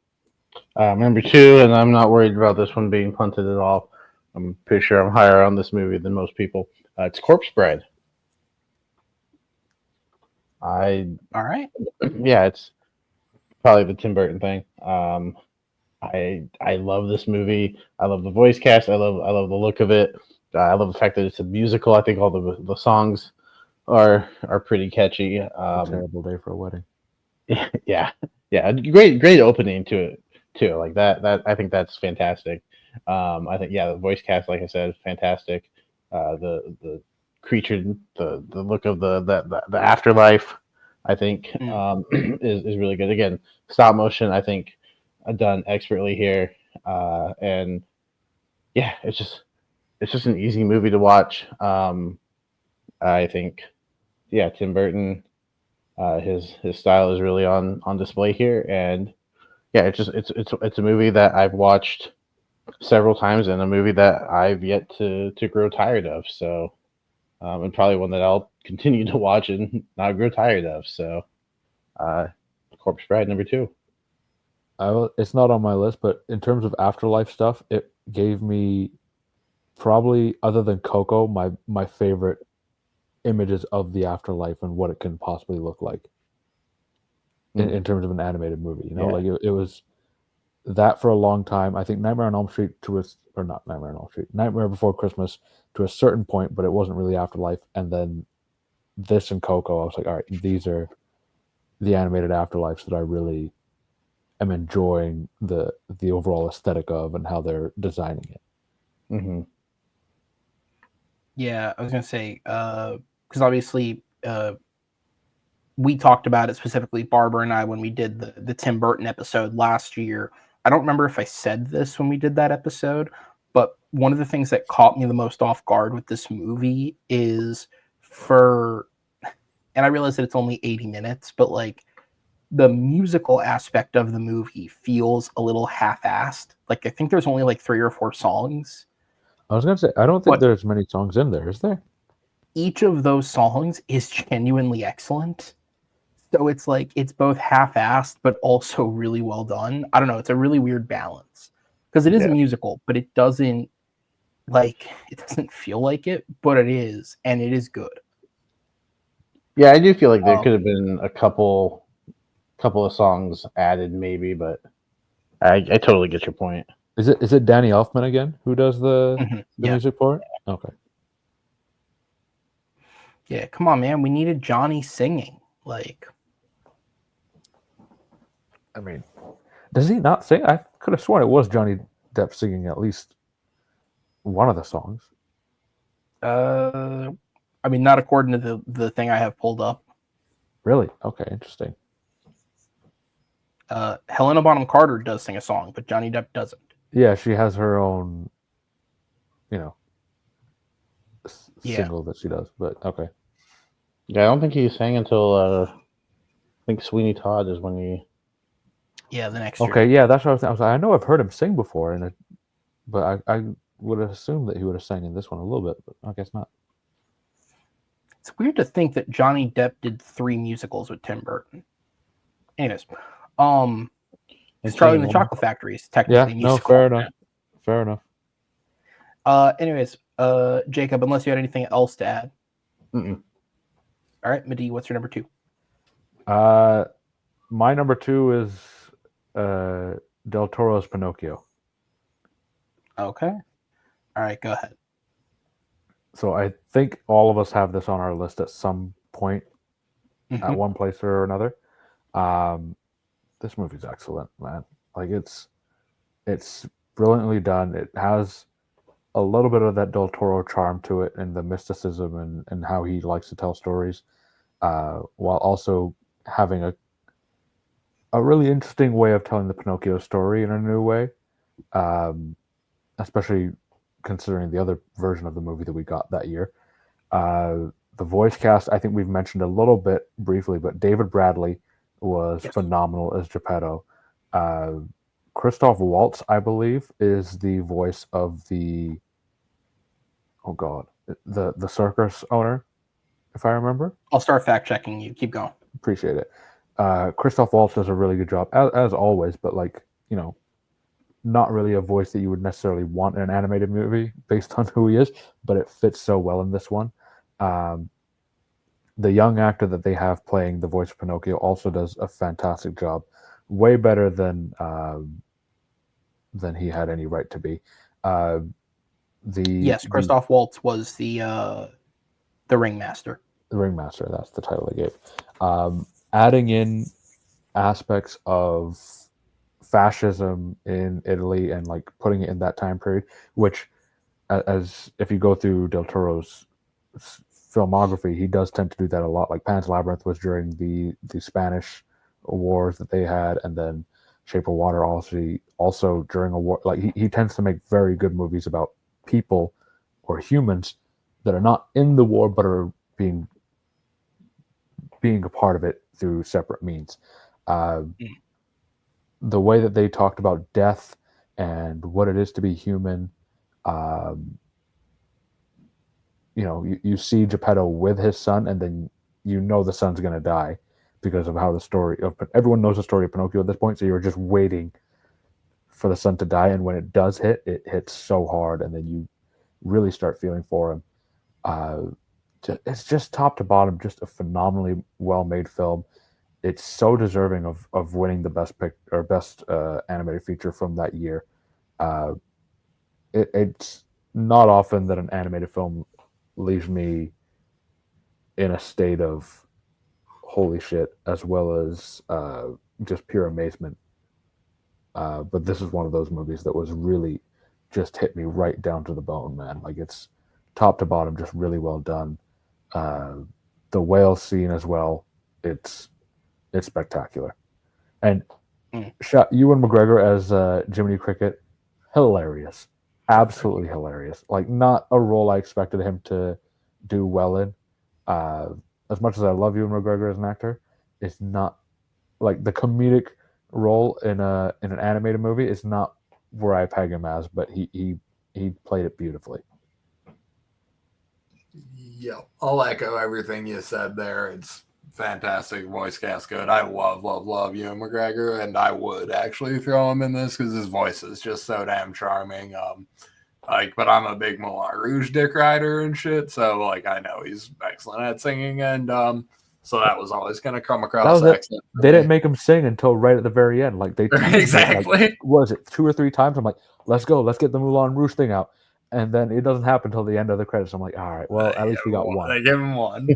Number 2, and I'm not worried about this one being punted at all. I'm pretty sure I'm higher on this movie than most people. It's Corpse Bride. All right. Yeah, it's probably the Tim Burton thing. I love this movie. I love the voice cast. I love the look of it. I love the fact that it's a musical. I think all the songs are pretty catchy. A terrible day for a wedding. Yeah. Great opening to it too. Like that I think that's fantastic. I think the voice cast, like I said, is fantastic. The creature, the look of the afterlife, I think is really good. Again, stop motion, I think done expertly here, and yeah, it's just an easy movie to watch. I think yeah, Tim Burton, his style is really on display here, and yeah, it's a movie that I've watched several times, and a movie that I've yet to grow tired of. So, and probably one that I'll continue to watch and not grow tired of. So, uh, Corpse Bride #2. It's not on my list, but in terms of afterlife stuff, it gave me probably, other than Coco, my favorite images of the afterlife and what it can possibly look like in terms of an animated movie. You know, Yeah. like it was that for a long time. I think Nightmare on Elm Street or not Nightmare on Elm Street, Nightmare Before Christmas to a certain point, but it wasn't really afterlife. And then this and Coco, I was like, all right, these are the animated afterlives that I really am enjoying the overall aesthetic of and how they're designing it. Mm-hmm. Yeah, I was gonna say because obviously we talked about it specifically, Barber and I, when we did the Tim Burton episode last year. I don't remember if I said this when we did that episode, but one of the things that caught me the most off guard with this movie is and I realize that it's only 80 minutes, but like the musical aspect of the movie feels a little half-assed. Like I think there's only like 3 or 4 songs. I was gonna say, I don't think But there's many songs in there, is there? each of those songs is genuinely excellent. So it's like it's both half-assed but also really well done. I don't know, it's a really weird balance because it is a Yeah. musical, but it doesn't feel like it, but it is, and it is good. Yeah, I do feel like there could have been a couple of songs added, maybe, but I totally get your point. Is it Danny Elfman again who does the Yeah. music for it? Okay. Yeah, come on, man. We needed Johnny singing. Like, I mean, does he not sing? I could have sworn it was Johnny Depp singing at least one of the songs. I mean, not according to the thing I have pulled up. Really? Okay, interesting. Helena Bonham Carter does sing a song, but Johnny Depp doesn't. Yeah, she has her own, Yeah. single that she does. But okay. Yeah, I don't think he sang until I think Sweeney Todd is when he. Yeah, the next year. Okay, yeah, that's what I was. I was like, I know I've heard him sing before, but I would have assumed that he would have sang in this one a little bit, but I guess not. It's weird to think that Johnny Depp did 3 musicals with Tim Burton. Anyways, it's Charlie and the Chocolate Factory is technically musical. No, fair enough. Fair enough. Anyways, Jacob, unless you had anything else to add. Mm-mm. All right, Madeeh, what's your number 2? My number 2 is Del Toro's Pinocchio. Okay. All right, go ahead. So I think all of us have this on our list at some point, at one place or another. This movie's excellent, man. Like it's brilliantly done. It has a little bit of that Del Toro charm to it, and the mysticism and how he likes to tell stories, while also having a really interesting way of telling the Pinocchio story in a new way, especially considering the other version of the movie that we got that year. The voice cast, I think we've mentioned a little bit briefly, but David Bradley was phenomenal as Geppetto. Christoph Waltz, I believe, is the voice of the circus owner, if I remember. I'll start fact checking you. Keep going. Appreciate it. Christoph Waltz does a really good job, as always, but not really a voice that you would necessarily want in an animated movie based on who he is, but it fits so well in this one. The young actor that they have playing the voice of Pinocchio also does a fantastic job, way better than he had any right to be. Christoph Waltz was the ringmaster. The ringmaster, that's the title they gave. Adding in aspects of fascism in Italy and like putting it in that time period, which, as if you go through Del Toro's filmography, he does tend to do that a lot. Like Pan's Labyrinth was during the Spanish wars that they had, and then Shape of Water also during a war. Like he tends to make very good movies about people or humans that are not in the war but are being being a part of it through separate means. The way that they talked about death and what it is to be human. You see Geppetto with his son, and then the son's going to die because of how the story of everyone knows the story of Pinocchio at this point. So you're just waiting for the son to die, and when it does hit, it hits so hard, and then you really start feeling for him. It's just top to bottom, just a phenomenally well-made film. It's so deserving of winning the best animated feature from that year. It's not often that an animated film leaves me in a state of holy shit, as well as just pure amazement. But this is one of those movies that was really just hit me right down to the bone, man. Like, it's top to bottom, just really well done. The whale scene as well, it's spectacular. And Ewan McGregor as Jiminy Cricket, hilarious. Absolutely hilarious. Like, not a role I expected him to do well in. As much as I love Ewan McGregor as an actor, it's not like the comedic role in an animated movie is not where I peg him as, but he played it beautifully. Yep, I'll echo everything you said there. It's fantastic voice cast, good. I love Ewan McGregor, and I would actually throw him in this because his voice is just so damn charming. But I'm a big Moulin Rouge dick rider and shit, so like I know he's excellent at singing, and so that was always going to come across excellent. They didn't make him sing until right at the very end. Like, they exactly. Like, was it 2 or 3 times? I'm like, let's go, let's get the Moulin Rouge thing out. And then it doesn't happen until the end of the credits. I'm like, all right, well, at least we got one. They give him one.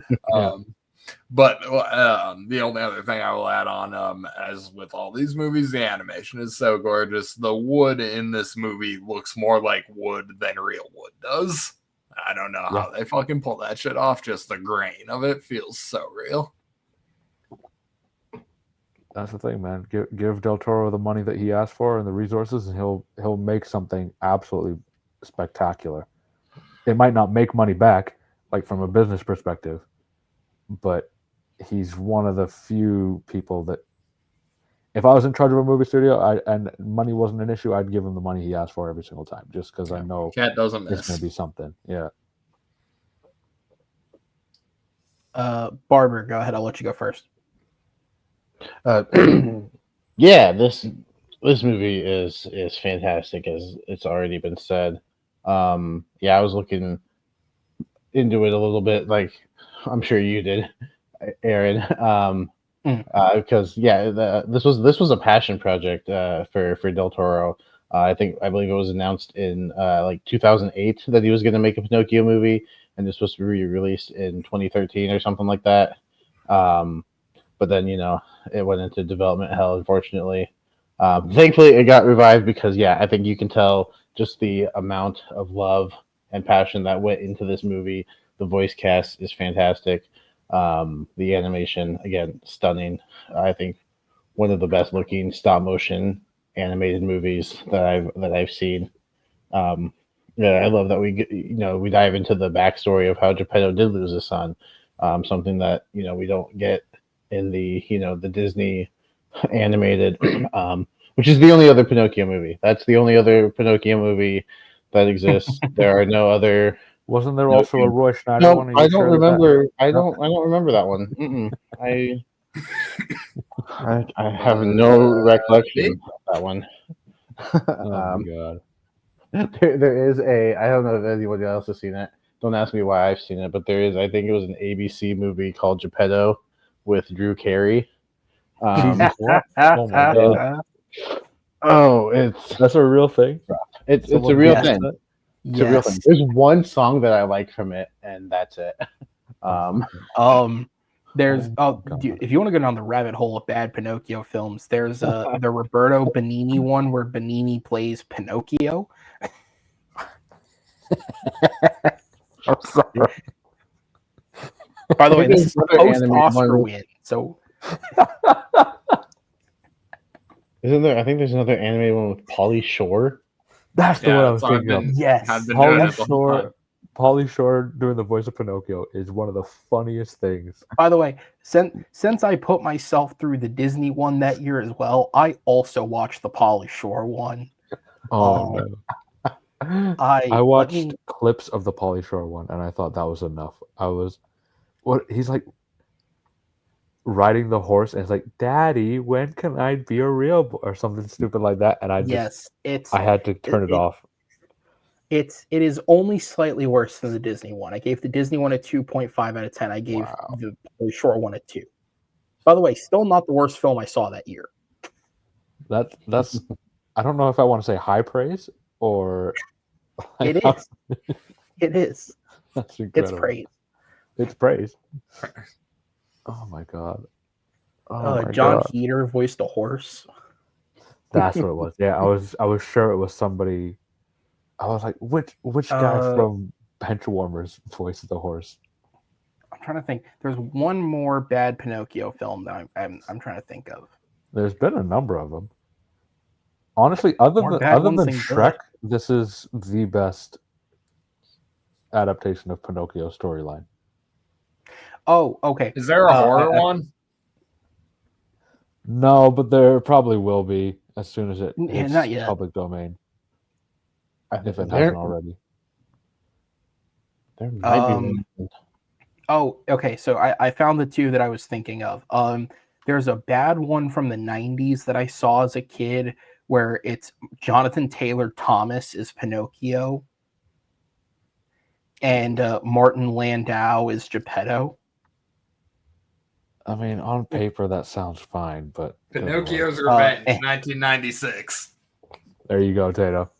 But the only other thing I will add on, as with all these movies, the animation is so gorgeous. The wood in this movie looks more like wood than real wood does. I don't know how they fucking pull that shit off. Just the grain of it feels so real. That's the thing, man. Give Del Toro the money that he asked for and the resources, and he'll make something absolutely spectacular. It might not make money back, like from a business perspective, but he's one of the few people that, if I was in charge of a movie studio and money wasn't an issue, I'd give him the money he asked for every single time, just because I know Cat doesn't miss. It's going to be something. Yeah. Barber, go ahead. I'll let you go first. Yeah, this movie is fantastic, as it's already been said. I was looking into it a little bit, like I'm sure you did, Aaron. Because this was a passion project for Del Toro. I believe it was announced in like 2008 that he was going to make a Pinocchio movie, and it's supposed to be released in 2013 or something like that. But then it went into development hell, unfortunately. Thankfully, it got revived because I think you can tell just the amount of love and passion that went into this movie. The voice cast is fantastic. The animation, again, stunning. I think one of the best looking stop motion animated movies that I've seen. I love that we dive into the backstory of how Geppetto did lose his son. Something that we don't get in the the Disney animated, which is the only other Pinocchio movie. That's the only other Pinocchio movie that exists. There are no other. Wasn't there also a Roy Schneider No, one? I don't remember. I don't remember that one. I have no recollection of that one. Oh my god. There is I don't know if anybody else has seen it. Don't ask me why I've seen it, but there is. I think it was an ABC movie called Geppetto with Drew Carey. What? Oh my god. That's a real thing. It's a real thing. It's a real thing. There's one song that I like from it, and that's it. There's dude, if you want to go down the rabbit hole of bad Pinocchio films, there's the Roberto Benigni one where Benigni plays Pinocchio. I'm sorry. By the way, this is post-Oscar win, so. Isn't there? I think there's another animated one with Pauly Shore. That's the one I was thinking of. Yes, Pauly Shore Pauly Shore doing the voice of Pinocchio is one of the funniest things. By the way, since I put myself through the Disney one that year as well, I also watched the Pauly Shore one. Oh Um, no! I I let watched me clips of the Pauly Shore one, and I thought that was enough. What he's like riding the horse, and it's like, "Daddy, when can I be a real boy?" or something stupid like that, and yes, I had to turn it off. it is only slightly worse than the Disney one. I gave the Disney one a 2.5 out of 10. I gave Wow. the Pauly Shore one a 2. By the way, still not the worst film I saw that year. That's I don't know if I want to say high praise or It is. It is. That's It's incredible. praise. It's praise. Oh my god. Oh my John god. Heater voiced a horse. That's what it was. Yeah, I was sure it was somebody. I was like, which guy from Benchwarmers voiced the horse? I'm trying to think. There's one more bad Pinocchio film that I'm trying to think of. There's been a number of them. Honestly, other More than bad ones than Shrek, good. this is the best adaptation of Pinocchio storyline. Oh, okay. Is there a horror one? No, but there probably will be as soon as it hits not yet. public domain, if it There- hasn't already. There might be one. Oh, okay. So I found the two that I was thinking of. There's a bad one from the 90s that I saw as a kid where it's Jonathan Taylor Thomas is Pinocchio and Martin Landau is Geppetto. I mean, on paper that sounds fine, but Pinocchio's Revenge, 1996. There you go, Tato.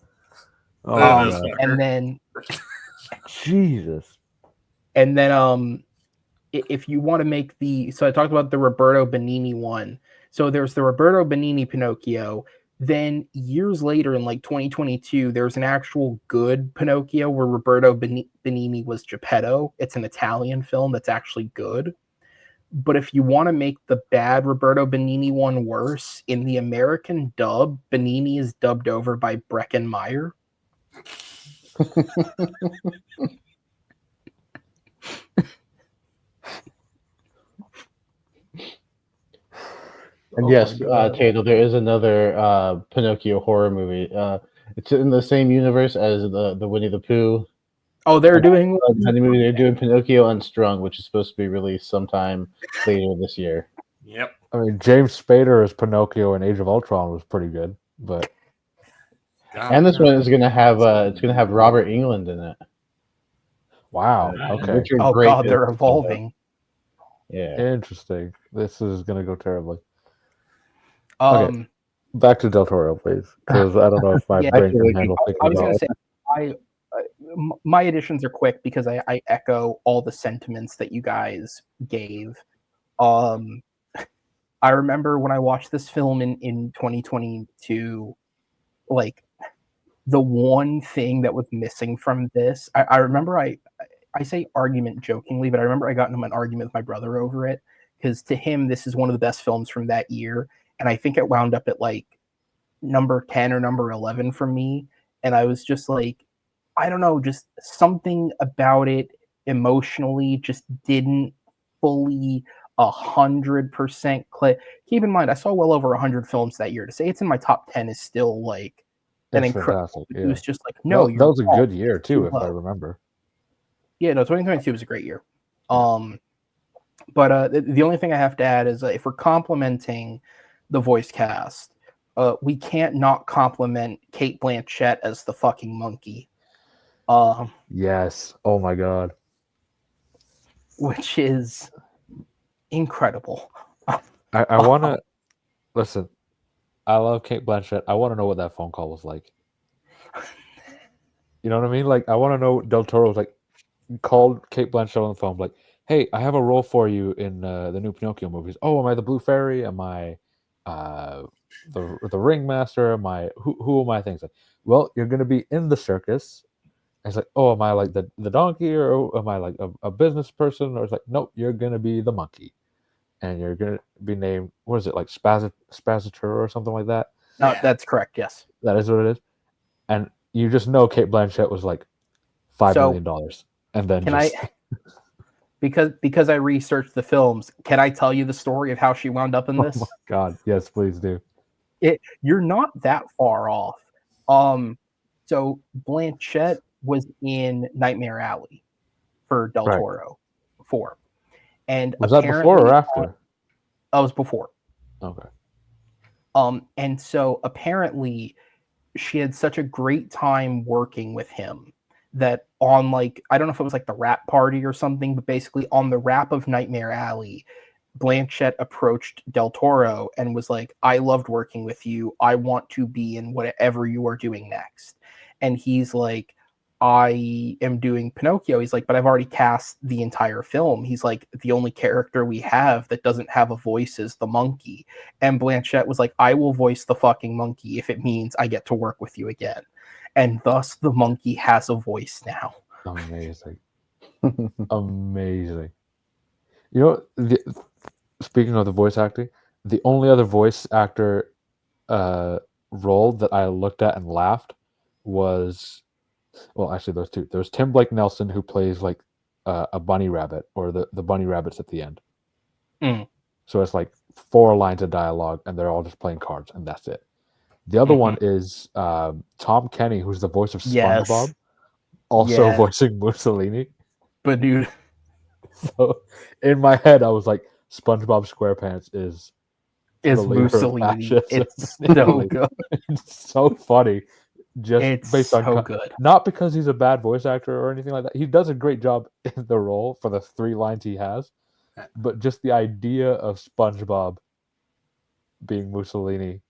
Oh, That is God. fucker. And then Jesus. And then if you want to make so I talked about the Roberto Benigni one. So there's the Roberto Benigni Pinocchio. Then years later in like 2022, there's an actual good Pinocchio where Roberto Benigni was Geppetto. It's an Italian film that's actually good. But if you want to make the bad Roberto Benigni one worse, in the American dub, Benigni is dubbed over by Breckin Meyer. And yes, Tato, there is another Pinocchio horror movie. It's in the same universe as the Winnie the Pooh. Oh, they're doing movie. They're doing Pinocchio Unstrung, which is supposed to be released sometime later this year. Yep. I mean, James Spader as Pinocchio in Age of Ultron was pretty good, but And this one is gonna have Robert England in it. wow, okay, Oh God, they're evolving. Yeah, interesting. This is gonna go terribly. Okay. Back to Del Toro, please, because I don't know if my brain can handle thinking I was about. going to say, my additions are quick because I echo all the sentiments that you guys gave. I remember when I watched this film in 2022, like the one thing that was missing from this, I remember I say argument jokingly, but I remember I got into an argument with my brother over it because to him, this is one of the best films from that year. And I think it wound up at like number 10 or number 11 for me. And I was just like, I don't know, just something about it emotionally just didn't fully 100% click. Keep in mind, I saw well over 100 films that year. To say it's in my top 10 is still like an incredible. Yeah. It was just like, no, that was a good year too, if I remember. Yeah, no, 2022 was a great year. But the only thing I have to add is if we're complimenting the voice cast, we can't not compliment Cate Blanchett as the fucking monkey. Yes. Oh my God. Which is incredible. I want to listen. I love Cate Blanchett. I want to know what that phone call was like. You know what I mean? Like, I want to know Del Toro was like, called Cate Blanchett on the phone, like, "Hey, I have a role for you in the new Pinocchio movies. Oh, am I the Blue Fairy? Am I the ringmaster? Am I who am I?" Things like, "Well, you're going to be in the circus." And it's like, "Oh, am I like the donkey, or am I like a business person?" Or it's like, "Nope, you're going to be the monkey, and you're going to be named, what is it, like Spazitor or something like that?" No, that's correct. Yes, that is what it is. And you just know Cate Blanchett was like $5 million. and then Can I because I researched the films, can I tell you the story of how she wound up in Oh this? my God, yes, please do. You're not that far off. So Blanchett was in Nightmare Alley for Del Right. Toro 4. And Was that before or apparently after? that was before. Okay. And so apparently she had such a great time working with him that on like, I don't know if it was like the wrap party or something, but basically on the wrap of Nightmare Alley, Blanchett approached Del Toro and was like, I loved working with you. I want to be in whatever you are doing next. And he's like, I am doing Pinocchio. He's like, but I've already cast the entire film. He's like, the only character we have that doesn't have a voice is the monkey. And Blanchett was like, I will voice the fucking monkey if it means I get to work with you again. And thus the monkey has a voice now. Amazing. Amazing. You know, speaking of the voice acting, the only other voice actor role that I looked at and laughed was, well, actually, there's two. There's Tim Blake Nelson, who plays like a bunny rabbit, or the bunny rabbits at the end. Mm. So it's like 4 lines of dialogue, and they're all just playing cards, and that's it. The other one is Tom Kenny, who's the voice of SpongeBob, also voicing Mussolini. But dude, So in my head, I was like, SpongeBob SquarePants is it's the leader of Mussolini. fascism It's in so Italy. good. It's so funny. Just It's based on so good. not because he's a bad voice actor or anything like that. He does a great job in the role for the 3 lines he has, but just the idea of SpongeBob being Mussolini.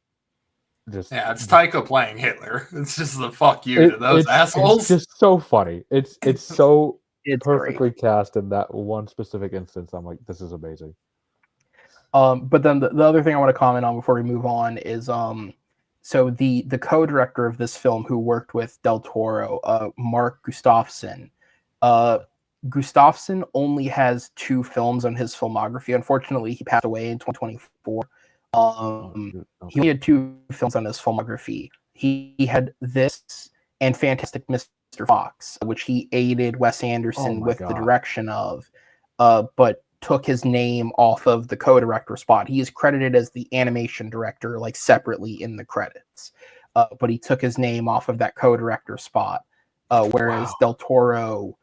It's Taika playing Hitler. It's just the fuck you to those assholes. It's just so funny. It's so It's perfectly great. cast in that one specific instance. I'm like, this is amazing. But then the other thing I want to comment on before we move on is so the co-director of this film who worked with Del Toro, Mark Gustafson. Gustafson only has 2 films on his filmography. Unfortunately, he passed away in 2024. He only had 2 films on his filmography. He had this and Fantastic Mr. Fox, which he aided Wes Anderson with the direction of, but took his name off of the co-director spot. He is credited as the animation director, like separately in the credits, but he took his name off of that co-director spot. Whereas Del Toro,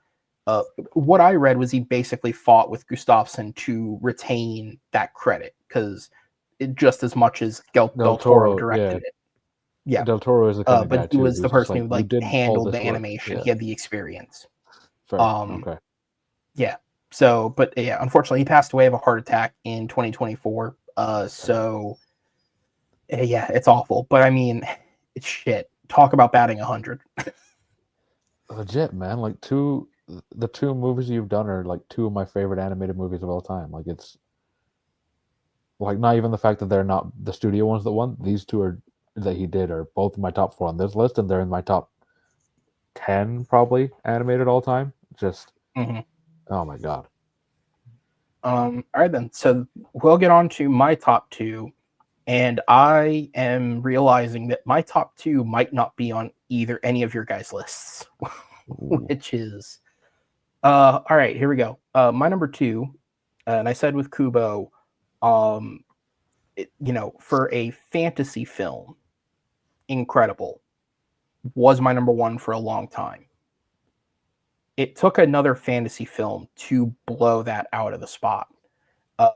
what I read was he basically fought with Gustafson to retain that credit because just as much as Del Toro directed it. Yeah, Del Toro is the kind of guy but he too, was the person who like didn't handled the animation. He had the experience. Fair. Okay. Yeah. So, but yeah, unfortunately, he passed away of a heart attack in 2024. So, yeah, it's awful. But I mean, it's shit. Talk about batting 100. Legit, man. Like the 2 movies you've done are like 2 of my favorite animated movies of all time. Like it's like not even the fact that they're not the studio ones that won. These 2 are that he did are both in my top 4 on this list, and they're in my top 10 probably animated all time. Just oh my god. All right then. So we'll get on to my top 2, and I am realizing that my top 2 might not be on either any of your guys' lists, which is all right. Here we go. My number 2, and I said with Kubo, for a fantasy film, incredible, was my number 1 for a long time. It took another fantasy film to blow that out of the spot.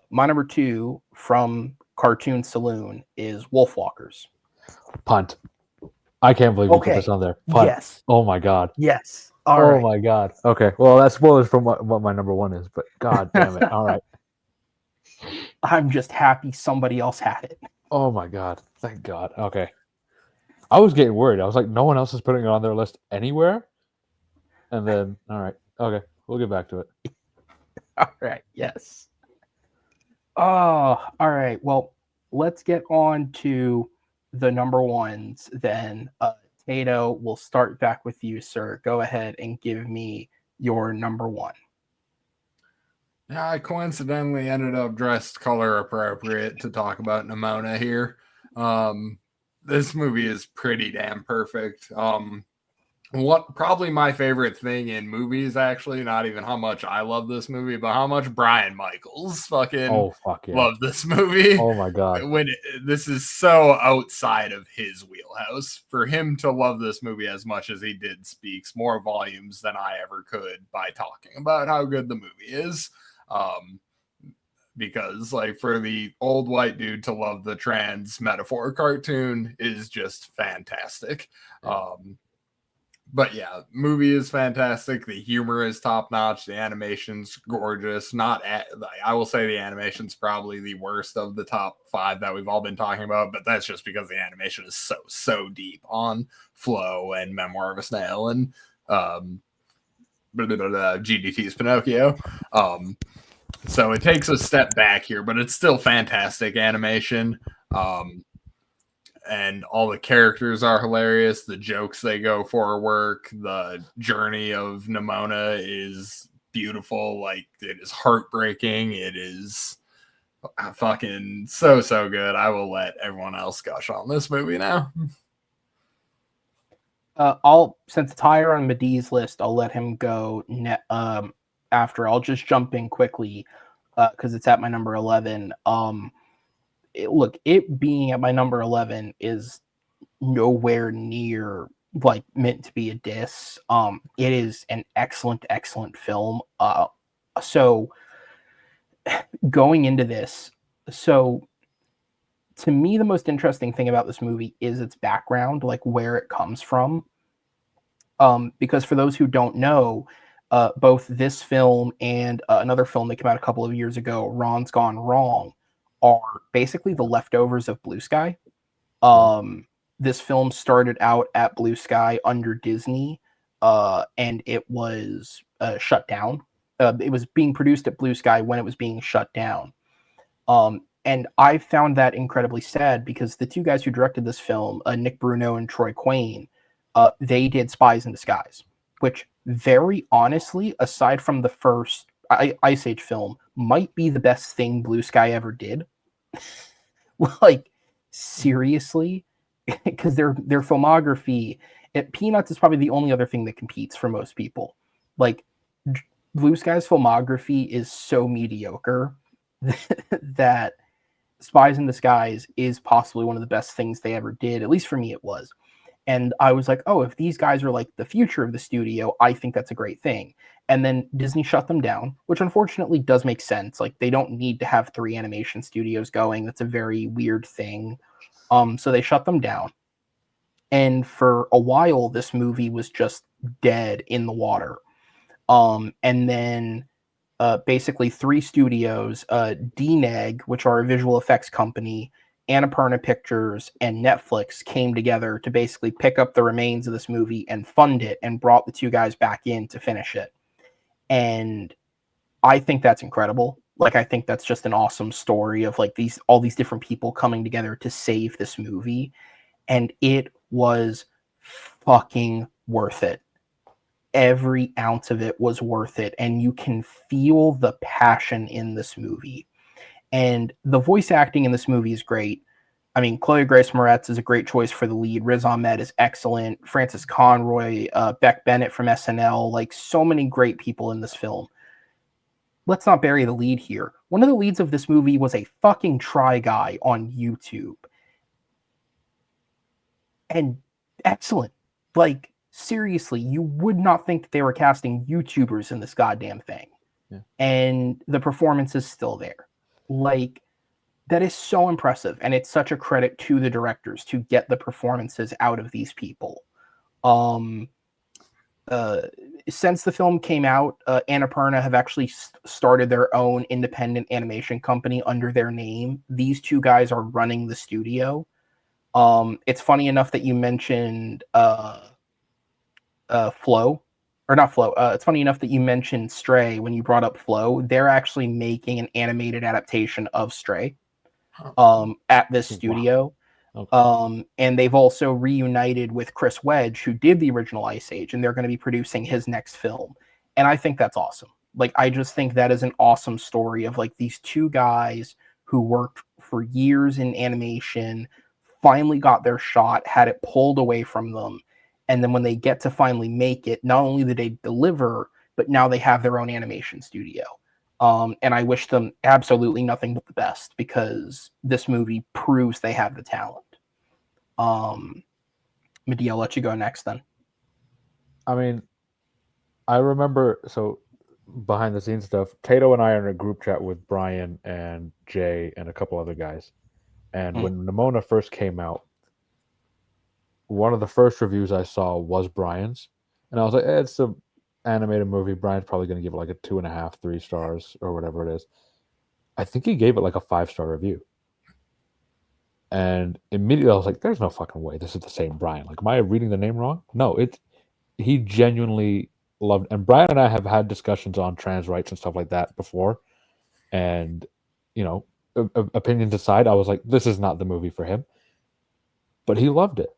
My number 2 from Cartoon Saloon is Wolfwalkers. Punt. I can't believe you put this on there. Punt. Yes. Oh my god. Yes. All right. My god. Okay. Well, that's spoilers from what my number 1 is, but god damn it. All right. I'm just happy somebody else had it. Oh my god. Thank God. Okay. I was getting worried. I was like, no one else is putting it on their list anywhere. And then, all right. Okay. We'll get back to it. All right. Yes. Oh, all right. Well, let's get on to the number 1s then. Tato, we'll start back with you, sir. Go ahead and give me your number 1. Yeah, I coincidentally ended up dressed color appropriate to talk about Nimona here. This movie is pretty damn perfect. what probably my favorite thing in movies, actually, not even how much I love this movie, but how much Bryan Michaels fucking Oh fuck yeah! love this movie. Oh my god! This is so outside of his wheelhouse. For him to love this movie as much as he did speaks more volumes than I ever could by talking about how good the movie is. Because like for the old white dude to love the trans metaphor cartoon is just fantastic. But yeah, movie is fantastic. The humor is top notch. The animation's gorgeous. I will say the animation's probably the worst of the top 5 that we've all been talking about, but that's just because the animation is so deep on Flow and Memoir of a Snail and GDT's Pinocchio. So it takes a step back here, but it's still fantastic animation. And all the characters are hilarious. The jokes they go for work. The journey of Nimona is beautiful. Like, it is heartbreaking. It is fucking so good. I will let everyone else gush on this movie now. Since it's higher on Madeeh's list, I'll let him go after. I'll just jump in quickly because it's at my number 11. Look, it being at my number 11 is nowhere near like meant to be a diss. It is an excellent film. So going into this, so to me, the most interesting thing about this movie is its background, like where it comes from. Because for those who don't know, both this film and another film that came out a couple of years ago, Ron's Gone Wrong, are basically the leftovers of Blue Sky. This film started out at Blue Sky under Disney, and it was shut down. It was being produced at Blue Sky when it was being shut down. And I found that incredibly sad because the two guys who directed this film, Nick Bruno and Troy Quayne, they did Spies in Disguise, which very honestly, aside from the first Ice Age film, might be the best thing Blue Sky ever did. Like, seriously, because their filmography, Peanuts is probably the only other thing that competes for most people. Like, Blue Sky's filmography is so mediocre that Spies in Disguise is possibly one of the best things they ever did. At least for me, it was. And I was like, oh, if these guys are like the future of the studio, I think that's a great thing. And then Disney shut them down, which unfortunately does make sense. Like, they don't need to have 3 animation studios going. That's a very weird thing. So they shut them down. And for a while, this movie was just dead in the water. And then basically 3 studios, DNEG, which are a visual effects company, Annapurna Pictures, and Netflix came together to basically pick up the remains of this movie and fund it and brought the 2 guys back in to finish it. And I think that's incredible. Like, I think that's just an awesome story of like all these different people coming together to save this movie. And it was fucking worth it. Every ounce of it was worth it. And you can feel the passion in this movie. And the voice acting in this movie is great. I mean, Chloe Grace Moretz is a great choice for the lead. Riz Ahmed is excellent. Francis Conroy, Beck Bennett from SNL, like so many great people in this film. Let's not bury the lead here. One of the leads of this movie was a fucking Try Guy on YouTube. And excellent. Like, seriously, you would not think that they were casting YouTubers in this goddamn thing. Yeah. And the performance is still there. Like, that is so impressive, and it's such a credit to the directors to get the performances out of these people. Since the film came out, Annapurna have actually started their own independent animation company under their name. These 2 guys are running the studio. It's funny enough that you mentioned Flow. Or not Flow. It's funny enough that you mentioned Stray when you brought up Flow. They're actually making an animated adaptation of Stray at this studio. Wow. Okay. And they've also reunited with Chris Wedge, who did the original Ice Age, and they're going to be producing his next film. And I think that's awesome. Like, I just think that is an awesome story of like these 2 guys who worked for years in animation, finally got their shot, had it pulled away from them, And then when they get to finally make it, not only did they deliver, but now they have their own animation studio. And I wish them absolutely nothing but the best, because this movie proves they have the talent. Madeeh, I'll let you go next then. I mean, I remember, so behind the scenes stuff, Tato and I are in a group chat with Brian and Jay and a couple other guys. And when Nimona first came out, one of the first reviews I saw was Brian's. And I was like, it's an animated movie. Brian's probably going to give it like a 2.5, 3 stars or whatever it is. I think he gave it like a 5-star review. And immediately I was like, there's no fucking way this is the same Brian. Like, am I reading the name wrong? No, he genuinely loved, and Brian and I have had discussions on trans rights and stuff like that before. And, opinions aside, I was like, this is not the movie for him. But he loved it.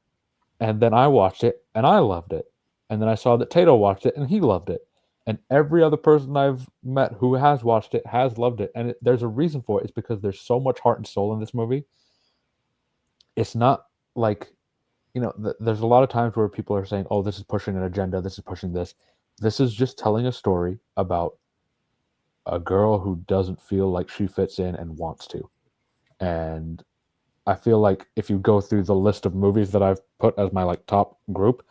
And then I watched it and I loved it. And then I saw that Tato watched it and he loved it. And every other person I've met who has watched it has loved it. And there's a reason for it. It's because there's so much heart and soul in this movie. It's not like, there's a lot of times where people are saying, oh, this is pushing an agenda, this is pushing this. This is just telling a story about a girl who doesn't feel like she fits in and wants to. And I feel like if you go through the list of movies that I've put as my like top group,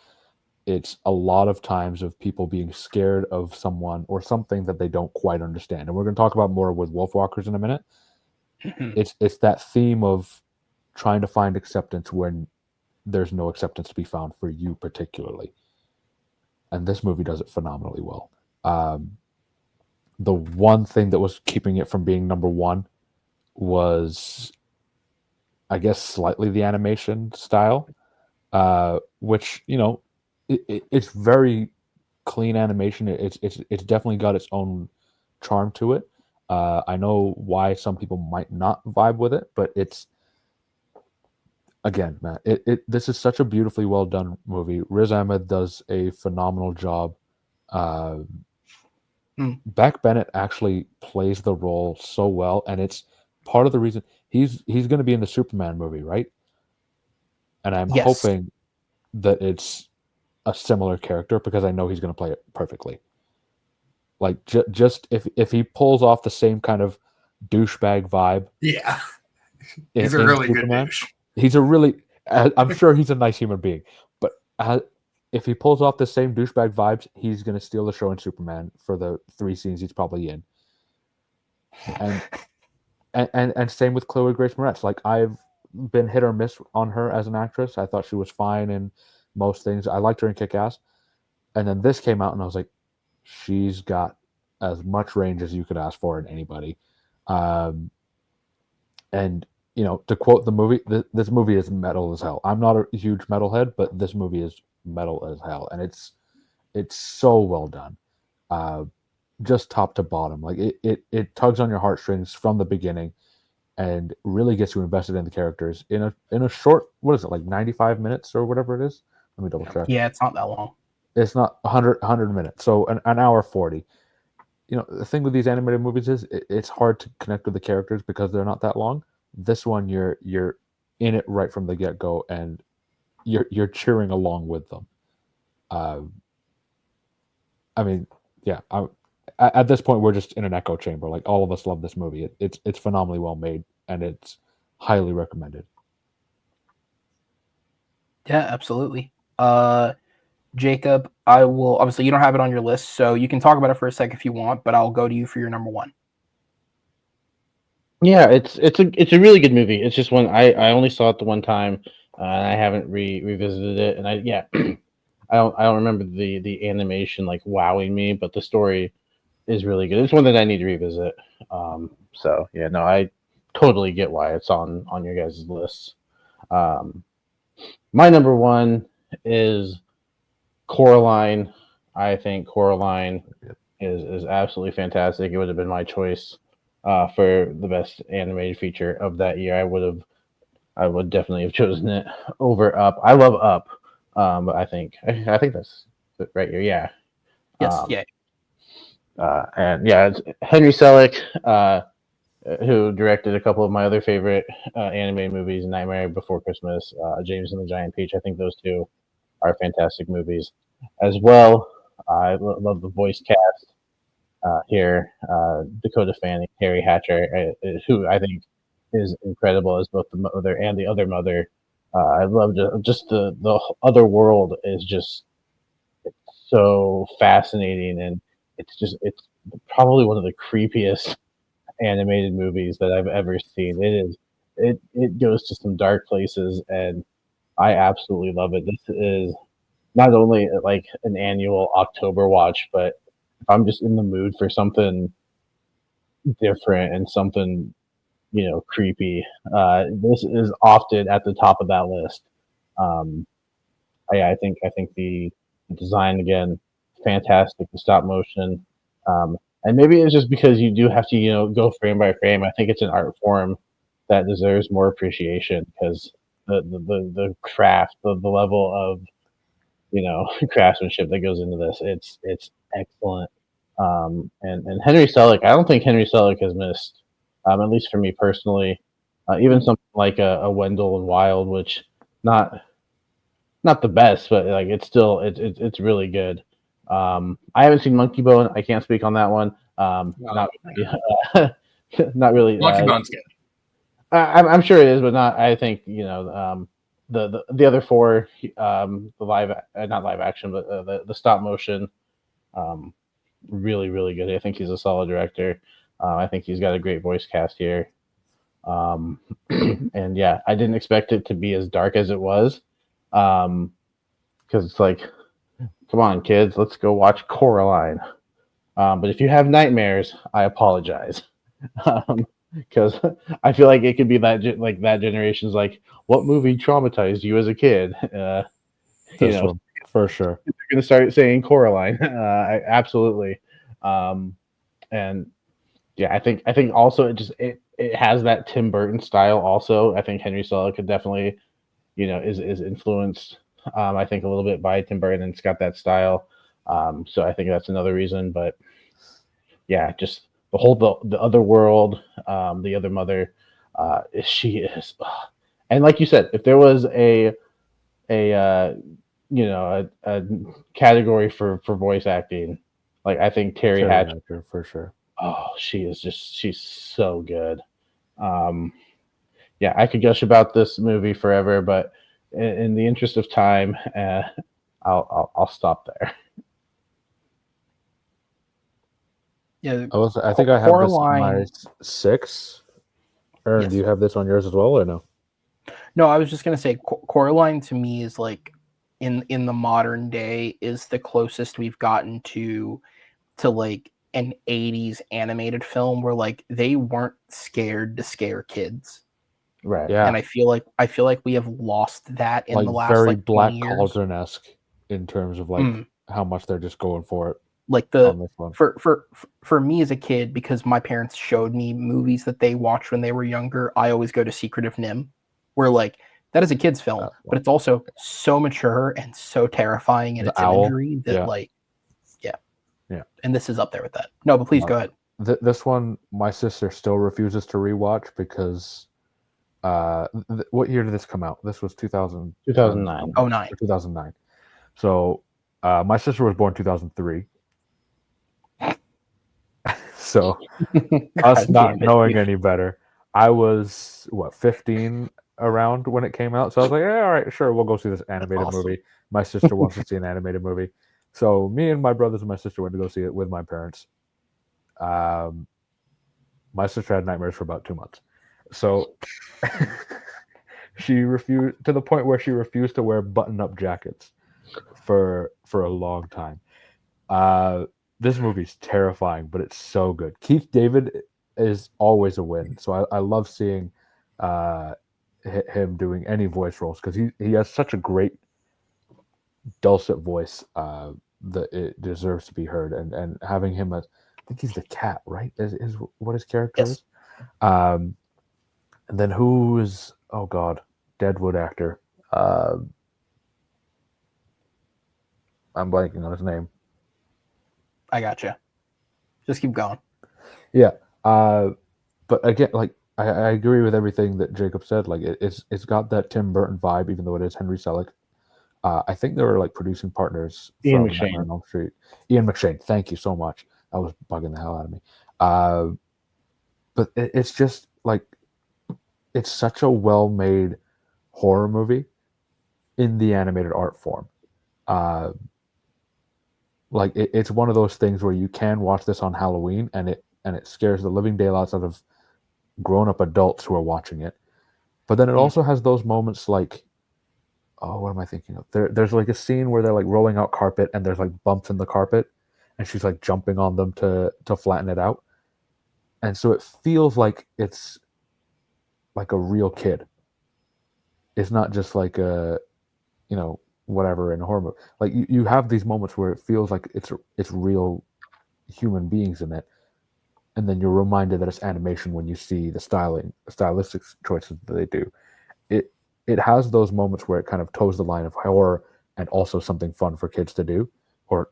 it's a lot of times of people being scared of someone or something that they don't quite understand. And we're going to talk about more with Wolfwalkers in a minute. It's that theme of trying to find acceptance when there's no acceptance to be found for you particularly. And this movie does it phenomenally well. The one thing that was keeping it from being number one was, I guess, slightly the animation style, which, it's very clean animation. It's definitely got its own charm to it. I know why some people might not vibe with it, but it's, again, man, this is such a beautifully well done movie. Riz Ahmed does a phenomenal job. Beck Bennett actually plays the role so well, and it's part of the reason he's going to be in the Superman movie, right? And I'm hoping that it's a similar character, because I know he's going to play it perfectly. Like, just if he pulls off the same kind of douchebag vibe, yeah, he's a really Superman, good douche. He's a really, I'm sure he's a nice human being, but if he pulls off the same douchebag vibes, he's going to steal the show in Superman for the 3 scenes he's probably in. And same with Chloe Grace Moretz. Like, I've been hit or miss on her as an actress. I thought she was fine in most things. I liked her in Kick-Ass. And then this came out and I was like, she's got as much range as you could ask for in anybody. And, to quote the movie, this movie is metal as hell. I'm not a huge metalhead, but this movie is metal as hell. And it's so well done. Just top to bottom. Like, it tugs on your heartstrings from the beginning and really gets you invested in the characters in a short, what is it, like 95 minutes or whatever it is? Let me double check. Yeah, it's not that long. It's not 100 minutes. So an hour 40. The thing with these animated movies is it's hard to connect with the characters because they're not that long. This one, you're in it right from the get-go, and you're cheering along with them. I mean, yeah. At this point, we're just in an echo chamber. Like, all of us love this movie. It's phenomenally well made, and it's highly recommended. Yeah, absolutely. Jacob, I will, obviously you don't have it on your list, so you can talk about it for a sec if you want, but I'll go to you for your number one. Yeah, it's a really good movie. It's just one I only saw it the one time, and I haven't revisited it. And I don't remember the animation like wowing me, but the story is really good. It's one that I need to revisit. So yeah, no, I totally get why it's on your guys' list. My number one is Coraline. I think Coraline is absolutely fantastic. It would have been my choice for the best animated feature of that year. I would definitely have chosen it over Up. I love Up, but I think that's right here. Yeah. Yes. Yeah. And yeah, it's Henry Selick, who directed a couple of my other favorite animated movies, Nightmare Before Christmas, James and the Giant Peach. I think those two are fantastic movies as well. I love the voice cast here. Dakota Fanning, Carrie Hatcher, who I think is incredible as both the mother and the other mother. I love just the other world is just so fascinating, and it's probably one of the creepiest animated movies that I've ever seen. It goes to some dark places, and I absolutely love it. This is not only like an annual October watch, but if I'm just in the mood for something different and something creepy, this is often at the top of that list. Um, I think the design again, fantastic. The stop motion, and maybe it's just because you do have to go frame by frame. I think it's an art form that deserves more appreciation because the craft, the level of craftsmanship that goes into this, it's excellent. And Henry Selick, I don't think Henry Selick has missed, at least for me personally. Even something like a Wendell and Wild, which not not the best, but like it's still it's really good. I haven't seen Monkey Bone. I can't speak on that one. Not really, not really. Monkey Bone's good. I'm sure it is, but not. I think the other four, the live not live action, but the stop motion, um, really good. I think he's a solid director. I think he's got a great voice cast here. And yeah, I didn't expect it to be as dark as it was, because it's like, come on, kids, let's go watch Coraline. But if you have nightmares, I apologize, because I feel like it could be like that generation's like, what movie traumatized you as a kid? This one, for sure. They're gonna start saying Coraline. Absolutely, and yeah, I think also it has that Tim Burton style. Also, I think Henry Selick could definitely, is influenced. I think a little bit by Tim Burton, and it's got that style. So I think that's another reason. But yeah, just the other world, the other mother, she is, and like you said, if there was a a category for voice acting, like I think Terry Hatcher, for sure. oh, she's so good. Yeah, I could gush about this movie forever, but in the interest of time, I'll stop there. Yeah, I think I have this on my Coraline. 6. Aaron, Yes. do you have this on yours as well, or no? No, I was just gonna say Coraline to me is like in the modern day is the closest we've gotten to like an 80s animated film where like they weren't scared to scare kids. Right. Yeah, And I feel like we have lost that in like the last very like Black 20 years. Cauldron-esque in terms of like how much they're just going for it. Like on this one. for me as a kid, because my parents showed me movies that they watched when they were younger, I always go to Secret of Nim, where like that is a kid's film, but it's also so mature and so terrifying in The its owl, imagery that yeah. like Yeah. And this is up there with that. No, but please go ahead. This one, my sister still refuses to rewatch because what year did this come out? This was 2009. 2009. So my sister was born 2003. So us not knowing any better, I was 15 around when it came out. So I was like, all right, sure, we'll go see this animated movie. My sister wants to see an animated movie. So me and my brothers and my sister went to go see it with my parents. My sister had nightmares for about 2 months. So she refused, to the point where she refused to wear button-up jackets for a long time. This movie's terrifying, but it's so good. Keith David is always a win. So I love seeing him doing any voice roles because he has such a great dulcet voice that it deserves to be heard. And having him as, I think he's the cat, right? Is what his character is. And then who is, oh God, Deadwood actor. I'm blanking on his name. I gotcha. Just keep going. Yeah. But again, like I agree with everything that Jacob said. Like it's got that Tim Burton vibe, even though it is Henry Selick. I think they were like producing partners Ian from Nightmare McShane. on Elm Street. Ian McShane, thank you so much. That was bugging the hell out of me. But it's just like, it's such a well-made horror movie in the animated art form. Like it's one of those things where you can watch this on Halloween and it scares the living daylights out of grown-up adults who are watching it. But then it also has those moments like, oh, what am I thinking of? There's like a scene where they're like rolling out carpet and there's like bumps in the carpet and she's like jumping on them to flatten it out. And so it feels like it's like a real kid. It's not just like a, whatever in a horror movie. Like you have these moments where it feels like it's real human beings in it. And then you're reminded that it's animation when you see the stylistic choices that they do. It has those moments where it kind of toes the line of horror and also something fun for kids to do or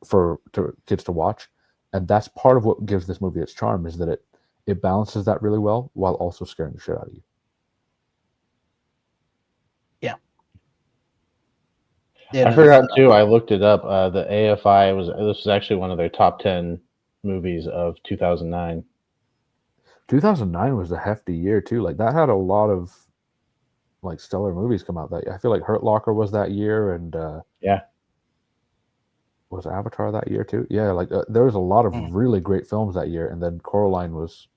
kids to watch. And that's part of what gives this movie its charm, is that it balances that really well while also scaring the shit out of you. Yeah. I forgot too. I looked it up. The AFI this was actually one of their top 10 movies of 2009. 2009 was a hefty year too. Like that had a lot of like stellar movies come out that year. I feel like Hurt Locker was that year, and Yeah. Was Avatar that year too? Yeah, like there was a lot of really great films that year, and then Coraline was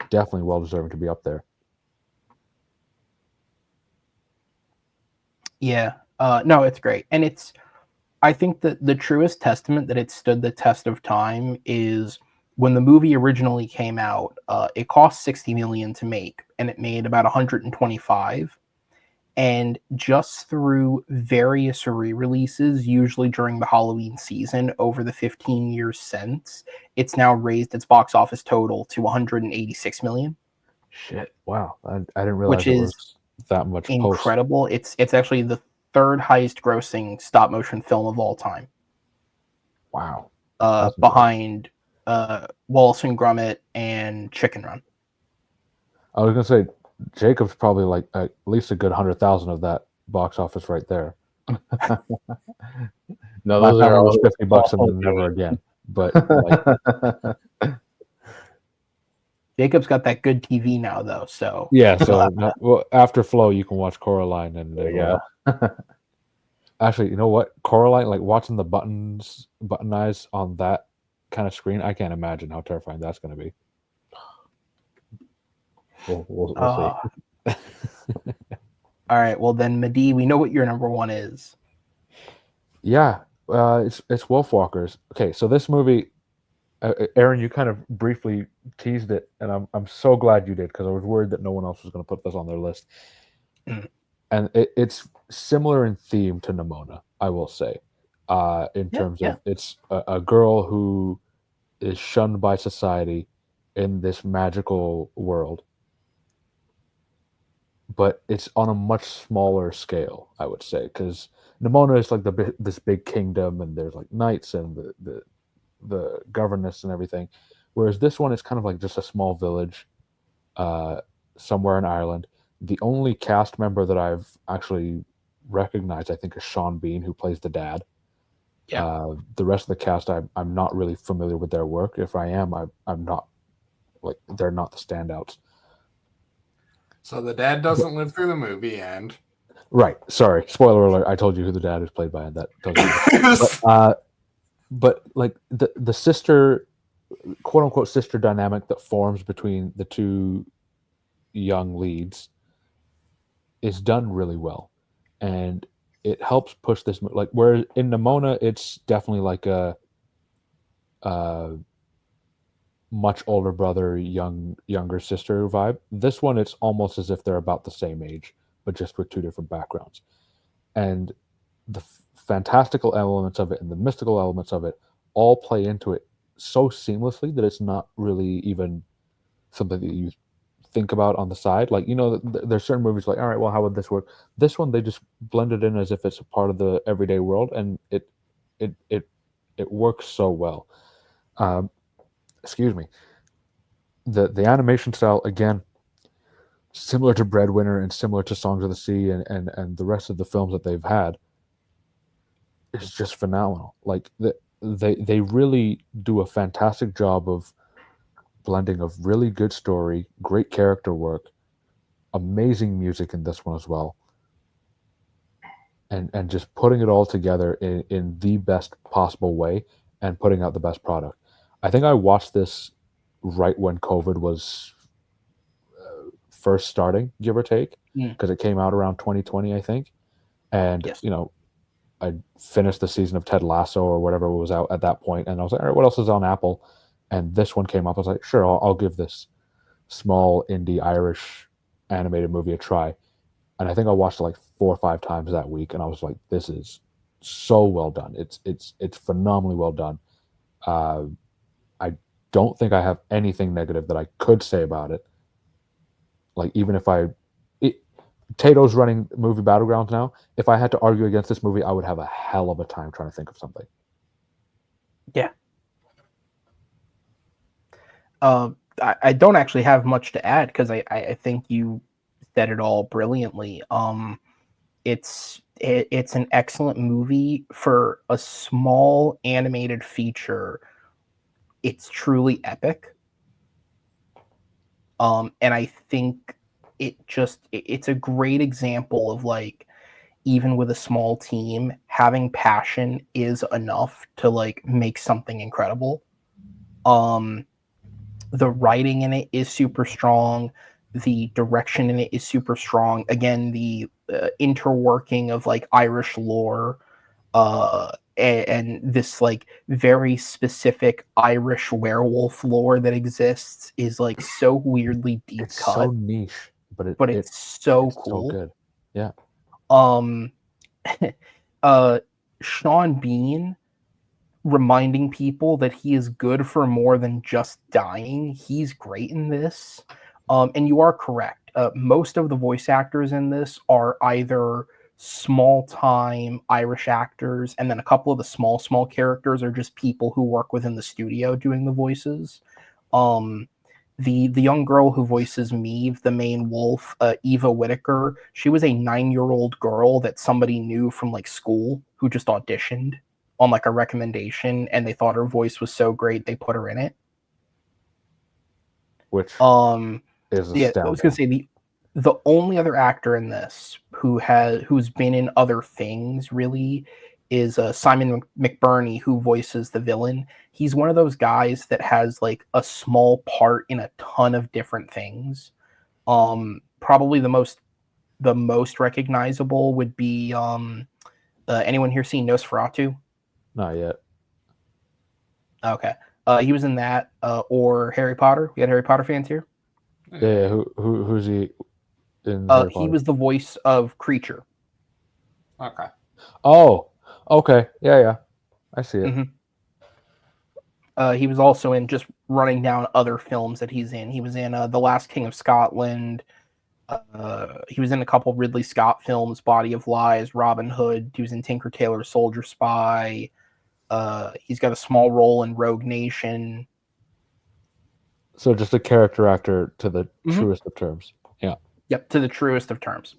definitely well deserving to be up there. Yeah. No, it's great. And I think that the truest testament that it stood the test of time is when the movie originally came out, it cost $60 million to make, and it made about 125. And just through various re-releases, usually during the Halloween season, over the 15 years since, it's now raised its box office total to 186 million. Shit! Wow, I didn't realize which it is was that much. incredible. It's actually the third highest grossing stop motion film of all time. Wow. Behind Wallace and Gromit and Chicken Run. I was gonna say Jacob's probably like at least a good 100,000 of that box office right there. No, My those family are was all $50 and then never again. But like, Jacob's got that good TV now, though. So yeah, so well, after Flow, you can watch Coraline, and there you go. Actually, you know what, Coraline, like watching the button eyes on that kind of screen, I can't imagine how terrifying that's going to be. We'll see. All right, well then, Madeeh, we know what your number one is. Yeah, it's Wolfwalkers. Okay, so this movie, Aaron, you kind of briefly teased it, and I'm so glad you did, because I was worried that no one else was going to put this on their list. And it's similar in theme to Nimona, I will say, in terms of it's a girl who is shunned by society in this magical world, but it's on a much smaller scale, I would say, because Nimona is like this big kingdom, and there's like knights and the governess and everything, whereas this one is kind of like just a small village somewhere in Ireland. The only cast member that I've actually recognized, I think, is Sean Bean, who plays the dad. The rest of the cast, I'm not really familiar with their work. If I am, I'm not, like, they're not the standouts. So the dad doesn't live through the movie, and right. Sorry, spoiler alert. I told you who the dad is played by, and that doesn't. But like the sister, quote unquote, sister dynamic that forms between the two young leads is done really well, and it helps push this. Like, where in Nimona, it's definitely like a much older brother, younger sister vibe. This one, it's almost as if they're about the same age, but just with two different backgrounds. And the fantastical elements of it and the mystical elements of it all play into it so seamlessly that it's not really even something that you think about on the side. Like, there's certain movies like, all right, well, how would this work? This one, they just blend it in as if it's a part of the everyday world, and it works so well. Excuse me. The animation style, again, similar to Breadwinner and similar to Songs of the Sea and the rest of the films that they've had, is just phenomenal. Like they really do a fantastic job of blending of really good story, great character work, amazing music in this one as well, and just putting it all together in the best possible way and putting out the best product. I think I watched this right when COVID was first starting, give or take, Mm. because it came out around 2020, I think. And Yes. you know, I finished the season of Ted Lasso or whatever was out at that point, and I was like, all right, what else is on Apple? And this one came up. I was like, sure, I'll give this small indie Irish animated movie a try. And I think I watched it like 4 or 5 times that week, and I was like, this is so well done. It's phenomenally well done. Uh, I don't think I have anything negative that I could say about it. Like even if Tato's running movie battlegrounds now. If I had to argue against this movie, I would have a hell of a time trying to think of something. Yeah. I don't actually have much to add because I think you said it all brilliantly. It's an excellent movie for a small animated feature. It's truly epic. And I think it's a great example of like, even with a small team, having passion is enough to like make something incredible. The writing in it is super strong. The direction in it is super strong. Again, the interworking of like Irish lore, and this like very specific Irish werewolf lore that exists is like so weirdly deep It's cut, so niche, but it's so it's so cool. good. Yeah. Um, Sean Bean reminding people that he is good for more than just dying. He's great in this. And you are correct. Most of the voice actors in this are either small time Irish actors, and then a couple of the small characters are just people who work within the studio doing the voices. The young girl who voices Meave, the main wolf, Eva Whitaker, she was a 9-year-old girl that somebody knew from like school who just auditioned on like a recommendation, and they thought her voice was so great they put her in it. Which Is astounding. I was gonna say the only other actor in this who's been in other things really is Simon McBurney, who voices the villain. He's one of those guys that has like a small part in a ton of different things. Probably the most recognizable would be anyone here seen Nosferatu? Not yet. Okay. He was in that, or Harry Potter. We had Harry Potter fans here. Yeah. Who's he in? He was the voice of Creature. Okay. Oh, okay. Yeah. I see it. Mm-hmm. He was also in, just running down other films that he's in. He was in The Last King of Scotland. He was in a couple Ridley Scott films, Body of Lies, Robin Hood. He was in Tinker Tailor Soldier Spy. He's got a small role in Rogue Nation. So just a character actor to the truest of terms. Yeah. Yep, to the truest of terms.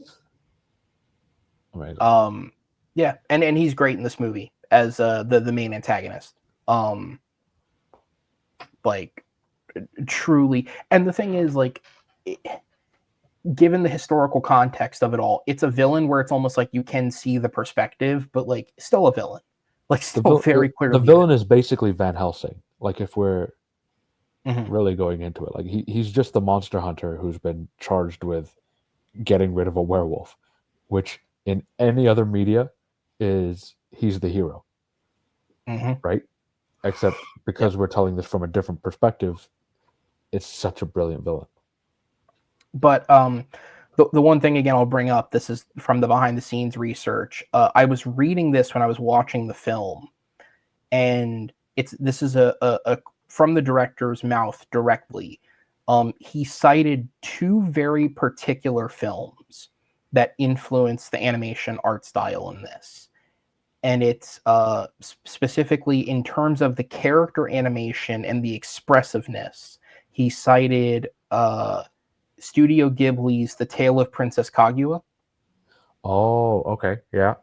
Amazing. Yeah, and he's great in this movie as the main antagonist. Like truly, and the thing is, like, given the historical context of it all, it's a villain where it's almost like you can see the perspective, but like still a villain. Like still very clearly. The villain is basically Van Helsing. Like if we're really going into it, like he's just the monster hunter who's been charged with getting rid of a werewolf, which in any other media he's the hero, right? Except because we're telling this from a different perspective, it's such a brilliant villain. But the one thing again I'll bring up, this is from the behind the scenes research. I was reading this when I was watching the film, and this is a from the director's mouth directly. He cited 2 very particular films that influenced the animation art style in this. And it's specifically in terms of the character animation and the expressiveness. He cited Studio Ghibli's The Tale of Princess Kaguya. Oh, okay. Yeah.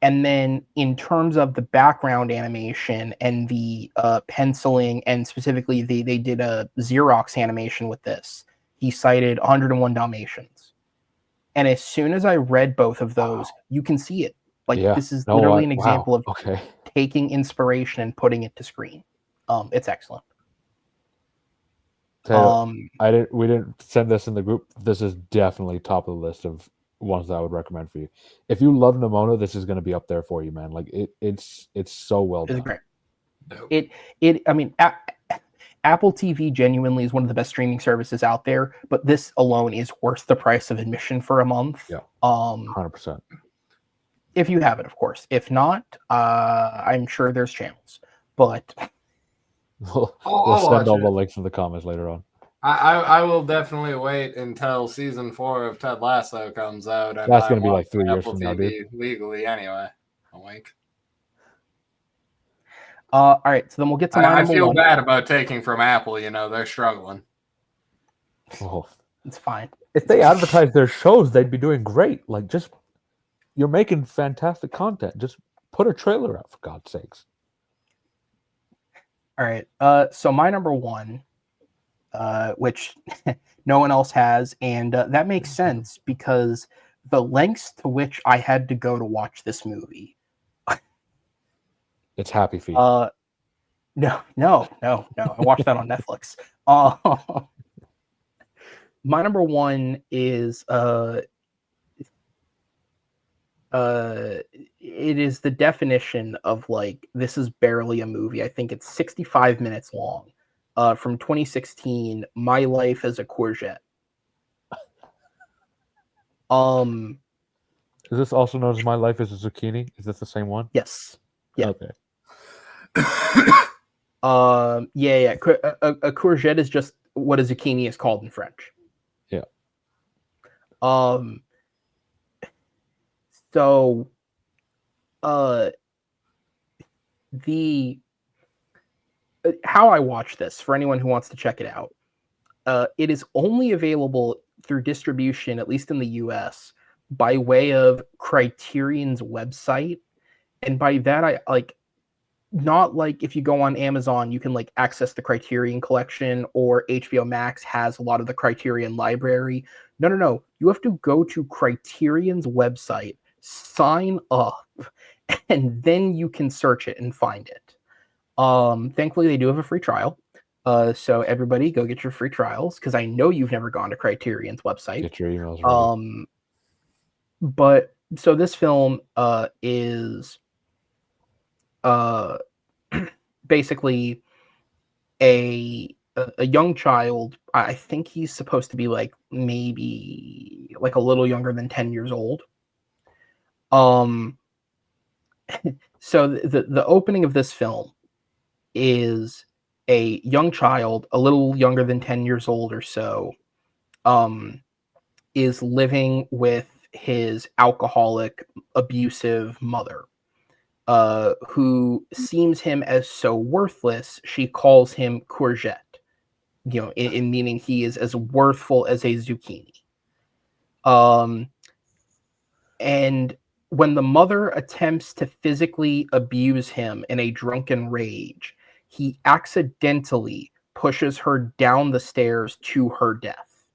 And then in terms of the background animation and the penciling, and specifically they did a Xerox animation with this, he cited 101 Dalmatians. And as soon as I read both of those, you can see it. Like, Yeah. this is No, literally an wow. example of Okay. taking inspiration and putting it to screen. It's excellent. So we didn't send this in the group. This is definitely top of the list of ones that I would recommend for you. If you love Nimona, this is going to be up there for you, man. Like it's so well It's done. great. Nope. I mean, Apple TV genuinely is one of the best streaming services out there, but this alone is worth the price of admission for a month. Yeah. 100%. If you have it, of course. If not, I'm sure there's channels. But We'll I'll send watch all the it. links in the comments later on. I will definitely wait until season 4 of Ted Lasso comes out. And That's I going to be watch like 3 years Apple from now, TV dude. legally anyway. A wink. all right, so then we'll get to my I number feel one. bad about taking from Apple. You know, they're struggling. Oh. It's fine. If they advertise their shows, they'd be doing great. Like, just you're making fantastic content. Just put a trailer out, for God's sakes. All right. So my number one, which no one else has, and that makes sense because the lengths to which I had to go to watch this movie. It's Happy Feet. No. I watched that on Netflix. My number one is it is the definition of, like, this is barely a movie. I think it's 65 minutes long. From 2016, My Life as a Courgette. Is this also known as My Life as a Zucchini? Is this the same one? Yes. Yeah. Okay. Yeah. A courgette is just what a zucchini is called in French. Yeah. So, the how I watch this, for anyone who wants to check it out, it is only available through distribution, at least in the US, by way of Criterion's website. And by that, I like, not like if you go on Amazon, you can like access the Criterion collection, or HBO Max has a lot of the Criterion library. No. You have to go to Criterion's website, sign up, and then you can search it and find it. Thankfully, they do have a free trial. So everybody go get your free trials, because I know you've never gone to Criterion's website. Get your emails ready. But so this film is basically a young child. I think he's supposed to be like maybe like a little younger than 10 years old. So the opening of this film is a young child, a little younger than 10 years old or so, is living with his alcoholic, abusive mother, who seems him as so worthless, she calls him courgette, in meaning he is as worthful as a zucchini. And when the mother attempts to physically abuse him in a drunken rage, he accidentally pushes her down the stairs to her death.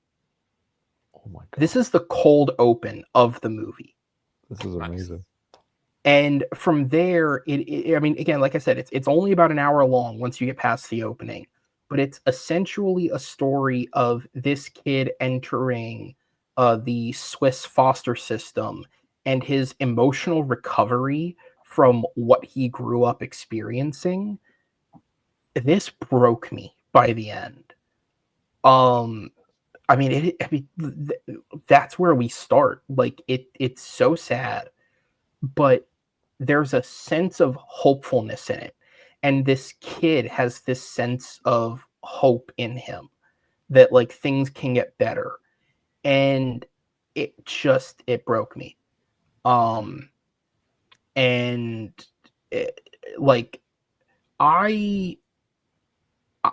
Oh my God. This is the cold open of the movie. This is amazing. And from there, I mean, again, like I said, it's only about an hour long once you get past the opening, but it's essentially a story of this kid entering the Swiss foster system and his emotional recovery from what he grew up experiencing. This broke me by the end. I mean, that's where we start. Like, it's so sad, but there's a sense of hopefulness in it. And this kid has this sense of hope in him that, like, things can get better. And it broke me. And like, I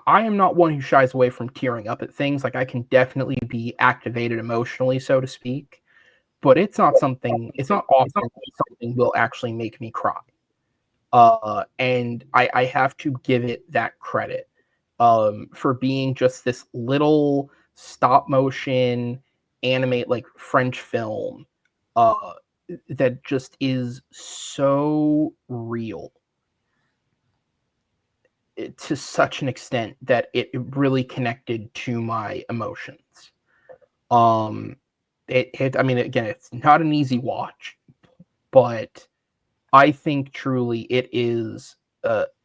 am not one who shies away from tearing up at things. Like, I can definitely be activated emotionally, so to speak. but it's not something. It's not often something will actually make me cry. And I have to give it that credit for being just this little stop motion animate like French film that just is so real to such an extent that it really connected to my emotions. I mean, again, it's not an easy watch, but I think truly it is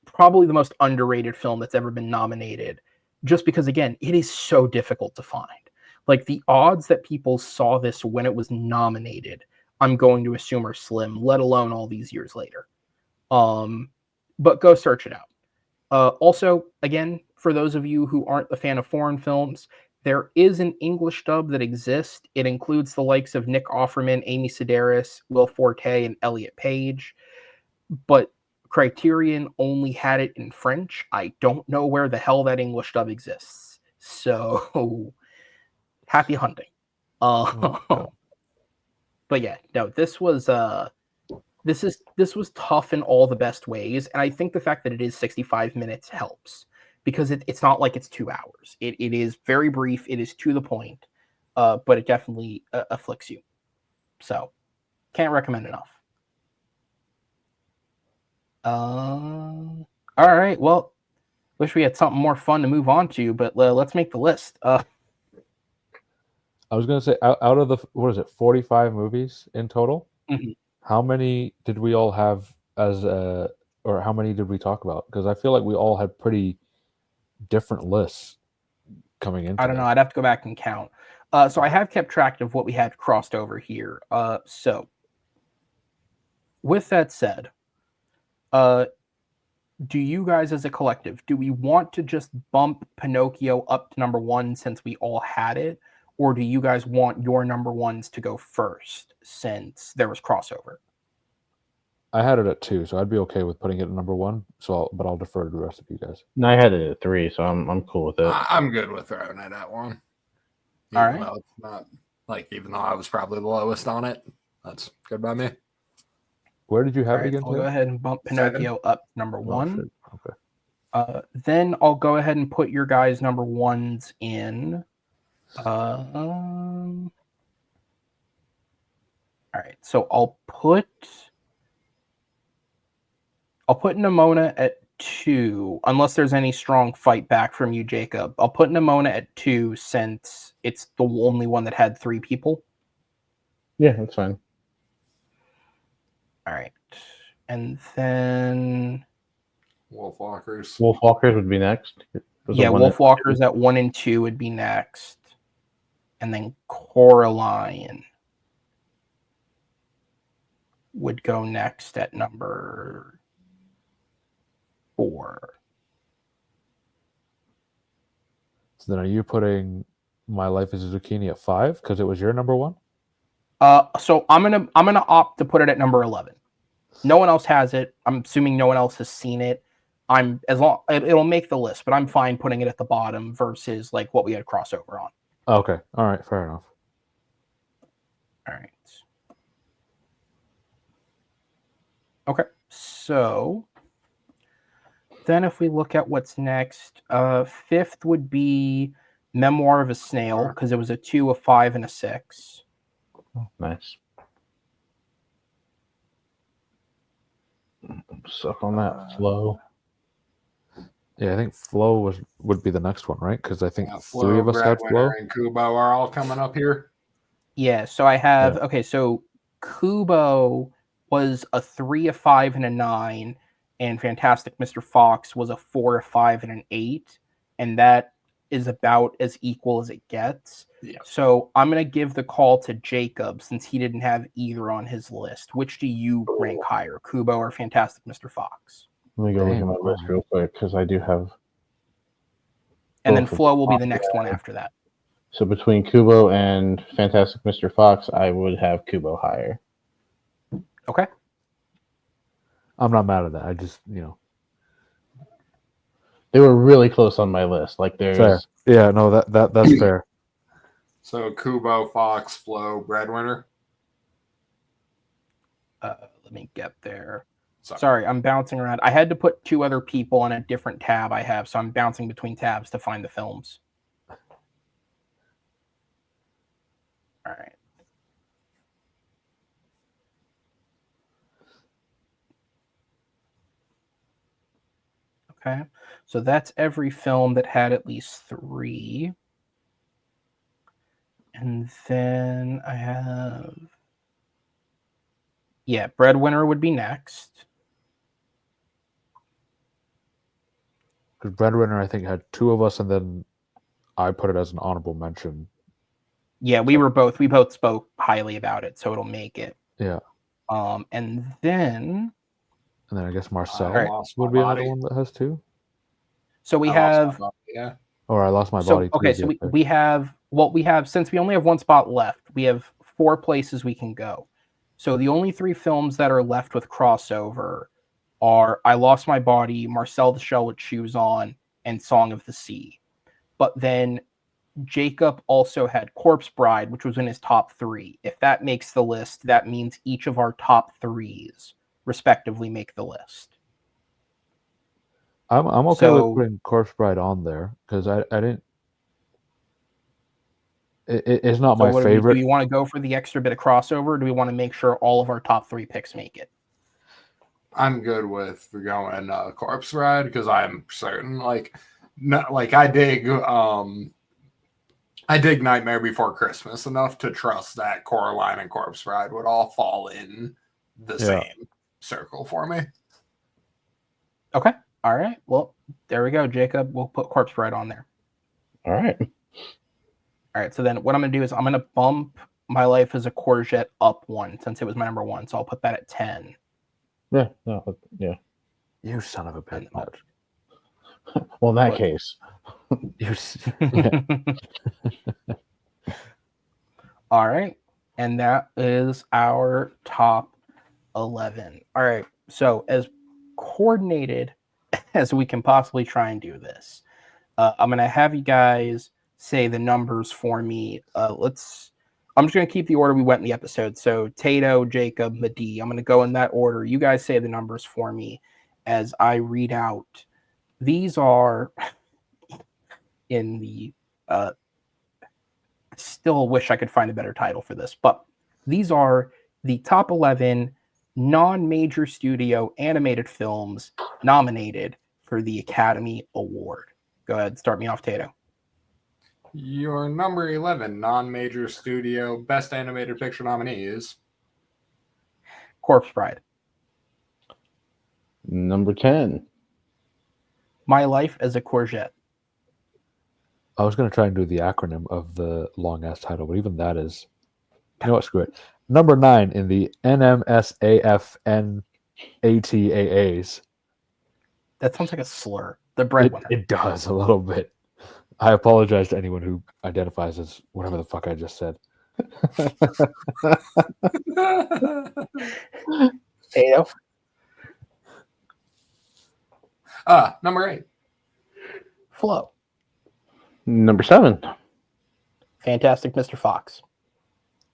probably the most underrated film that's ever been nominated, just because, again, it is so difficult to find. Like, the odds that people saw this when it was nominated, I'm going to assume are slim, let alone all these years later. But go search it out. Also, again, for those of you who aren't a fan of foreign films, there is an English dub that exists. It includes the likes of Nick Offerman, Amy Sedaris, Will Forte, and Elliot Page. But Criterion only had it in French. I don't know where the hell that English dub exists. So, happy hunting. But yeah, no, this was tough in all the best ways, and I think the fact that it is 65 minutes helps, because it's not like it's 2 hours. It is very brief. It is to the point, but it definitely afflicts you. So, can't recommend enough. All right. Well, wish we had something more fun to move on to, but let's make the list. I was gonna say, out of the 45 movies in total, how many did we all have or how many did we talk about? Because I feel like we all had pretty different lists coming into. I don't know. I'd have to go back and count. So I have kept track of what we had crossed over here. So with that said, do you guys as a collective, do we want to just bump Pinocchio up to number 1 since we all had it? Or do you guys want your number 1s to go first since there was crossover? I had it at 2, so I'd be okay with putting it at number 1. But I'll defer to the rest of you guys. No, I had it at 3, so I'm cool with it. I'm good with throwing it at 1. All right. Though it's not even though I was probably the lowest on it, that's good by me. Where did you have it Right, again? I'll go ahead and bump Pinocchio up to number 1. Okay. Then I'll go ahead and put your guys' number 1s in. All right, so I'll put Nimona at 2, unless there's any strong fight back from you, Jacob. I'll put Nimona at 2 since it's the only one that had 3 people. Yeah, that's fine. All right, and then Wolfwalkers. Wolfwalkers would be next. Yeah, Wolfwalkers at 1 and 2 would be next, and then Coraline would go next at number 4. So then, are you putting My Life as a Zucchini at 5 because it was your number 1? So I'm gonna opt to put it at number 11. No one else has it. I'm assuming no one else has seen it. It'll make the list, but I'm fine putting it at the bottom versus like what we had crossover on. Okay. All right. Fair enough. All right. Okay. So then if we look at what's next, 5th would be Memoir of a Snail, because it was a 2, a 5, and a 6. Oh, nice. Suck on that Flow. Yeah, I think Flow would be the next one, right? Because I think Flow, 3 of us had Flow. and Kubo are all coming up here. Yeah, so I have so Kubo was a 3, a 5, and a 9, and Fantastic Mr. Fox was a 4, a 5, and an 8, and that is about as equal as it gets. Yeah. So I'm gonna give the call to Jacob since he didn't have either on his list. Which do you rank higher, Kubo or Fantastic Mr. Fox? Let me go look at my list real quick because I do have. And then Flow will be the next one after that. So between Kubo and Fantastic Mr. Fox, I would have Kubo higher. Okay. I'm not mad at that. I just, They were really close on my list. Like there's fair. Yeah, no, that's fair. So Kubo, Fox, Flow, Breadwinner. Let me get there. Sorry. Sorry, I'm bouncing around. I had to put 2 other people on a different tab I have, so I'm bouncing between tabs to find the films. All right. Okay, so that's every film that had at least 3. And then I have... Yeah, Breadwinner would be next. Because Breadwinner, I think, had 2 of us, and then I put it as an honorable mention. Yeah, we both spoke highly about it, so it'll make it. Yeah. And then I guess Marcel lost would my be another body. one that has 2. so we I lost have my body, yeah. Or I lost my so body. okay, too, so yeah. we have since we only have 1 spot left, we have 4 places we can go. So the only 3 films that are left with crossover are I Lost My Body, Marcel the Shell with Shoes On, and Song of the Sea. But then Jacob also had Corpse Bride, which was in his top 3. If that makes the list, that means each of our top 3s respectively make the list. I'm okay So- with putting Corpse Bride on there because I didn't. It's not my favorite. Do we want to go for the extra bit of crossover? Or do we want to make sure all of our top 3 picks make it? I'm good with going Corpse Ride because I'm certain, I dig Nightmare Before Christmas enough to trust that Coraline and Corpse Ride would all fall in the same circle for me. Okay. All right. Well, there we go, Jacob. We'll put Corpse Bride on there. All right. All right. So then what I'm going to do is I'm going to bump My Life as a Courgette up 1 since it was my number 1. So I'll put that at 10. Yeah. No. Yeah. You son of a bitch. Well, in that case. All right. And that is our top 11. All right. So as coordinated as we can possibly try and do this, I'm going to have you guys say the numbers for me. I'm just going to keep the order we went in the episode. So Tato, Jacob, Madeeh. I'm going to go in that order. You guys say the numbers for me as I read out. These are in the still wish I could find a better title for this, but these are the top 11 non-major studio animated films nominated for the Academy Award. Go ahead, start me off, Tato. Your number 11 non-major studio best animated picture nominee is Corpse Bride. Number 10. My Life as a Courgette. I was going to try and do the acronym of the long ass title, but even that is. You know what? Screw it. Number 9 in the NMSAFNATAAs. That sounds like a slur. The Breadwinner. It does a little bit. I apologize to anyone who identifies as whatever the fuck I just said. Tato. Number 8. Flo. Number 7. Fantastic Mr. Fox.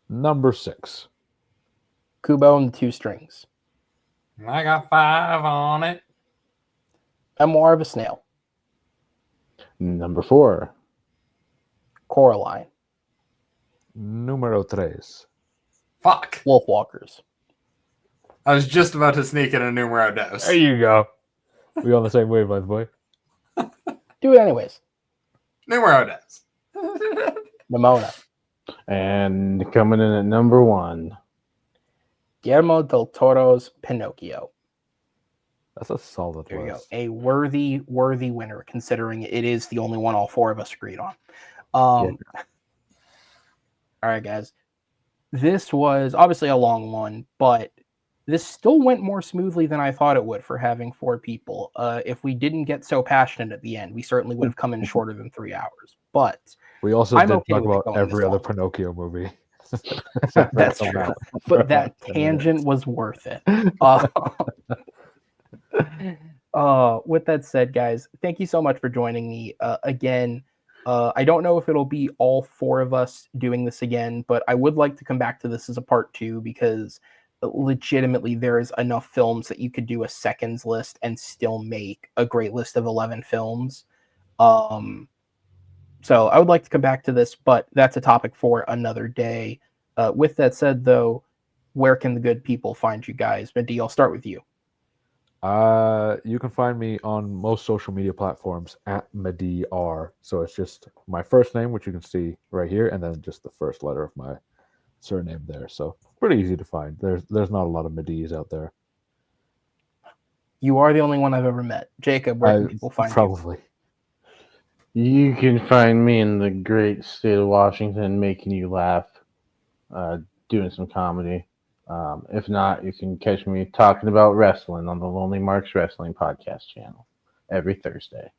Number 6. Kubo and the Two Strings. I got 5 on it. Memoir of a Snail. Number 4. Coraline. Numero 3. Fuck. Wolfwalkers. I was just about to sneak in a numero dos. There you go. We on the same wavelength, boy. Do it anyways. Numero dos. Nimona. And coming in at number 1. Guillermo del Toro's Pinocchio. That's a solid There you go. list. A worthy winner, considering it is the only one all 4 of us agreed on. All right, guys. This was obviously a long one, but this still went more smoothly than I thought it would for having 4 people. If we didn't get so passionate at the end, we certainly would have come in shorter than 3 hours. But We also I'm did okay talk with it about going every this other long. Pinocchio movie. That's true. But that tangent was worth it. With that said, guys, thank you so much for joining me again. I don't know if it'll be all 4 of us doing this again, but I would like to come back to this as a part 2 because legitimately there is enough films that you could do a seconds list and still make a great list of 11 films. So I would like to come back to this, but that's a topic for another day. With that said, though, where can the good people find you guys? Madeeh, I'll start with you. You can find me on most social media platforms at Madeeh R. So it's just my first name, which you can see right here, and then just the first letter of my surname there. So pretty easy to find. There's not a lot of Madeehs out there. You are the only one I've ever met. Jacob, where can people find you? Probably. You can find me in the great state of Washington, making you laugh, doing some comedy. If not, you can catch me talking about wrestling on the Lonely Marks Wrestling Podcast channel every Thursday.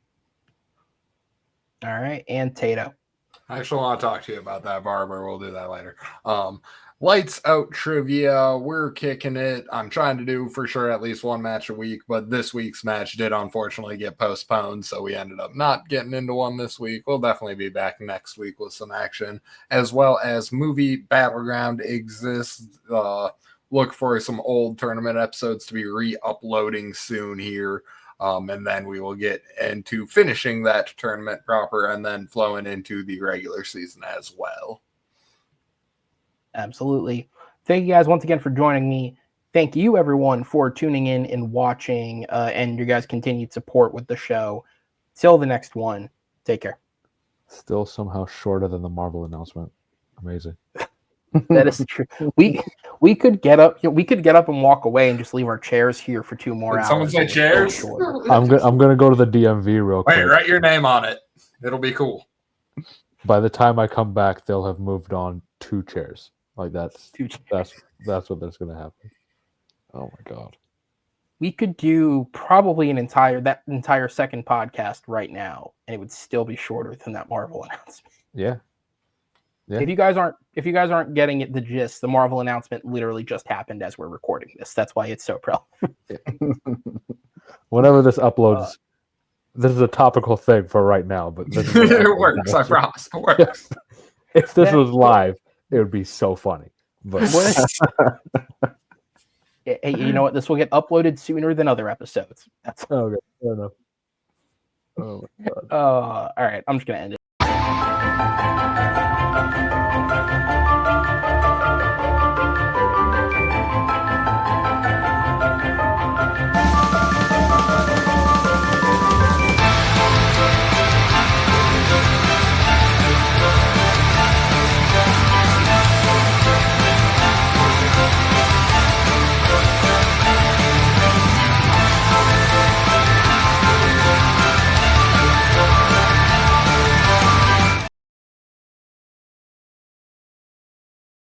All right, and Tato. I actually want to talk to you about that, Barber. We'll do that later. Lights out trivia. We're kicking it. I'm trying to do for sure at least one match a week, but this week's match did unfortunately get postponed, so we ended up not getting into one this week. We'll definitely be back next week with some action, as well as Movie Battleground exists. Look for some old tournament episodes to be re-uploading soon here. And then we will get into finishing that tournament proper and then flowing into the regular season as well. Absolutely. Thank you guys once again for joining me. Thank you, everyone, for tuning in and watching and your guys' continued support with the show. Till the next one, take care. Still somehow shorter than the Marvel announcement. Amazing. That is true. We could get up. We could get up and walk away and just leave our chairs here for 2 more hours. Someone say chairs. I'm gonna go to the DMV real quick. Wait, write your name on it. It'll be cool. By the time I come back, they'll have moved on 2 chairs. Like that's 2 chairs. that's what that's gonna happen. Oh my god. We could do probably that entire second podcast right now, and it would still be shorter than that Marvel announcement. Yeah. Yeah. If you guys aren't getting it, the gist, the Marvel announcement literally just happened as we're recording this. That's why it's so relevant. Whenever this uploads, this is a topical thing for right now, but this is It works, I promise. It works. If this was live, it would be so funny. But Hey, you know what? This will get uploaded sooner than other episodes. That's okay. Fair enough. Oh my god. all right. I'm just gonna end it.